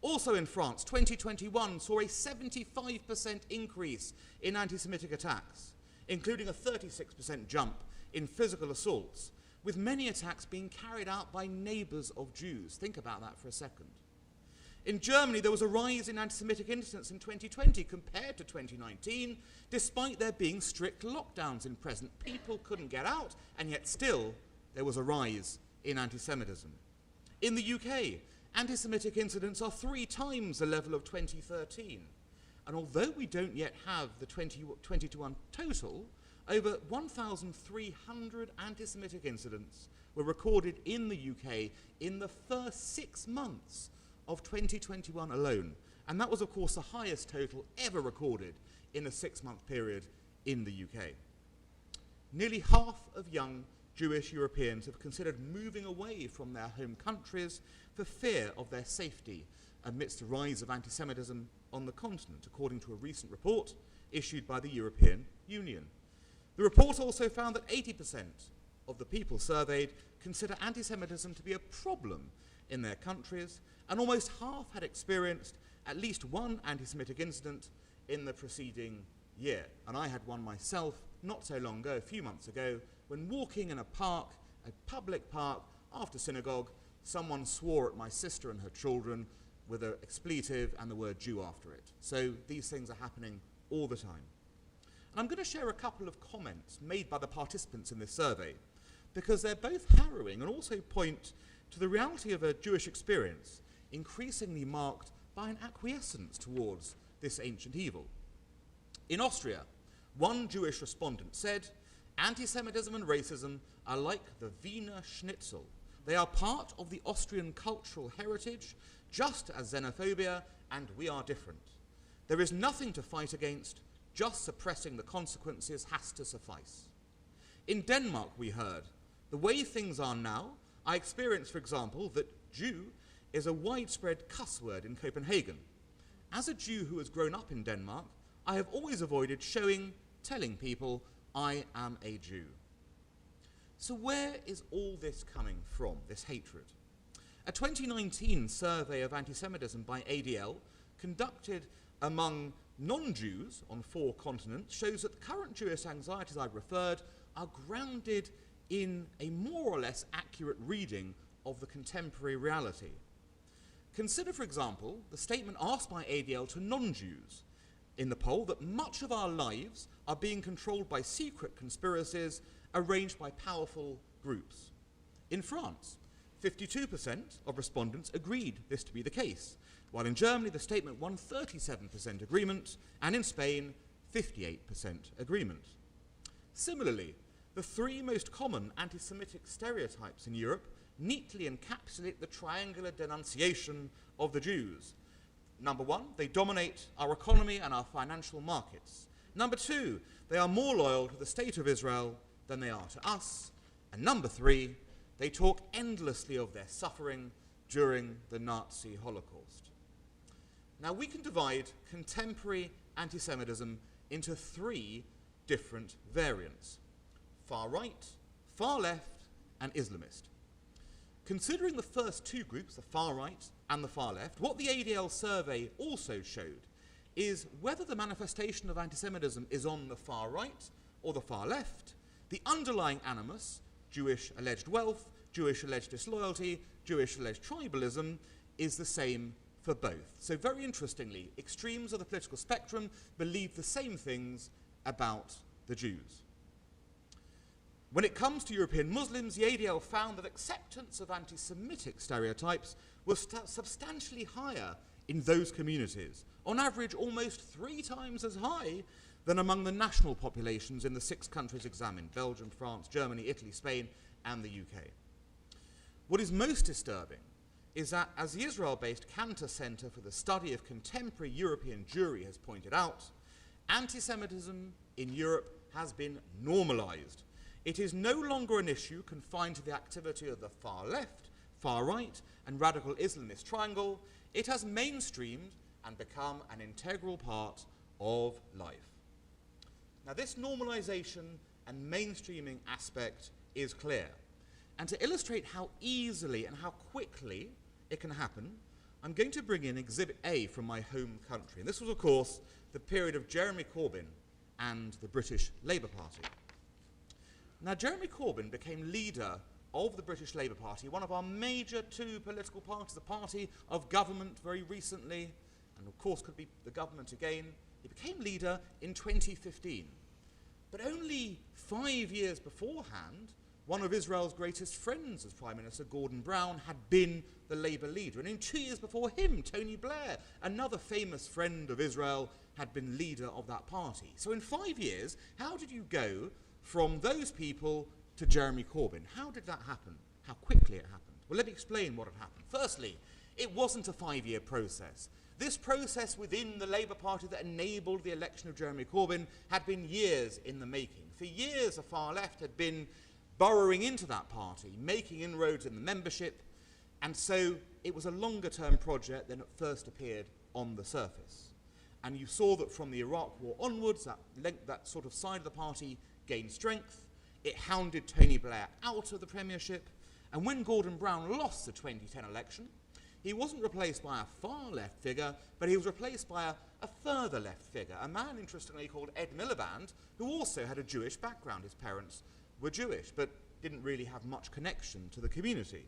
L: Also in France, 2021 saw a 75% increase in anti-Semitic attacks, including a 36% jump in physical assaults, with many attacks being carried out by neighbors of Jews. Think about that for a second. In Germany, there was a rise in anti-Semitic incidents in 2020 compared to 2019, despite there being strict lockdowns in present. People couldn't get out, and yet still there was a rise in anti-Semitism. In the UK, anti-Semitic incidents are 3 times the level of 2013. And although we don't yet have the 2021 total, over 1,300 anti-Semitic incidents were recorded in the UK in the first 6 months of 2021 alone. And that was, of course, the highest total ever recorded in a 6-month period in the UK. Nearly half of young Jewish Europeans have considered moving away from their home countries for fear of their safety amidst the rise of anti-Semitism on the continent, according to a recent report issued by the European Union. The report also found that 80% of the people surveyed consider anti-Semitism to be a problem in their countries, and almost half had experienced at least one anti-Semitic incident in the preceding year. And I had one myself not so long ago, a few months ago, when walking in a park, a public park, after synagogue, someone swore at my sister and her children with an expletive and the word Jew after it. So these things are happening all the time. And I'm going to share a couple of comments made by the participants in this survey, because they're both harrowing and also point to the reality of a Jewish experience increasingly marked by an acquiescence towards this ancient evil. In Austria, one Jewish respondent said, "Anti-Semitism and racism are like the Wiener Schnitzel. They are part of the Austrian cultural heritage, just as xenophobia, and we are different. There is nothing to fight against, just suppressing the consequences has to suffice." In Denmark, we heard, "The way things are now, I experience, for example, that Jew is a widespread cuss word in Copenhagen. As a Jew who has grown up in Denmark, I have always avoided telling people I am a Jew." So where is all this coming from, this hatred? A 2019 survey of anti-Semitism by ADL, conducted among non-Jews on 4 continents, shows that the current Jewish anxieties I've referred are grounded in a more or less accurate reading of the contemporary reality. Consider, for example, the statement asked by ADL to non-Jews in the poll that much of our lives are being controlled by secret conspiracies arranged by powerful groups. In France, 52% of respondents agreed this to be the case, while in Germany the statement won 37% agreement, and in Spain, 58% agreement. Similarly, the three most common anti-Semitic stereotypes in Europe neatly encapsulate the triangular denunciation of the Jews. Number one, they dominate our economy and our financial markets. Number two, they are more loyal to the state of Israel than they are to us. And number three, they talk endlessly of their suffering during the Nazi Holocaust. Now, we can divide contemporary anti-Semitism into three different variants: far right, far left, and Islamist. Considering the first two groups, the far right and the far left, what the ADL survey also showed is whether the manifestation of anti-Semitism is on the far right or the far left, the underlying animus, Jewish alleged wealth, Jewish alleged disloyalty, Jewish alleged tribalism, is the same for both. So very interestingly, extremes of the political spectrum believe the same things about the Jews. When it comes to European Muslims, the ADL found that acceptance of anti-Semitic stereotypes was substantially higher in those communities, on average almost 3 times as high than among the national populations in the 6 countries examined: Belgium, France, Germany, Italy, Spain, and the UK. What is most disturbing is that, as the Israel-based Cantor Center for the Study of Contemporary European Jewry has pointed out, anti-Semitism in Europe has been normalized. It is no longer an issue confined to the activity of the far left, far right, and radical Islamist triangle. It has mainstreamed and become an integral part of life. Now, this normalization and mainstreaming aspect is clear. And to illustrate how easily and how quickly it can happen, I'm going to bring in Exhibit A from my home country. And this was, of course, the period of Jeremy Corbyn and the British Labour Party. Now, Jeremy Corbyn became leader of the British Labour Party, one of our major 2 political parties, the party of government very recently, and of course could be the government again. He became leader in 2015. But only 5 years beforehand, one of Israel's greatest friends as Prime Minister, Gordon Brown, had been the Labour leader. And in 2 years before him, Tony Blair, another famous friend of Israel, had been leader of that party. So in 5 years, how did you go from those people to Jeremy Corbyn? How did that happen? How quickly it happened? Well, let me explain what had happened. Firstly, it wasn't a 5-year process. This process within the Labour Party that enabled the election of Jeremy Corbyn had been years in the making. For years, the far left had been burrowing into that party, making inroads in the membership, and so it was a longer-term project than it first appeared on the surface. And you saw that from the Iraq War onwards, that sort of side of the party gained strength. It hounded Tony Blair out of the premiership, and when Gordon Brown lost the 2010 election, he wasn't replaced by a far left figure, but he was replaced by a further left figure, a man, interestingly, called Ed Miliband, who also had a Jewish background. His parents were Jewish, but didn't really have much connection to the community.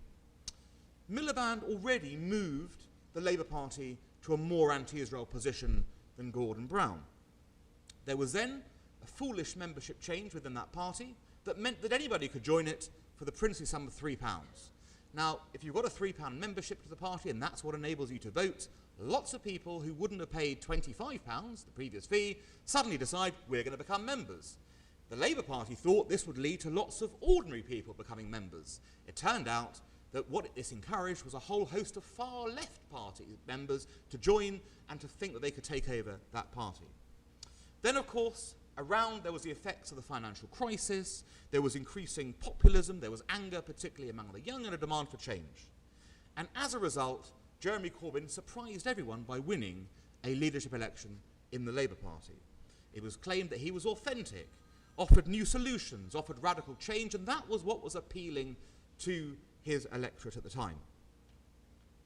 L: Miliband already moved the Labour Party to a more anti-Israel position than Gordon Brown. There was then a foolish membership change within that party that meant that anybody could join it for the princely sum of £3. Now, if you've got a £3 membership to the party and that's what enables you to vote, lots of people who wouldn't have paid £25, the previous fee, suddenly decide we're going to become members. The Labour Party thought this would lead to lots of ordinary people becoming members. It turned out that what this encouraged was a whole host of far left party members to join and to think that they could take over that party. Then, of course, there was the effects of the financial crisis, there was increasing populism, there was anger, particularly among the young, and a demand for change. And as a result, Jeremy Corbyn surprised everyone by winning a leadership election in the Labour Party. It was claimed that he was authentic, offered new solutions, offered radical change, and that was what was appealing to his electorate at the time.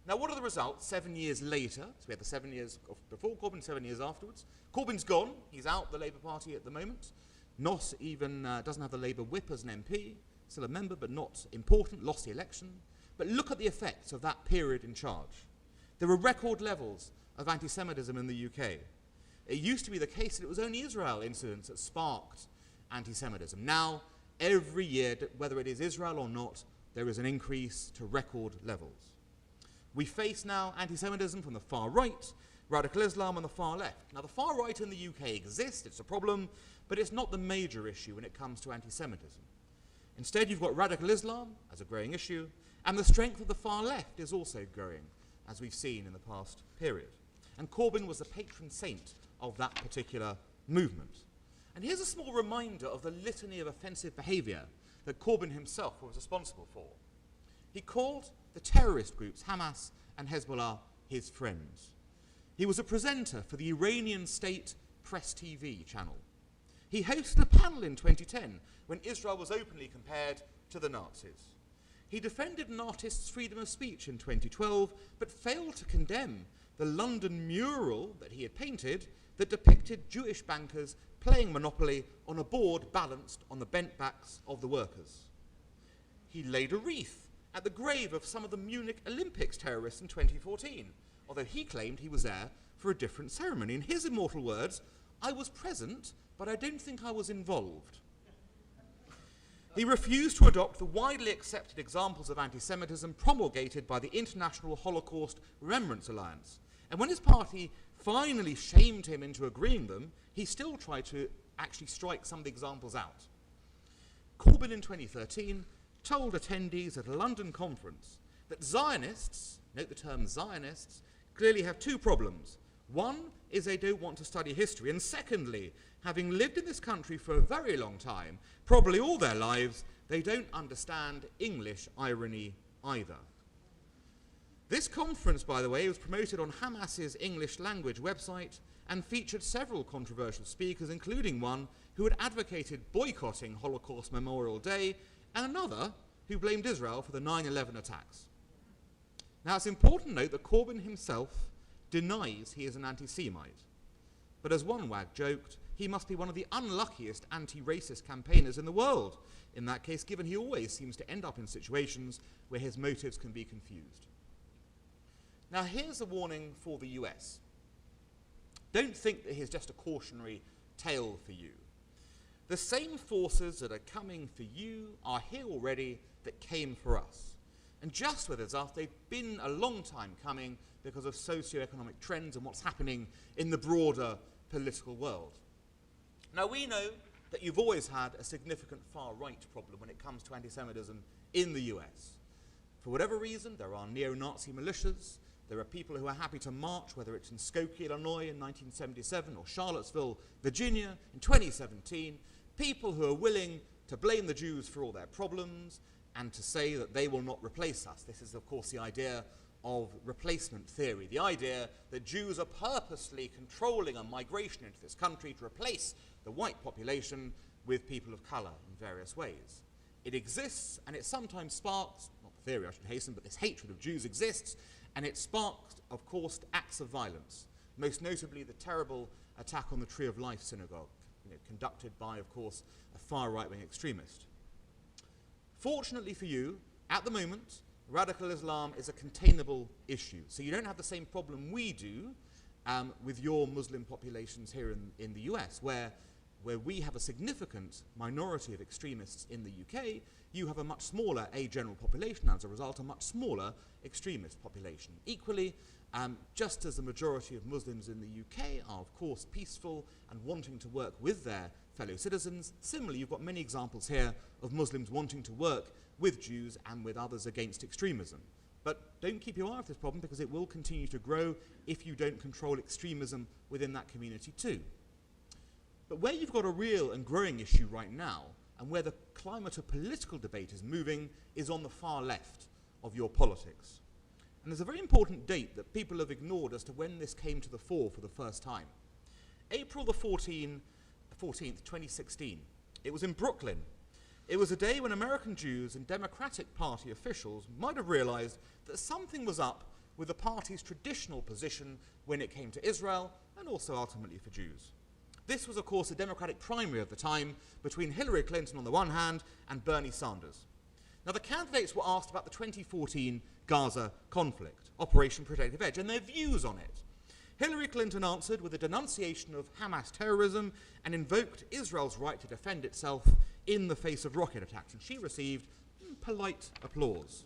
L: Now, what are the results 7 years later? So we had the 7 years before Corbyn, 7 years afterwards. Corbyn's gone. He's out the Labour Party at the moment. Not even, doesn't have the Labour whip as an MP. Still a member, but not important. Lost the election. But look at the effects of that period in charge. There were record levels of anti-Semitism in the UK. It used to be the case that it was only Israel incidents that sparked anti-Semitism. Now, every year, whether it is Israel or not, there is an increase to record levels. We face now anti-Semitism from the far right, radical Islam on the far left. Now, the far right in the UK exists, it's a problem, but it's not the major issue when it comes to anti-Semitism. Instead, you've got radical Islam as a growing issue, and the strength of the far left is also growing, as we've seen in the past period. And Corbyn was the patron saint of that particular movement. And here's a small reminder of the litany of offensive behaviour that Corbyn himself was responsible for. He called the terrorist groups Hamas and Hezbollah his friends. He was a presenter for the Iranian state Press TV channel. He hosted a panel in 2010 when Israel was openly compared to the Nazis. He defended an artist's freedom of speech in 2012, but failed to condemn the London mural that he had painted that depicted Jewish bankers playing Monopoly on a board balanced on the bent backs of the workers. He laid a wreath at the grave of some of the Munich Olympics terrorists in 2014, although he claimed he was there for a different ceremony. In his immortal words, "I was present, but I don't think I was involved." He refused to adopt the widely accepted examples of anti-Semitism promulgated by the International Holocaust Remembrance Alliance. And when his party finally shamed him into agreeing them, he still tried to actually strike some of the examples out. Corbyn in 2013 told attendees at a London conference that Zionists, note the term Zionists, clearly have two problems. One is they don't want to study history, and secondly, having lived in this country for a very long time, probably all their lives, they don't understand English irony either. This conference, by the way, was promoted on Hamas's English language website and featured several controversial speakers, including one who had advocated boycotting Holocaust Memorial Day and another who blamed Israel for the 9/11 attacks. Now, it's important to note that Corbyn himself denies he is an anti-Semite. But as one wag joked, he must be one of the unluckiest anti-racist campaigners in the world, in that case, given he always seems to end up in situations where his motives can be confused. Now, here's a warning for the US. Don't think that here's just a cautionary tale for you. The same forces that are coming for you are here already that came for us. And just with us, they've been a long time coming because of socio-economic trends and what's happening in the broader political world. Now, we know that you've always had a significant far-right problem when it comes to anti-Semitism in the US. For whatever reason, there are neo-Nazi militias. There are people who are happy to march, whether it's in Skokie, Illinois in 1977 or Charlottesville, Virginia in 2017, people who are willing to blame the Jews for all their problems and to say that they will not replace us. This is, of course, the idea of replacement theory, the idea that Jews are purposely controlling a migration into this country to replace the white population with people of colour in various ways. It exists, and it sometimes sparks, not the theory I should hasten, but this hatred of Jews exists, and it sparked, of course, acts of violence, most notably the terrible attack on the Tree of Life synagogue, conducted by, of course, a far right-wing extremist. Fortunately for you, at the moment, radical Islam is a containable issue. So you don't have the same problem we do with your Muslim populations here in the US, where we have a significant minority of extremists in the UK, you have a much smaller general population, as a result, a much smaller extremist population. Equally, just as the majority of Muslims in the UK are, of course, peaceful and wanting to work with their fellow citizens, similarly, you've got many examples here of Muslims wanting to work with Jews and with others against extremism. But don't keep your eye off this problem, because it will continue to grow if you don't control extremism within that community too. But where you've got a real and growing issue right now, and where the climate of political debate is moving, is on the far left of your politics. And there's a very important date that people have ignored as to when this came to the fore for the first time. April the 14th, 2016. It was in Brooklyn. It was a day when American Jews and Democratic Party officials might have realized that something was up with the party's traditional position when it came to Israel, and also ultimately for Jews. This was, of course, a Democratic primary of the time between Hillary Clinton on the one hand and Bernie Sanders. Now, the candidates were asked about the 2014 Gaza conflict, Operation Protective Edge, and their views on it. Hillary Clinton answered with a denunciation of Hamas terrorism and invoked Israel's right to defend itself in the face of rocket attacks, and she received polite applause.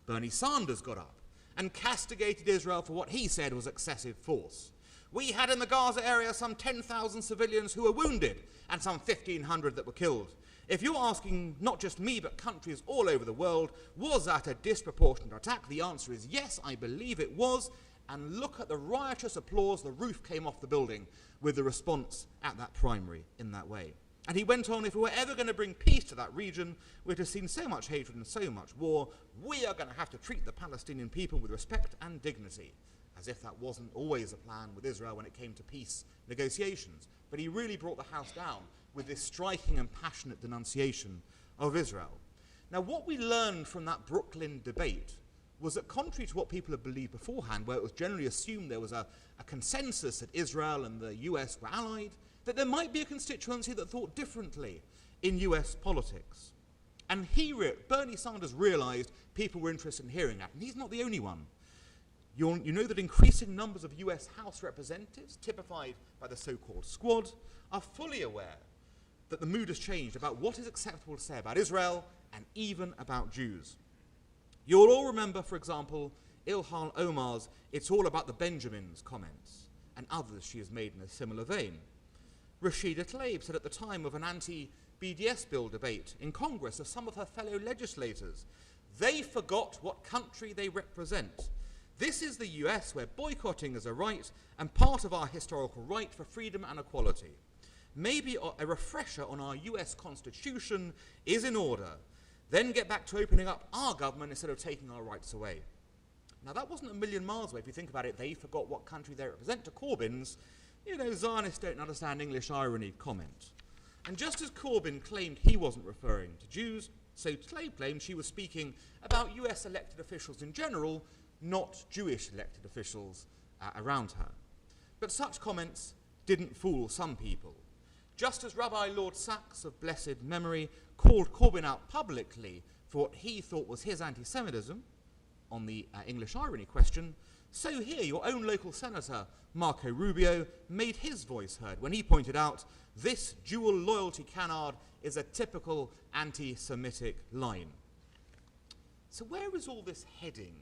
L: Bernie Sanders got up and castigated Israel for what he said was excessive force. We had in the Gaza area some 10,000 civilians who were wounded and some 1,500 that were killed. If you're asking not just me but countries all over the world, was that a disproportionate attack? The answer is yes, I believe it was. And look at the riotous applause. The roof came off the building with the response at that primary in that way. And he went on, if we were ever going to bring peace to that region, which has seen so much hatred and so much war, we are going to have to treat the Palestinian people with respect and dignity. As if that wasn't always a plan with Israel when it came to peace negotiations. But he really brought the house down with this striking and passionate denunciation of Israel. Now, what we learned from that Brooklyn debate was that contrary to what people had believed beforehand, where it was generally assumed there was a consensus that Israel and the US were allied, that there might be a constituency that thought differently in US politics. And Bernie Sanders realized people were interested in hearing that, and he's not the only one. You know that increasing numbers of US House representatives, typified by the so-called Squad, are fully aware that the mood has changed about what is acceptable to say about Israel and even about Jews. You'll all remember, for example, Ilhan Omar's "It's all about the Benjamins" comments, and others she has made in a similar vein. Rashida Tlaib said at the time of an anti-BDS bill debate in Congress of some of her fellow legislators, they forgot what country they represent. This is the US, where boycotting is a right and part of our historical right for freedom and equality. Maybe a refresher on our US Constitution is in order. Then get back to opening up our government instead of taking our rights away. Now, that wasn't a million miles away. If you think about it, they forgot what country they represent to Corbyn's, Zionists don't understand English irony comment. And just as Corbyn claimed he wasn't referring to Jews, so Tlaib claimed she was speaking about US elected officials in general, not Jewish elected officials around her. But such comments didn't fool some people. Just as Rabbi Lord Sachs of blessed memory called Corbyn out publicly for what he thought was his anti-Semitism on the English irony question, so here your own local senator, Marco Rubio, made his voice heard when he pointed out this dual loyalty canard is a typical anti-Semitic line. So where is all this heading?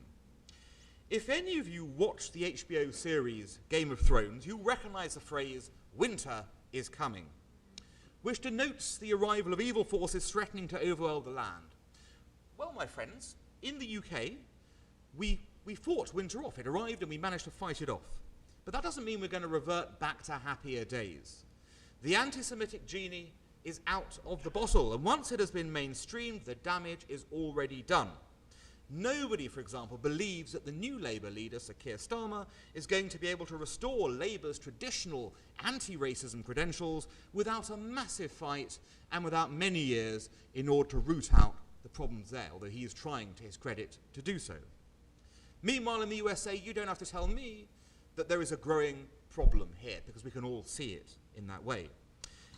L: If any of you watched the HBO series Game of Thrones, you'll recognize the phrase, "winter is coming," which denotes the arrival of evil forces threatening to overwhelm the land. Well, my friends, in the UK, we fought winter off. It arrived and we managed to fight it off. But that doesn't mean we're going to revert back to happier days. The anti-Semitic genie is out of the bottle, and once it has been mainstreamed, the damage is already done. Nobody, for example, believes that the new Labour leader, Sir Keir Starmer, is going to be able to restore Labour's traditional anti-racism credentials without a massive fight and without many years in order to root out the problems there, although he is trying, to his credit, to do so. Meanwhile, in the USA, you don't have to tell me that there is a growing problem here, because we can all see it in that way.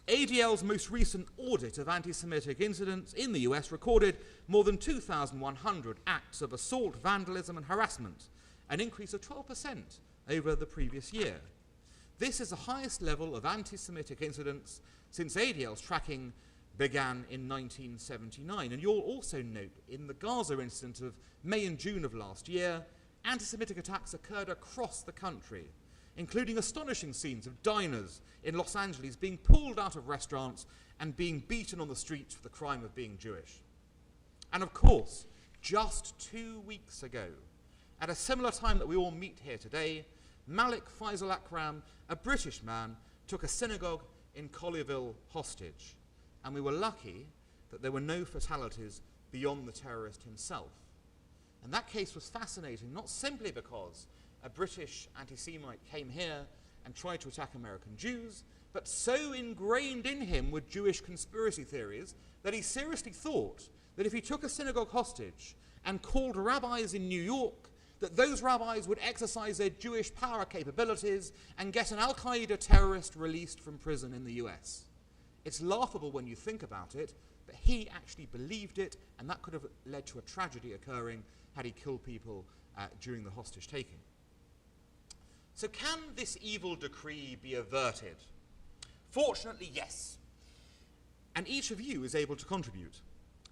L: ADL's most recent audit of anti-Semitic incidents in the US recorded more than 2,100 acts of assault, vandalism, and harassment, an increase of 12% over the previous year. This is the highest level of anti-Semitic incidents since ADL's tracking began in 1979. And you'll also note in the Gaza incident of May and June of last year, anti-Semitic attacks occurred across the country, including astonishing scenes of diners in Los Angeles being pulled out of restaurants and being beaten on the streets for the crime of being Jewish. And of course, just 2 weeks ago, at a similar time that we all meet here today, Malik Faisal Akram, a British man, took a synagogue in Collierville hostage. And we were lucky that there were no fatalities beyond the terrorist himself. And that case was fascinating, not simply because a British anti-Semite came here and tried to attack American Jews, but so ingrained in him were Jewish conspiracy theories that he seriously thought that if he took a synagogue hostage and called rabbis in New York, that those rabbis would exercise their Jewish power capabilities and get an Al-Qaeda terrorist released from prison in the US. It's laughable when you think about it, but he actually believed it, and that could have led to a tragedy occurring had he killed people during the hostage taking. So can this evil decree be averted? Fortunately, yes. And each of you is able to contribute.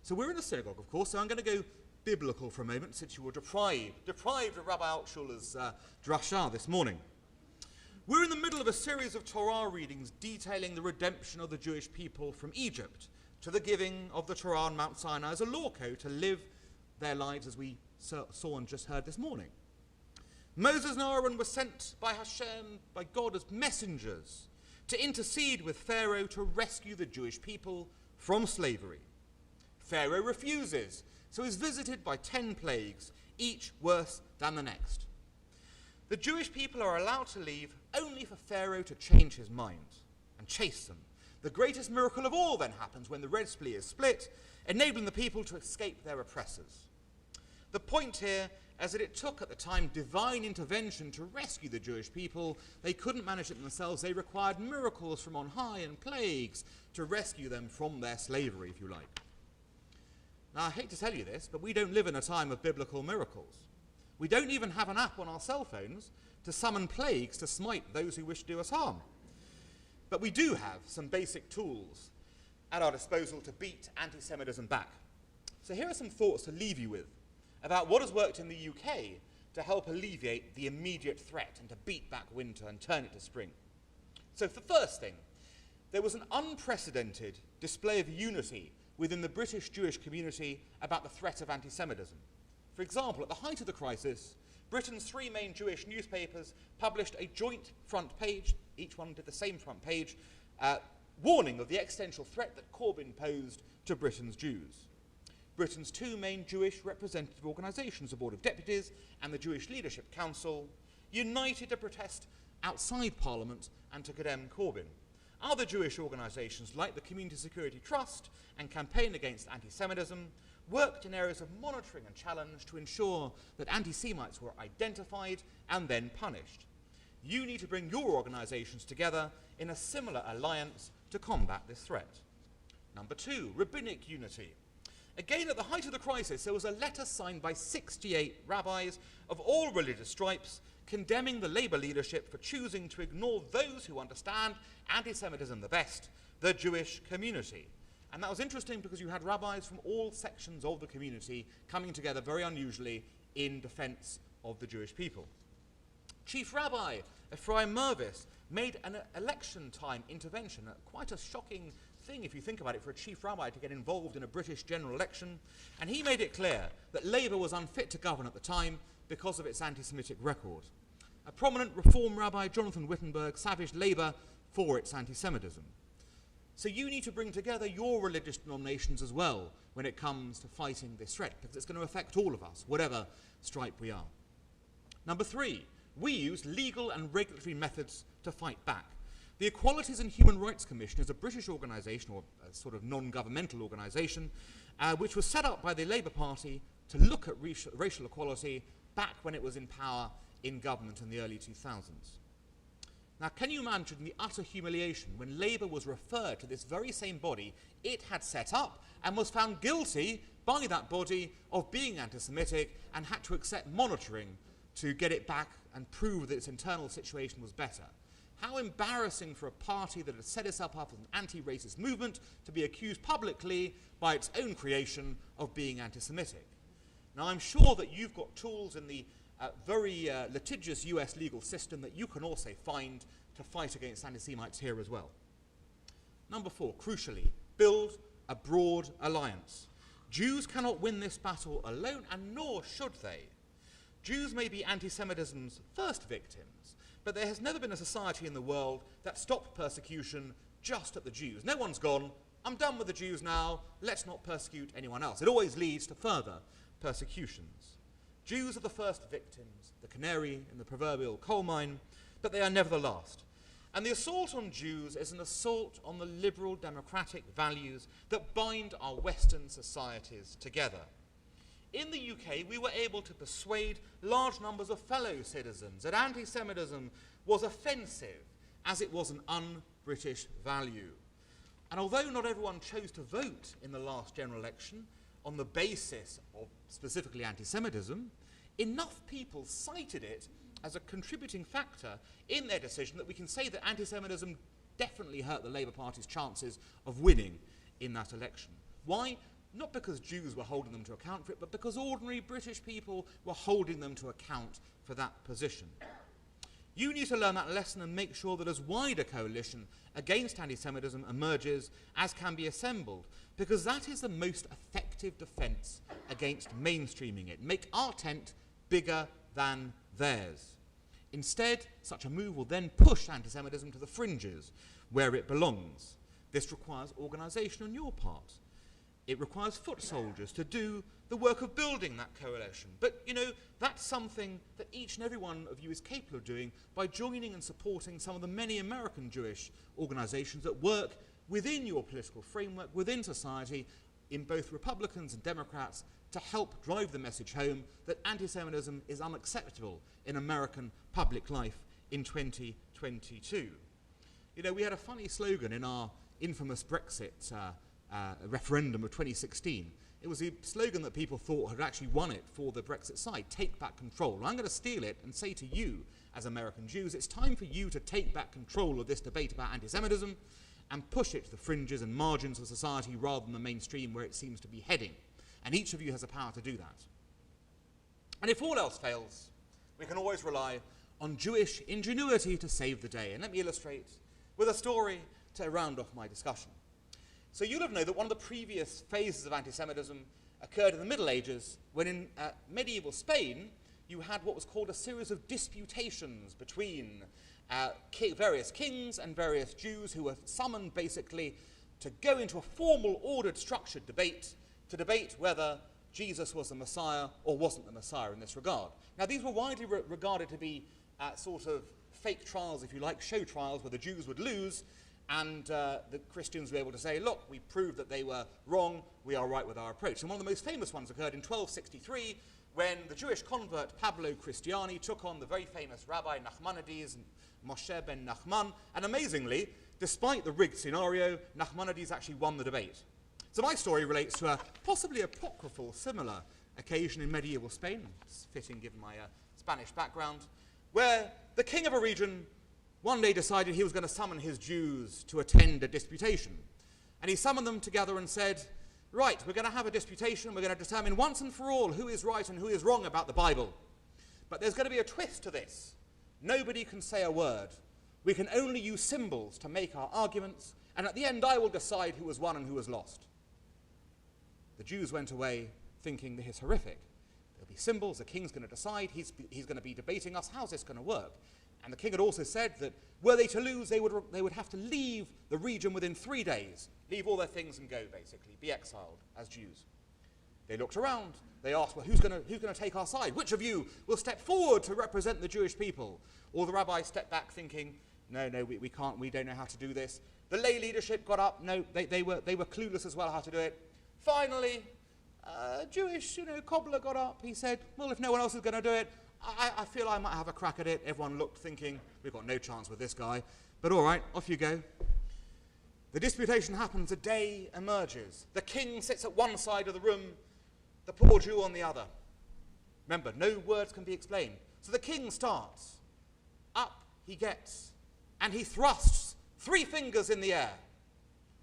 L: So we're in a synagogue, of course, so I'm going to go biblical for a moment, since you were deprived of Rabbi Altshuler's drashah this morning. We're in the middle of a series of Torah readings detailing the redemption of the Jewish people from Egypt to the giving of the Torah on Mount Sinai as a law code to live their lives as we saw and just heard this morning. Moses and Aaron were sent by Hashem, by God, as messengers to intercede with Pharaoh to rescue the Jewish people from slavery. Pharaoh refuses, so is visited by 10 plagues, each worse than the next. The Jewish people are allowed to leave only for Pharaoh to change his mind and chase them. The greatest miracle of all then happens when the Red Sea is split, enabling the people to escape their oppressors. The point here is that it took at the time divine intervention to rescue the Jewish people. They couldn't manage it themselves. They required miracles from on high and plagues to rescue them from their slavery, if you like. Now, I hate to tell you this, but we don't live in a time of biblical miracles. We don't even have an app on our cell phones to summon plagues to smite those who wish to do us harm. But we do have some basic tools at our disposal to beat anti-Semitism back. So here are some thoughts to leave you with about what has worked in the UK to help alleviate the immediate threat and to beat back winter and turn it to spring. So the first thing, there was an unprecedented display of unity within the British Jewish community about the threat of anti-Semitism. For example, at the height of the crisis, Britain's 3 main Jewish newspapers published a joint front page, each one did the same front page, warning of the existential threat that Corbyn posed to Britain's Jews. Britain's 2 main Jewish representative organisations, the Board of Deputies and the Jewish Leadership Council, united to protest outside Parliament and to condemn Corbyn. Other Jewish organisations, like the Community Security Trust and Campaign Against Anti-Semitism, worked in areas of monitoring and challenge to ensure that anti-Semites were identified and then punished. You need to bring your organisations together in a similar alliance to combat this threat. Number 2, rabbinic unity. Again, at the height of the crisis, there was a letter signed by 68 rabbis of all religious stripes condemning the Labour leadership for choosing to ignore those who understand anti-Semitism the best, the Jewish community. And that was interesting because you had rabbis from all sections of the community coming together very unusually in defense of the Jewish people. Chief Rabbi Ephraim Mervis made an election time intervention, quite a shocking thing if you think about it for a chief rabbi to get involved in a British general election, and he made it clear that Labour was unfit to govern at the time because of its anti-Semitic record. A prominent Reform rabbi, Jonathan Wittenberg, savaged Labour for its anti-Semitism. So you need to bring together your religious denominations as well when it comes to fighting this threat, because it's going to affect all of us, whatever stripe we are. Number 3, we use legal and regulatory methods to fight back. The Equalities and Human Rights Commission is a British organisation, or a sort of non-governmental organisation, which was set up by the Labour Party to look at racial equality back when it was in power in government in the early 2000s. Now, can you imagine the utter humiliation when Labour was referred to this very same body it had set up and was found guilty by that body of being anti-Semitic and had to accept monitoring to get it back and prove that its internal situation was better? How embarrassing for a party that had set itself up as an anti-racist movement to be accused publicly by its own creation of being anti-Semitic. Now, I'm sure that you've got tools in the very litigious US legal system that you can also find to fight against anti-Semites here as well. Number 4, crucially, build a broad alliance. Jews cannot win this battle alone, and nor should they. Jews may be anti-Semitism's first victims, but there has never been a society in the world that stopped persecution just at the Jews. No one's gone, I'm done with the Jews now, let's not persecute anyone else. It always leads to further persecutions. Jews are the first victims, the canary in the proverbial coal mine, but they are never the last. And the assault on Jews is an assault on the liberal democratic values that bind our Western societies together. In the UK, we were able to persuade large numbers of fellow citizens that anti-Semitism was offensive, as it was an un-British value. And although not everyone chose to vote in the last general election on the basis of specifically anti-Semitism, enough people cited it as a contributing factor in their decision that we can say that anti-Semitism definitely hurt the Labour Party's chances of winning in that election. Why? Not because Jews were holding them to account for it, but because ordinary British people were holding them to account for that position. You need to learn that lesson and make sure that as wide a coalition against anti-Semitism emerges as can be assembled, because that is the most effective defence against mainstreaming it. Make our tent bigger than theirs. Instead, such a move will then push anti-Semitism to the fringes, where it belongs. This requires organisation on your part. It requires foot soldiers to do the work of building that coalition. But, you know, that's something that each and every one of you is capable of doing by joining and supporting some of the many American Jewish organisations that work within your political framework, within society, in both Republicans and Democrats, to help drive the message home that anti-Semitism is unacceptable in American public life in 2022. You know, we had a funny slogan in our infamous Brexit referendum of 2016. It was a slogan that people thought had actually won it for the Brexit side, take back control. I'm going to steal it and say to you, as American Jews, it's time for you to take back control of this debate about anti-Semitism and push it to the fringes and margins of society rather than the mainstream where it seems to be heading. And each of you has the power to do that. And if all else fails, we can always rely on Jewish ingenuity to save the day. And let me illustrate with a story to round off my discussion. So you'll have known that one of the previous phases of anti-Semitism occurred in the Middle Ages, when in medieval Spain you had what was called a series of disputations between various kings and various Jews who were summoned basically to go into a formal, ordered, structured debate to debate whether Jesus was the Messiah or wasn't the Messiah in this regard. Now, these were widely regarded to be sort of fake trials, if you like, show trials where the Jews would lose and the Christians were able to say, look, we proved that they were wrong, we are right with our approach. And one of the most famous ones occurred in 1263 when the Jewish convert Pablo Cristiani took on the very famous Rabbi Nachmanides, Moshe ben Nachman, and amazingly, despite the rigged scenario, Nachmanides actually won the debate. So my story relates to a possibly apocryphal similar occasion in medieval Spain, it's fitting given my Spanish background, where the king of a region one day decided he was going to summon his Jews to attend a disputation. And he summoned them together and said, right, we're going to have a disputation, we're going to determine once and for all who is right and who is wrong about the Bible. But there's going to be a twist to this. Nobody can say a word. We can only use symbols to make our arguments, and at the end I will decide who has won and who has lost. The Jews went away thinking this is horrific. There'll be symbols, the king's going to decide, he's going to be debating us, how's this going to work? And the king had also said that were they to lose, they would have to leave the region within 3 days, leave all their things and go, basically, be exiled as Jews. They looked around, they asked, well, who's going to take our side? Which of you will step forward to represent the Jewish people? All the rabbis stepped back thinking, no, we can't, we don't know how to do this. The lay leadership got up, no, they were clueless as well how to do it. Finally, a Jewish cobbler got up, he said, well, if no one else is going to do it, I feel I might have a crack at it. Everyone looked thinking, we've got no chance with this guy. But all right, off you go. The disputation happens, a day emerges. The king sits at one side of the room, the poor Jew on the other. Remember, no words can be explained. So the king starts. Up he gets, and he thrusts 3 fingers in the air.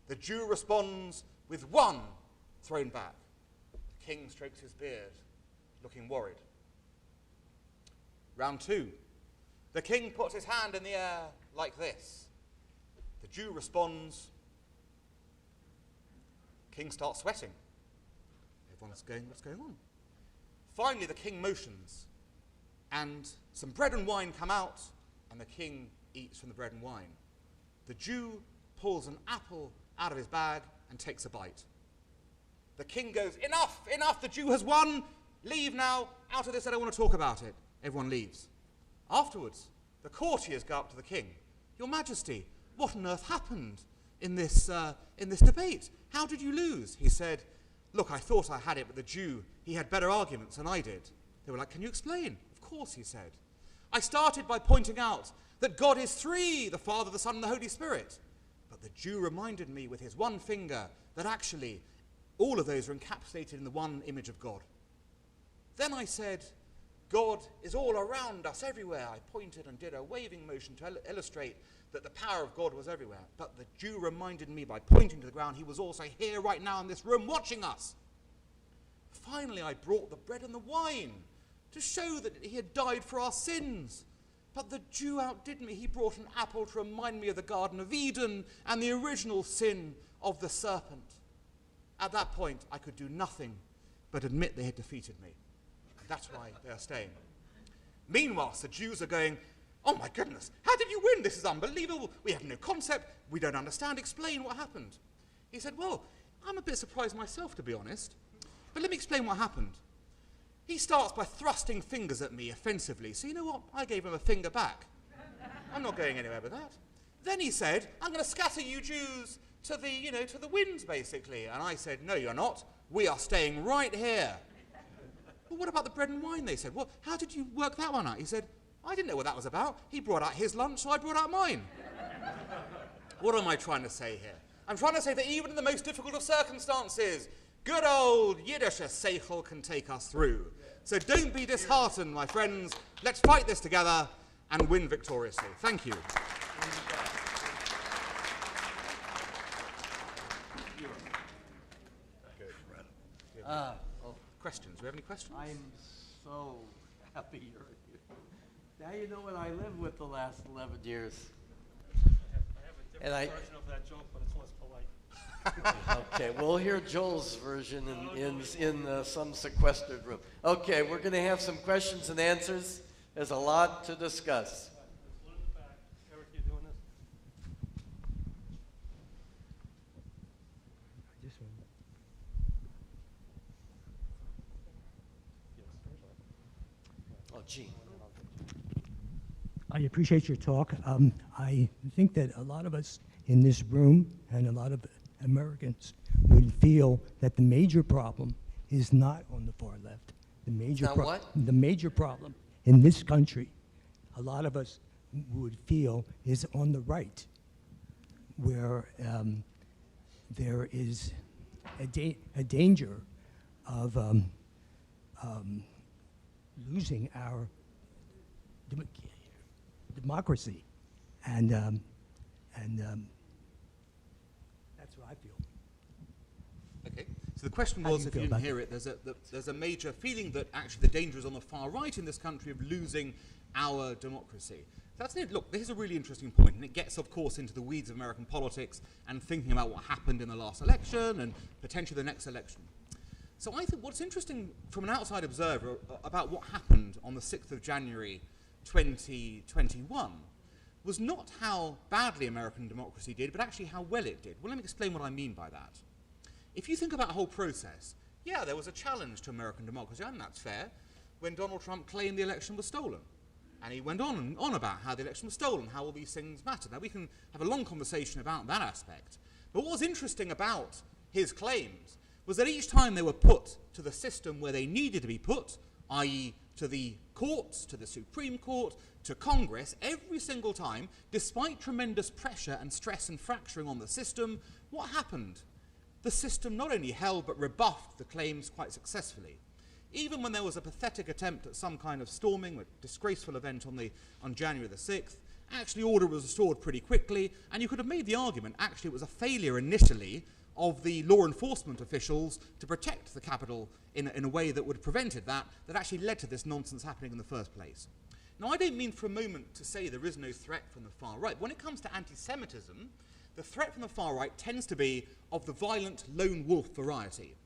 L: The Jew responds with 1 thrown back. The king strokes his beard, looking worried. Round 2. The king puts his hand in the air like this. The Jew responds. King starts sweating. Everyone's going, what's going on? Finally, the king motions, and some bread and wine come out, and the king eats from the bread and wine. The Jew pulls an apple out of his bag and takes a bite. The king goes, enough, enough, the Jew has won. Leave now, out of this, I don't want to talk about it. Everyone leaves. Afterwards, the courtiers go up to the king. Your Majesty, what on earth happened in this debate? How did you lose? He said, look, I thought I had it, but the Jew, he had better arguments than I did. They were like, can you explain? Of course, he said. I started by pointing out that God is 3, the Father, the Son, and the Holy Spirit. But the Jew reminded me with his one finger that actually all of those are encapsulated in the one image of God. Then I said, God is all around us everywhere. I pointed and did a waving motion to illustrate that the power of God was everywhere. But the Jew reminded me by pointing to the ground, he was also here right now in this room watching us. Finally, I brought the bread and the wine to show that he had died for our sins. But the Jew outdid me. He brought an apple to remind me of the Garden of Eden and the original sin of the serpent. At that point, I could do nothing but admit they had defeated me. That's why they are staying. Meanwhile, the Jews are going, oh my goodness, how did you win? This is unbelievable. We have no concept. We don't understand. Explain what happened. He said, well, I'm a bit surprised myself, to be honest. But let me explain what happened. He starts by thrusting fingers at me offensively. So you know what? I gave him a finger back. I'm not going anywhere with that. Then he said, I'm going to scatter you Jews to the winds, basically. And I said, no, you're not. We are staying right here. Well, what about the bread and wine? They said. Well, how did you work that one out? He said, I didn't know what that was about. He brought out his lunch, so I brought out mine. What am I trying to say here? I'm trying to say that even in the most difficult of circumstances, good old Yiddish seichel can take us through. So don't be disheartened, my friends. Let's fight this together and win victoriously. Thank you. Questions? Do we have any questions?
N: I'm so happy you're here. Now you know what I lived with the last 11 years.
P: I have a different version of that joke, but it's less polite.
N: Okay, we'll hear Joel's version in some sequestered room. Okay, we're going to have some questions and answers. There's a lot to discuss.
P: Eric, you doing this?
N: Oh, Gene.
C: I appreciate your talk. I think that a lot of us in this room and a lot of Americans would feel that the major problem is not on the far left. The major The major problem in this country, a lot of us would feel, is on the right, where there is a danger of losing our democracy, and that's what I feel.
L: Okay. So the question was, if you didn't hear it, there's a major feeling that actually the danger is on the far right in this country of losing our democracy. That's it. Look, this is a really interesting point, and it gets, of course, into the weeds of American politics and thinking about what happened in the last election and potentially the next election. So I think what's interesting from an outside observer about what happened on the 6th of January 2021 was not how badly American democracy did, but actually how well it did. Well, let me explain what I mean by that. If you think about the whole process, yeah, there was a challenge to American democracy, and that's fair, when Donald Trump claimed the election was stolen. And he went on and on about how the election was stolen, how all these things matter. Now, we can have a long conversation about that aspect. But what was interesting about his claims was that each time they were put to the system where they needed to be put, i.e. to the courts, to the Supreme Court, to Congress, every single time, despite tremendous pressure and stress and fracturing on the system, what happened? The system not only held but rebuffed the claims quite successfully. Even when there was a pathetic attempt at some kind of storming, a disgraceful event on January the 6th, actually order was restored pretty quickly, and you could have made the argument actually it was a failure initially of the law enforcement officials to protect the Capitol in a way that would have prevented that actually led to this nonsense happening in the first place. Now, I don't mean for a moment to say there is no threat from the far right. When it comes to anti-Semitism, the threat from the far right tends to be of the violent lone wolf variety.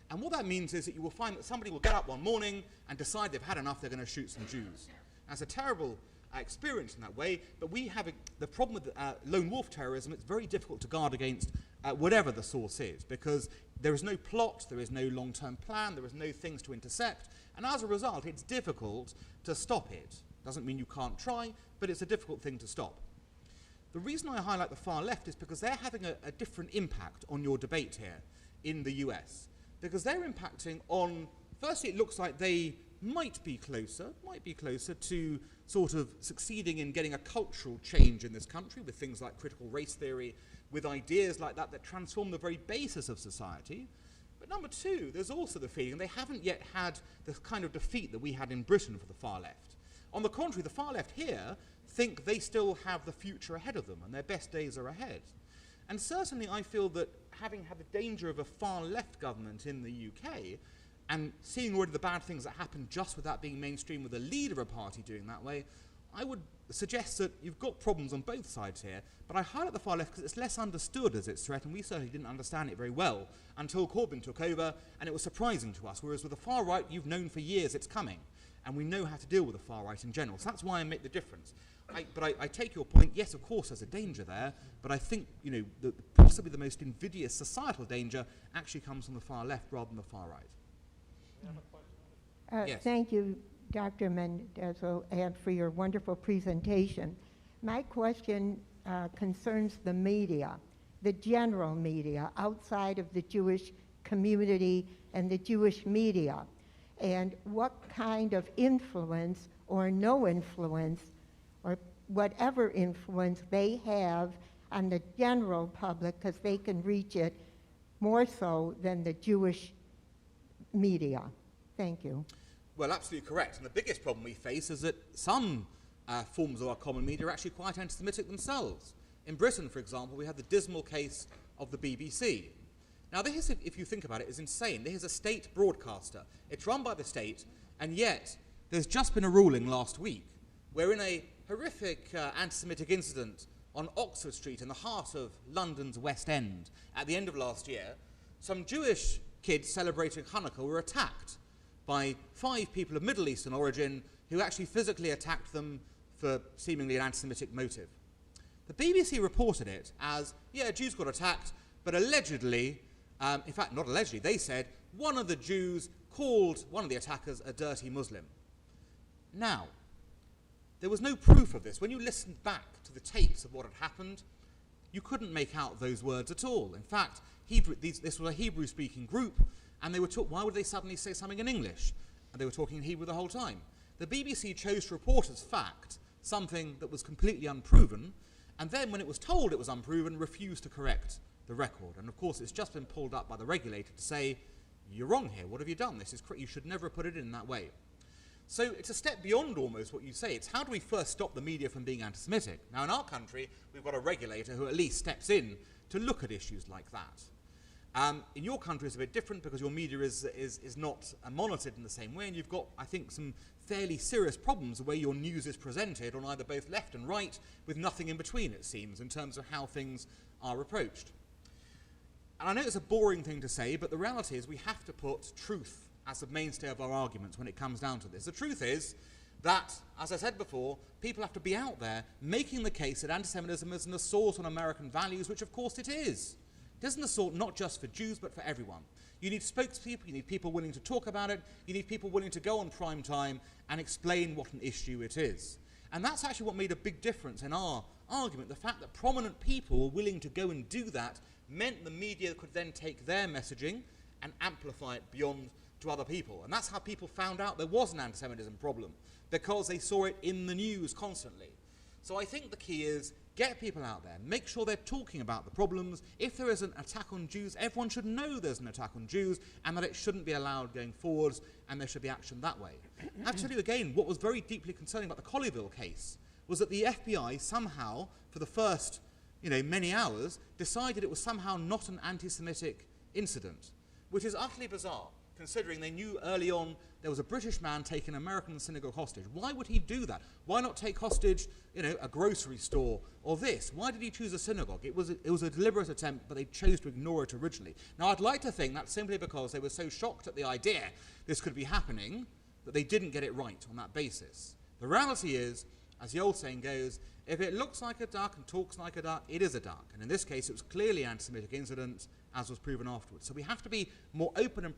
L: And what that means is that you will find that somebody will get up one morning and decide they've had enough, they're going to shoot some Jews. That's a terrible experience in that way, but we have the problem with lone wolf terrorism. It's very difficult to guard against whatever the source is, because there is no plot, there is no long-term plan, there is no things to intercept, and as a result, it's difficult to stop it. Doesn't mean you can't try, but it's a difficult thing to stop. The reason I highlight the far left is because they're having a different impact on your debate here in the US, because they're impacting on, firstly, it looks like they might be closer to sort of succeeding in getting a cultural change in this country with things like critical race theory, with ideas like that that transform the very basis of society. But number two, there's also the feeling they haven't yet had the kind of defeat that we had in Britain for the far left. On the contrary, the far left here think they still have the future ahead of them and their best days are ahead. And certainly I feel that having had the danger of a far left government in the UK and seeing already the bad things that happen just without being mainstream with the leader of a party doing that way, I would suggest that you've got problems on both sides here, but I highlight the far left because it's less understood as its threat, and we certainly didn't understand it very well until Corbyn took over, and it was surprising to us, whereas with the far right, you've known for years it's coming, and we know how to deal with the far right in general. So that's why I make the difference. But I take your point. Yes, of course, there's a danger there, but I think, you know, possibly the most invidious societal danger actually comes from the far left rather than the far right.
Q: Yes. Thank you, Dr. Mendoza, and for your wonderful presentation. My question concerns the media, the general media, outside of the Jewish community and the Jewish media, and what kind of influence or no influence or whatever influence they have on the general public, because they can reach it more so than the Jewish media. Thank you.
L: Well, absolutely correct. And the biggest problem we face is that some forms of our common media are actually quite anti-Semitic themselves. In Britain, for example, we have the dismal case of the BBC. Now, this, if you think about it, is insane. This is a state broadcaster. It's run by the state, and yet there's just been a ruling last week where in a horrific anti-Semitic incident on Oxford Street in the heart of London's West End at the end of last year, some Jewish kids celebrating Hanukkah were attacked by 5 people of Middle Eastern origin who actually physically attacked them for seemingly an anti-Semitic motive. The BBC reported it as, yeah, Jews got attacked, but allegedly, in fact, not allegedly, they said one of the Jews called one of the attackers a dirty Muslim. Now, there was no proof of this. When you listened back to the tapes of what had happened, you couldn't make out those words at all. In fact, this was a Hebrew-speaking group, and they were why would they suddenly say something in English? And they were talking in Hebrew the whole time. The BBC chose to report as fact something that was completely unproven, and then when it was told it was unproven, refused to correct the record. And of course, it's just been pulled up by the regulator to say, you're wrong here, what have you done? This is you should never have put it in that way. So it's a step beyond almost what you say. It's how do we first stop the media from being anti-Semitic? Now, in our country, we've got a regulator who at least steps in to look at issues like that. In your country, it's a bit different because your media is not monitored in the same way, and you've got, I think, some fairly serious problems the way your news is presented on either both left and right, with nothing in between, it seems, in terms of how things are approached. And I know it's a boring thing to say, but the reality is we have to put truth as the mainstay of our arguments when it comes down to this. The truth is that, as I said before, people have to be out there making the case that anti-Semitism is an assault on American values, which of course it is. It is an assault not just for Jews, but for everyone. You need spokespeople, you need people willing to talk about it, you need people willing to go on prime time and explain what an issue it is. And that's actually what made a big difference in our argument. The fact that prominent people were willing to go and do that meant the media could then take their messaging and amplify it beyond to other people. And that's how people found out there was an anti-Semitism problem, because they saw it in the news constantly. So I think the key is get people out there, make sure they're talking about the problems. If there is an attack on Jews, everyone should know there's an attack on Jews and that it shouldn't be allowed going forwards, and there should be action that way. I'll tell you again, what was very deeply concerning about the Colleyville case was that the FBI somehow, for the first many hours, decided it was somehow not an anti-Semitic incident, which is utterly bizarre, considering they knew early on there was a British man taking an American synagogue hostage. Why would he do that? Why not take hostage, a grocery store or this? Why did he choose a synagogue? It was a deliberate attempt, but they chose to ignore it originally. Now, I'd like to think that's simply because they were so shocked at the idea this could be happening that they didn't get it right on that basis. The reality is, as the old saying goes, if it looks like a duck and talks like a duck, it is a duck. And in this case, it was clearly an anti-Semitic incident, as was proven afterwards. So we have to be more open and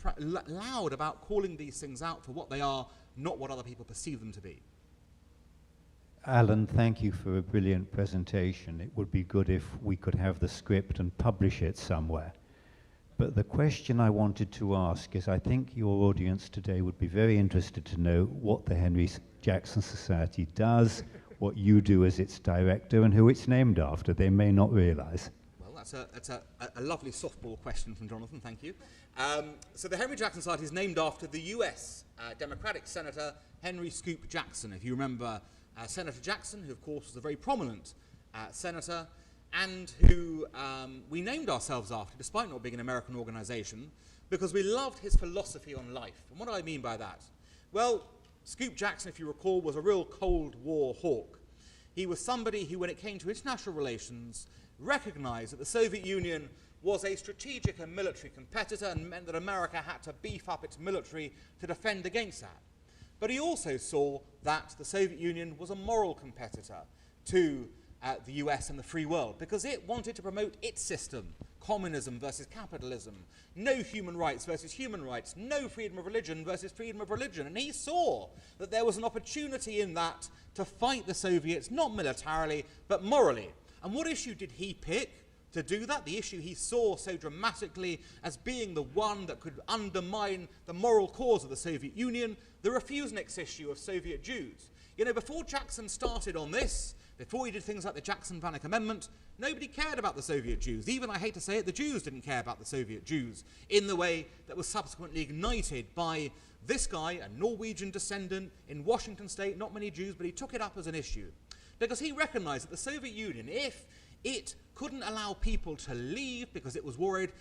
L: loud about calling these things out for what they are, not what other people perceive them to be.
R: Alan, thank you for a brilliant presentation. It would be good if we could have the script and publish it somewhere. But the question I wanted to ask is, I think your audience today would be very interested to know what the Henry Jackson Society does, what you do as its director, and who it's named after. They may not realize.
L: Well, That's a lovely softball question from Jonathan, thank you. So the Henry Jackson Society is named after the US Democratic Senator Henry Scoop Jackson. If you remember Senator Jackson, who of course was a very prominent senator, and who we named ourselves after, despite not being an American organization, because we loved his philosophy on life. And what do I mean by that? Well, Scoop Jackson, if you recall, was a real Cold War hawk. He was somebody who, when it came to international relations, recognized that the Soviet Union was a strategic and military competitor and meant that America had to beef up its military to defend against that. But he also saw that the Soviet Union was a moral competitor to the US and the free world, because it wanted to promote its system, communism versus capitalism, no human rights versus human rights, no freedom of religion versus freedom of religion. And he saw that there was an opportunity in that to fight the Soviets, not militarily, but morally. And what issue did he pick to do that? The issue he saw so dramatically as being the one that could undermine the moral cause of the Soviet Union, the refuseniks issue of Soviet Jews. You know, before Jackson started on this, before he did things like the Jackson-Vanik Amendment, nobody cared about the Soviet Jews. Even, I hate to say it, the Jews didn't care about the Soviet Jews in the way that was subsequently ignited by this guy, a Norwegian descendant in Washington State, not many Jews, but he took it up as an issue. Because he recognized that the Soviet Union, if it couldn't allow people to leave because it was worried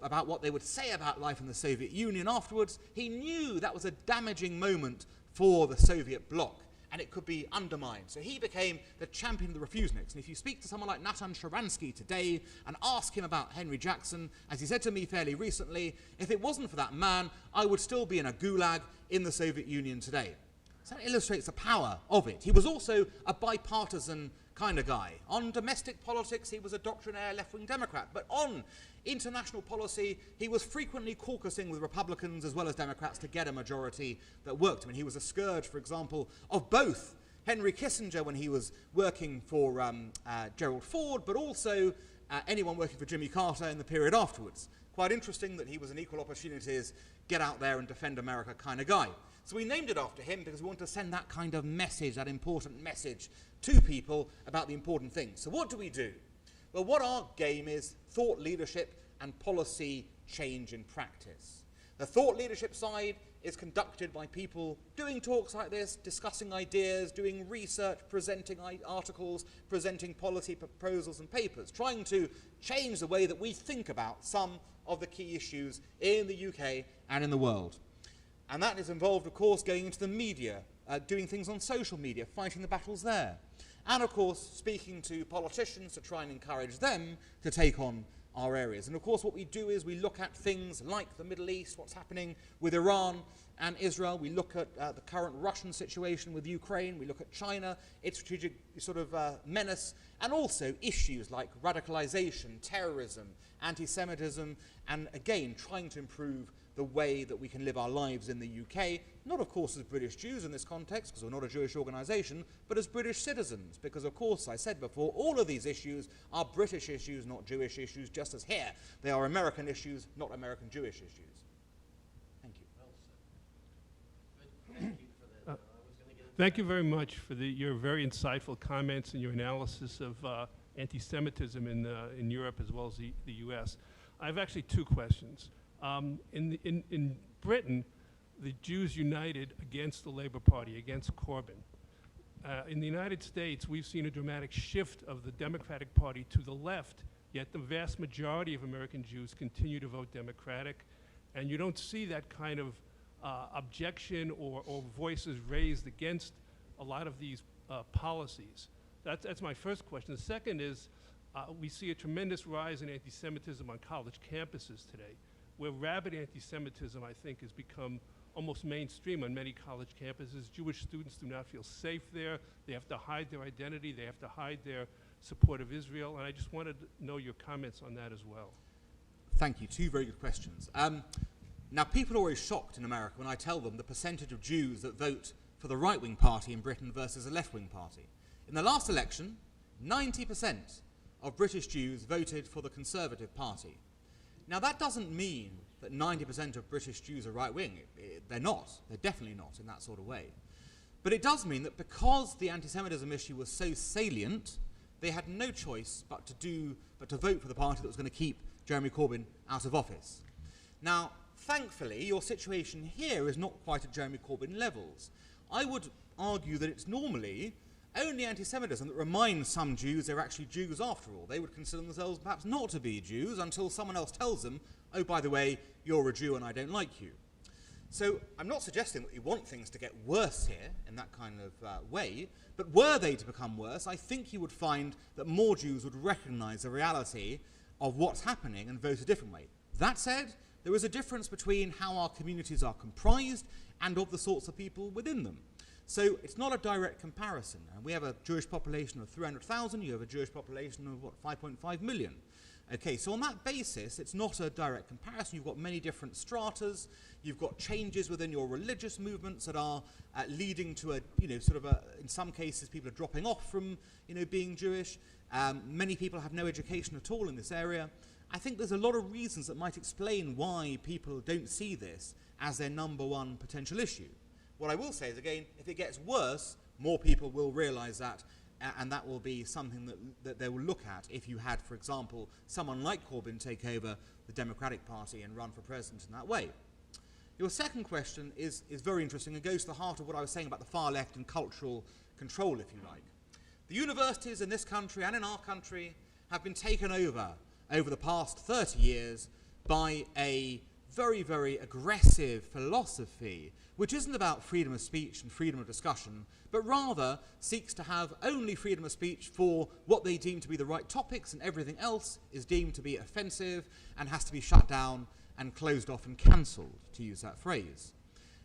L: about what they would say about life in the Soviet Union afterwards, he knew that was a damaging moment for the Soviet bloc, and it could be undermined. So he became the champion of the refuseniks. And if you speak to someone like Natan Sharansky today and ask him about Henry Jackson, as he said to me fairly recently, if it wasn't for that man, I would still be in a gulag in the Soviet Union today. So that illustrates the power of it. He was also a bipartisan kind of guy. On domestic politics, he was a doctrinaire left-wing Democrat. But on international policy, he was frequently caucusing with Republicans as well as Democrats to get a majority that worked. I mean, he was a scourge, for example, of both Henry Kissinger when he was working for Gerald Ford, but also anyone working for Jimmy Carter in the period afterwards. Quite interesting that he was an equal opportunities, get out there and defend America kind of guy. So we named it after him because we want to send that kind of message, that important message to people about the important things. So what do we do? Well, what our game is thought leadership and policy change in practice. The thought leadership side is conducted by people doing talks like this, discussing ideas, doing research, presenting articles, presenting policy proposals and papers, trying to change the way that we think about some of the key issues in the UK and in the world. And that is involved, of course, going into the media, doing things on social media, fighting the battles there. And, of course, speaking to politicians to try and encourage them to take on our areas. And, of course, what we do is we look at things like the Middle East, what's happening with Iran and Israel. We look at the current Russian situation with Ukraine. We look at China, its strategic sort of menace, and also issues like radicalization, terrorism, anti-Semitism, and, again, trying to improve the way that we can live our lives in the UK, not of course as British Jews in this context, because we're not a Jewish organisation, but as British citizens, because of course, I said before, all of these issues are British issues, not Jewish issues, just as here they are American issues, not American Jewish issues. Thank you.
P: Thank you very much for your very insightful comments and your analysis of anti-Semitism in Europe as well as the US. I have actually two questions. In Britain, the Jews united against the Labour Party, against Corbyn. In the United States, we've seen a dramatic shift of the Democratic Party to the left, yet the vast majority of American Jews continue to vote Democratic, and you don't see that kind of objection or voices raised against a lot of these policies. That's my first question. The second is, we see a tremendous rise in anti-Semitism on college campuses today, where rabid anti-Semitism, I think, has become almost mainstream on many college campuses. Jewish students do not feel safe there. They have to hide their identity. They have to hide their support of Israel. And I just wanted to know your comments on that as well.
L: Thank you. Two very good questions. Now, people are always shocked in America when I tell them the percentage of Jews that vote for the right-wing party in Britain versus a left-wing party. In the last election, 90% of British Jews voted for the Conservative Party. Now, that doesn't mean that 90% of British Jews are right-wing. They're not. They're definitely not in that sort of way. But it does mean that because the anti-Semitism issue was so salient, they had no choice but to do but to vote for the party that was going to keep Jeremy Corbyn out of office. Now, thankfully, your situation here is not quite at Jeremy Corbyn levels. I would argue that it's normally only anti-Semitism that reminds some Jews they're actually Jews after all. They would consider themselves perhaps not to be Jews until someone else tells them, oh, by the way, you're a Jew and I don't like you. So I'm not suggesting that we want things to get worse here in that kind of way, but were they to become worse, I think you would find that more Jews would recognize the reality of what's happening and vote a different way. That said, there is a difference between how our communities are comprised and of the sorts of people within them. So it's not a direct comparison. We have a Jewish population of 300,000, you have a Jewish population of, 5.5 million. Okay, so on that basis, it's not a direct comparison. You've got many different stratas, you've got changes within your religious movements that are leading to in some cases, people are dropping off from, being Jewish. Many people have no education at all in this area. I think there's a lot of reasons that might explain why people don't see this as their number one potential issue. What I will say is, again, if it gets worse, more people will realize that, and that will be something that they will look at if you had, for example, someone like Corbyn take over the Democratic Party and run for president in that way. Your second question is very interesting and goes to the heart of what I was saying about the far left and cultural control, if you like. The universities in this country and in our country have been taken over the past 30 years by a very, very aggressive philosophy, which isn't about freedom of speech and freedom of discussion, but rather seeks to have only freedom of speech for what they deem to be the right topics, and everything else is deemed to be offensive and has to be shut down and closed off and cancelled, to use that phrase.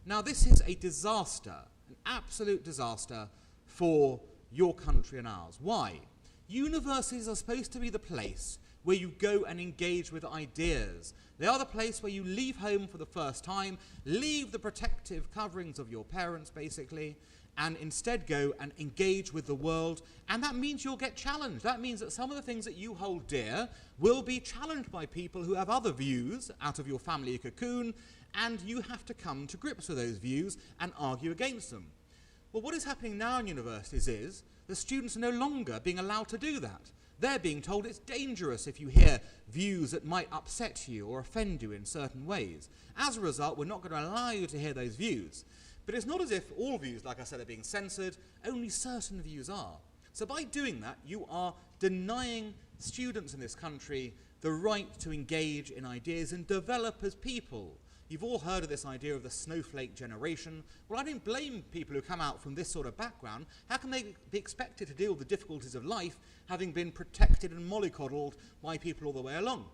L: Now, this is a disaster, an absolute disaster for your country and ours. Why? Universities are supposed to be the place where you go and engage with ideas. They are the place where you leave home for the first time, leave the protective coverings of your parents, basically, and instead go and engage with the world. And that means you'll get challenged. That means that some of the things that you hold dear will be challenged by people who have other views out of your family cocoon, and you have to come to grips with those views and argue against them. Well, what is happening now in universities is the students are no longer being allowed to do that. They're being told it's dangerous if you hear views that might upset you or offend you in certain ways. As a result, we're not going to allow you to hear those views. But it's not as if all views, like I said, are being censored. Only certain views are. So by doing that, you are denying students in this country the right to engage in ideas and develop as people. You've all heard of this idea of the snowflake generation. Well, I don't blame people who come out from this sort of background. How can they be expected to deal with the difficulties of life having been protected and mollycoddled by people all the way along?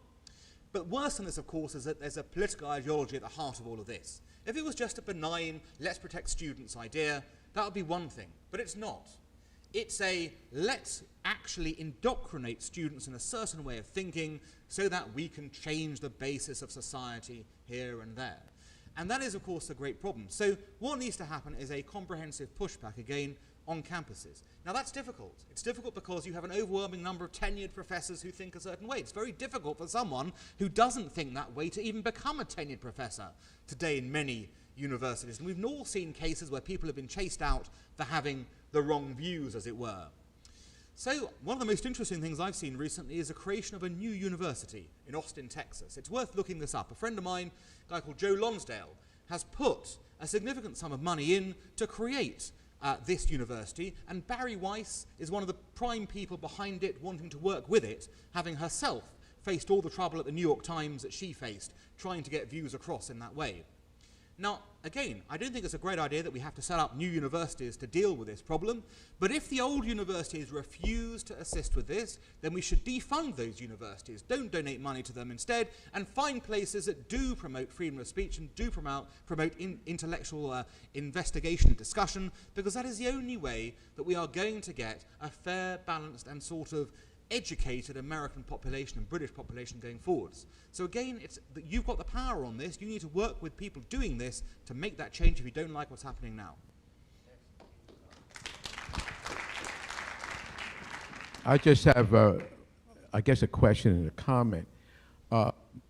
L: But worse than this, of course, is that there's a political ideology at the heart of all of this. If it was just a benign, let's protect students idea, that would be one thing. But it's not. It's a let's actually indoctrinate students in a certain way of thinking so that we can change the basis of society here and there. And that is, of course, a great problem. So what needs to happen is a comprehensive pushback, again, on campuses. Now, that's difficult. It's difficult because you have an overwhelming number of tenured professors who think a certain way. It's very difficult for someone who doesn't think that way to even become a tenured professor today in many universities. And we've all seen cases where people have been chased out for having the wrong views, as it were. So one of the most interesting things I've seen recently is the creation of a new university in Austin, Texas. It's worth looking this up. A friend of mine, a guy called Joe Lonsdale, has put a significant sum of money in to create this university, and Barry Weiss is one of the prime people behind it, wanting to work with it, having herself faced all the trouble at the New York Times that she faced, trying to get views across in that way. Now, again, I don't think it's a great idea that we have to set up new universities to deal with this problem, but if the old universities refuse to assist with this, then we should defund those universities. Don't donate money to them instead, and find places that do promote freedom of speech and do promote intellectual investigation and discussion, because that is the only way that we are going to get a fair, balanced, and sort of educated American population and British population going forwards. So again, it's that you've got the power on this. You need to work with people doing this to make that change if you don't like what's happening now.
S: I just have, I guess, a question and a comment.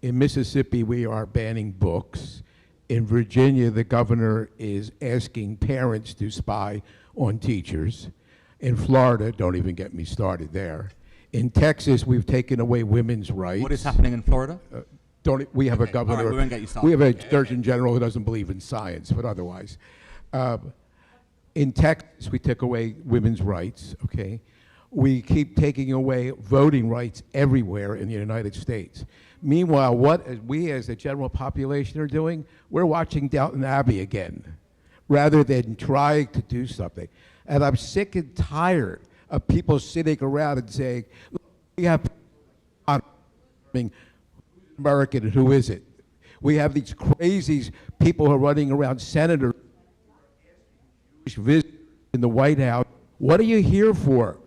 S: In Mississippi, we are banning books. In Virginia, the governor is asking parents to spy on teachers. In Florida, don't even get me started there. In Texas, we've taken away women's rights.
L: What is happening in Florida?
S: We have a
L: Okay,
S: governor.
L: all right, we won't get you started.
S: We have a
L: Okay,
S: Surgeon General who doesn't believe in science, but otherwise. In Texas, we took away women's rights, okay? We keep taking away voting rights everywhere in the United States. Meanwhile, what we as the general population are doing, we're watching Downton Abbey again, rather than trying to do something. And I'm sick and tired of people sitting around and saying, look, we have American and who is it? We have these crazy people who are running around, senators, visit in the White House. What are you here for?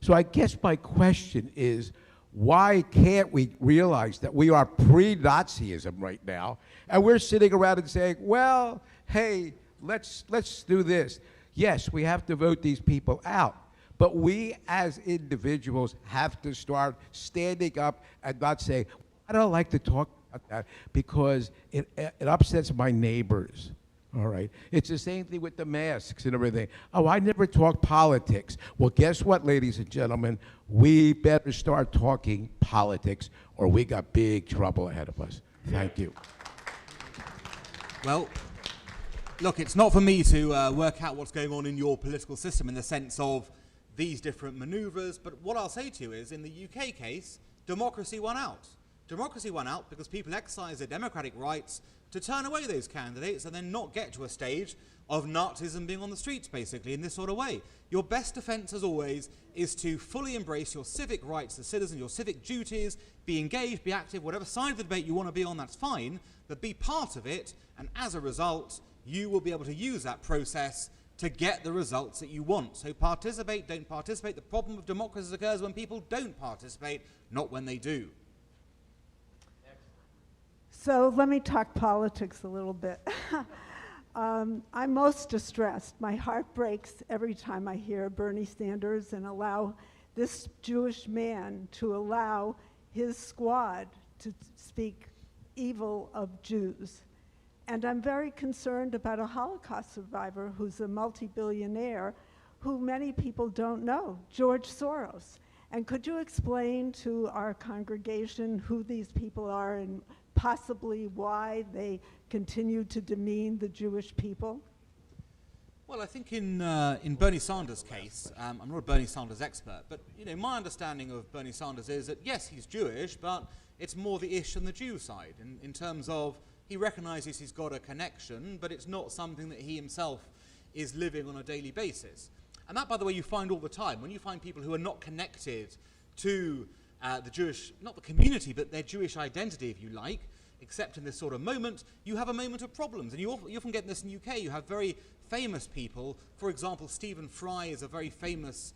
S: So I guess my question is, why can't we realize that we are pre-Nazism right now, and we're sitting around and saying, well, hey, let's do this. Yes, we have to vote these people out, but we as individuals have to start standing up and not say, I don't like to talk about that because it upsets my neighbors. All right. It's the same thing with the masks and everything. Oh, I never talk politics. Well, guess what, ladies and gentlemen? We better start talking politics or we got big trouble ahead of us. Thank you.
L: Well, look, it's not for me to work out what's going on in your political system in the sense of these different maneuvers, but what I'll say to you is, in the UK case, democracy won out. Democracy won out because people exercised their democratic rights to turn away those candidates and then not get to a stage of Nazism being on the streets, basically, in this sort of way. Your best defense, as always, is to fully embrace your civic rights as citizens, your civic duties, be engaged, be active, whatever side of the debate you want to be on, that's fine, but be part of it, and as a result, you will be able to use that process to get the results that you want. So participate, don't participate. The problem with democracy occurs when people don't participate, not when they do.
B: So let me talk politics a little bit. I'm most distressed. My heart breaks every time I hear Bernie Sanders and allow this Jewish man to allow his squad to speak evil of Jews. And I'm very concerned about a Holocaust survivor who's a multi-billionaire who many people don't know, George Soros. And could you explain to our congregation who these people are and possibly why they continue to demean the Jewish people?
L: Well, I think in Bernie Sanders' case, I'm not a Bernie Sanders expert, but my understanding of Bernie Sanders is that yes, he's Jewish, but it's more the ish than the Jew side, in terms of he recognizes he's got a connection, but it's not something that he himself is living on a daily basis. And that, by the way, you find all the time. When you find people who are not connected to the Jewish, not the community, but their Jewish identity, if you like, except in this sort of moment, you have a moment of problems. And you often get this in the UK. You have very famous people. For example, Stephen Fry is a very famous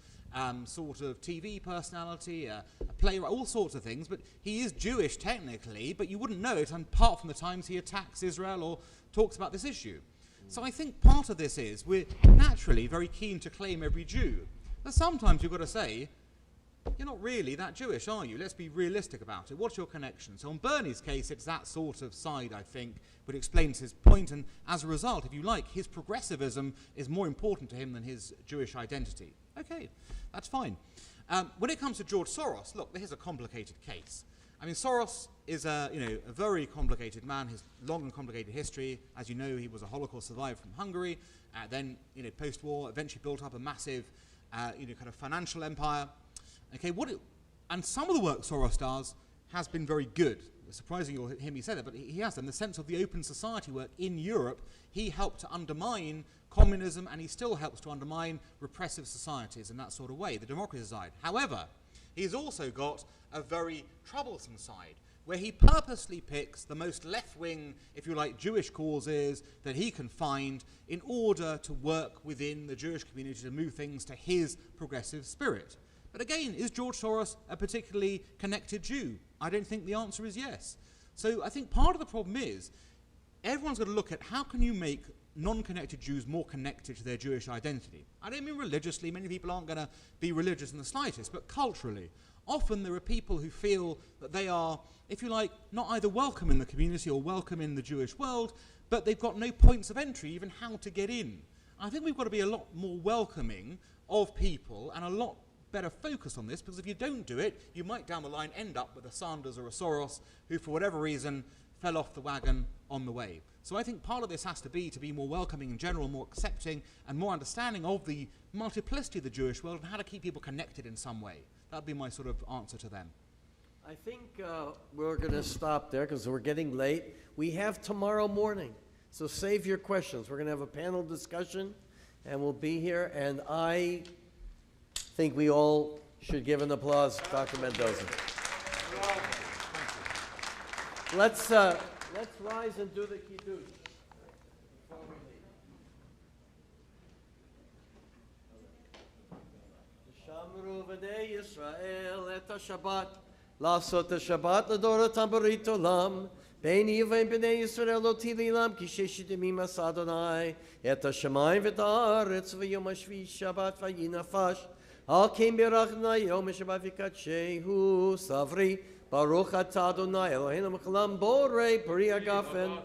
L: sort of TV personality, a playwright, all sorts of things. But he is Jewish technically, but you wouldn't know it apart from the times he attacks Israel or talks about this issue. So I think part of this is we're naturally very keen to claim every Jew. But sometimes you've got to say, you're not really that Jewish, are you? Let's be realistic about it. What's your connection? So in Bernie's case, it's that sort of side, I think, which explains his point. And as a result, if you like, his progressivism is more important to him than his Jewish identity. Okay, that's fine. When it comes to George Soros, look, here's a complicated case. I mean, Soros is a very complicated man. His long and complicated history. As you know, he was a Holocaust survivor from Hungary. Then, post-war, eventually built up a massive, kind of financial empire. Okay, and some of the work Soros does has been very good. It's surprising you'll hear me say that, but he has. In the sense of the open society work in Europe, he helped to undermine communism, and he still helps to undermine repressive societies in that sort of way, the democracy side. However, he's also got a very troublesome side, where he purposely picks the most left-wing, if you like, Jewish causes that he can find in order to work within the Jewish community to move things to his progressive spirit. But again, is George Soros a particularly connected Jew? I don't think the answer is yes. So I think part of the problem is everyone's got to look at how can you make non-connected Jews more connected to their Jewish identity. I don't mean religiously. Many people aren't going to be religious in the slightest, but culturally. Often there are people who feel that they are, if you like, not either welcome in the community or welcome in the Jewish world, but they've got no points of entry, even how to get in. I think we've got to be a lot more welcoming of people and a lot better focus on this, because if you don't do it, you might down the line end up with a Sanders or a Soros who, for whatever reason, fell off the wagon on the way. So I think part of this has to be more welcoming in general, more accepting, and more understanding of the multiplicity of the Jewish world and how to keep people connected in some way. That would be my sort of answer to them.
N: I think we're going to stop there because we're getting late. We have tomorrow morning, so save your questions. We're going to have a panel discussion, and we'll be here. And I think we all should give an applause to Dr. Mendoza. Let's rise and do the Kiddush before we leave. Shamru v'nei Yisrael et ha-Shabbat, לעשות השבת לדורותם ברית עולם, בין ובין בני ישראל לא תהילם, כי ששת ימים עשה אדוני את השמיים ואת הארץ, ויום השביעי שבת ויהי נפש. על כן ברך אדוני יום השבת וקדשהו, סברי, ברוך אתה אדוני אלוהינו מלך העולם בורא פרי הגפן.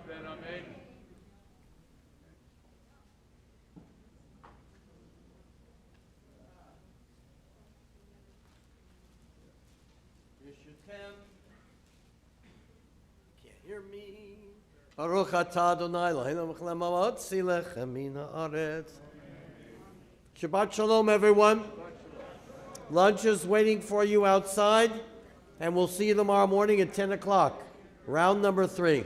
N: Hear me. Baruch atah Adonai Eloheinu melech haolam ha'motzi lechem min haaretz. Shabbat shalom, everyone. Lunch is waiting for you outside, and we'll see you tomorrow morning at 10 o'clock. Round number 3.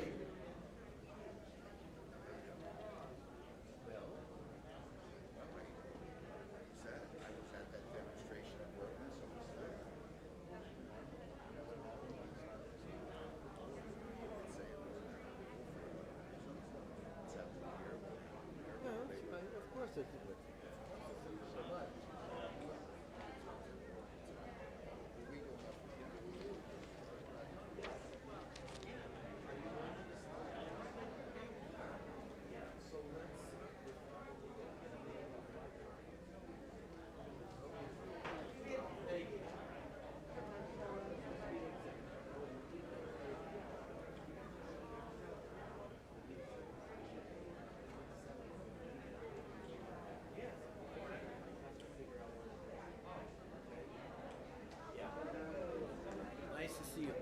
N: Nice to see you.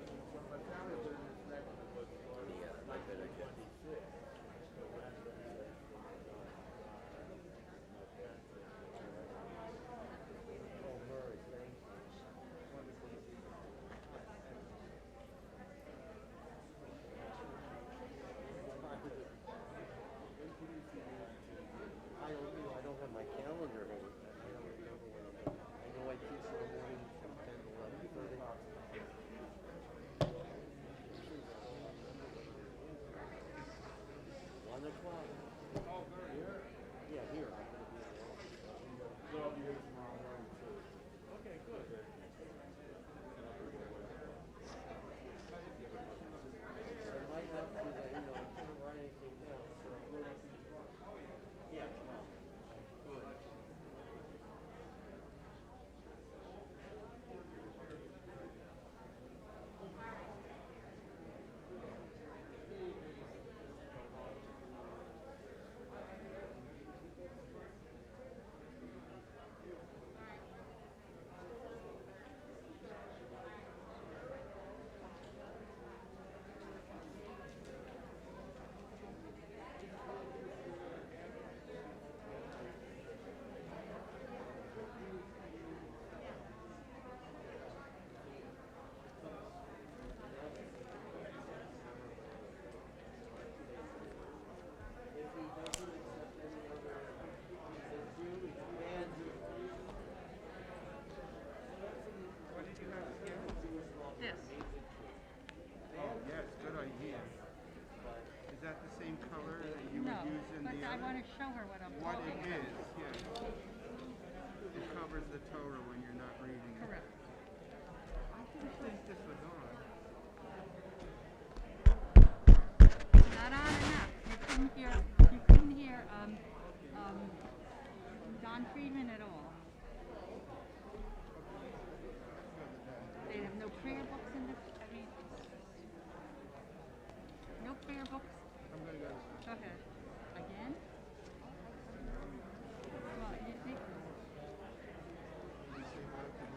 N: I don't have my calendar. I know I teach in the morning from 10 to 11:30. 1 o'clock. Oh, here? Yeah, here. I'm going to be in the office. So I'll be here tomorrow morning too. Okay, good. I might not do that, I can't write anything down, so yeah, tomorrow. Good.
T: I want to show her what I'm
F: What
T: talking
F: it
T: about.
F: is, yes. It covers the Torah when you're not reading it.
T: Correct.
F: I didn't think this was on.
T: Not on enough. You couldn't hear Don Friedman at all. They have no prayer books in the, no prayer books.
F: I'm going to go.
T: Go ahead. Again? Well, you think.
F: Let me see if I can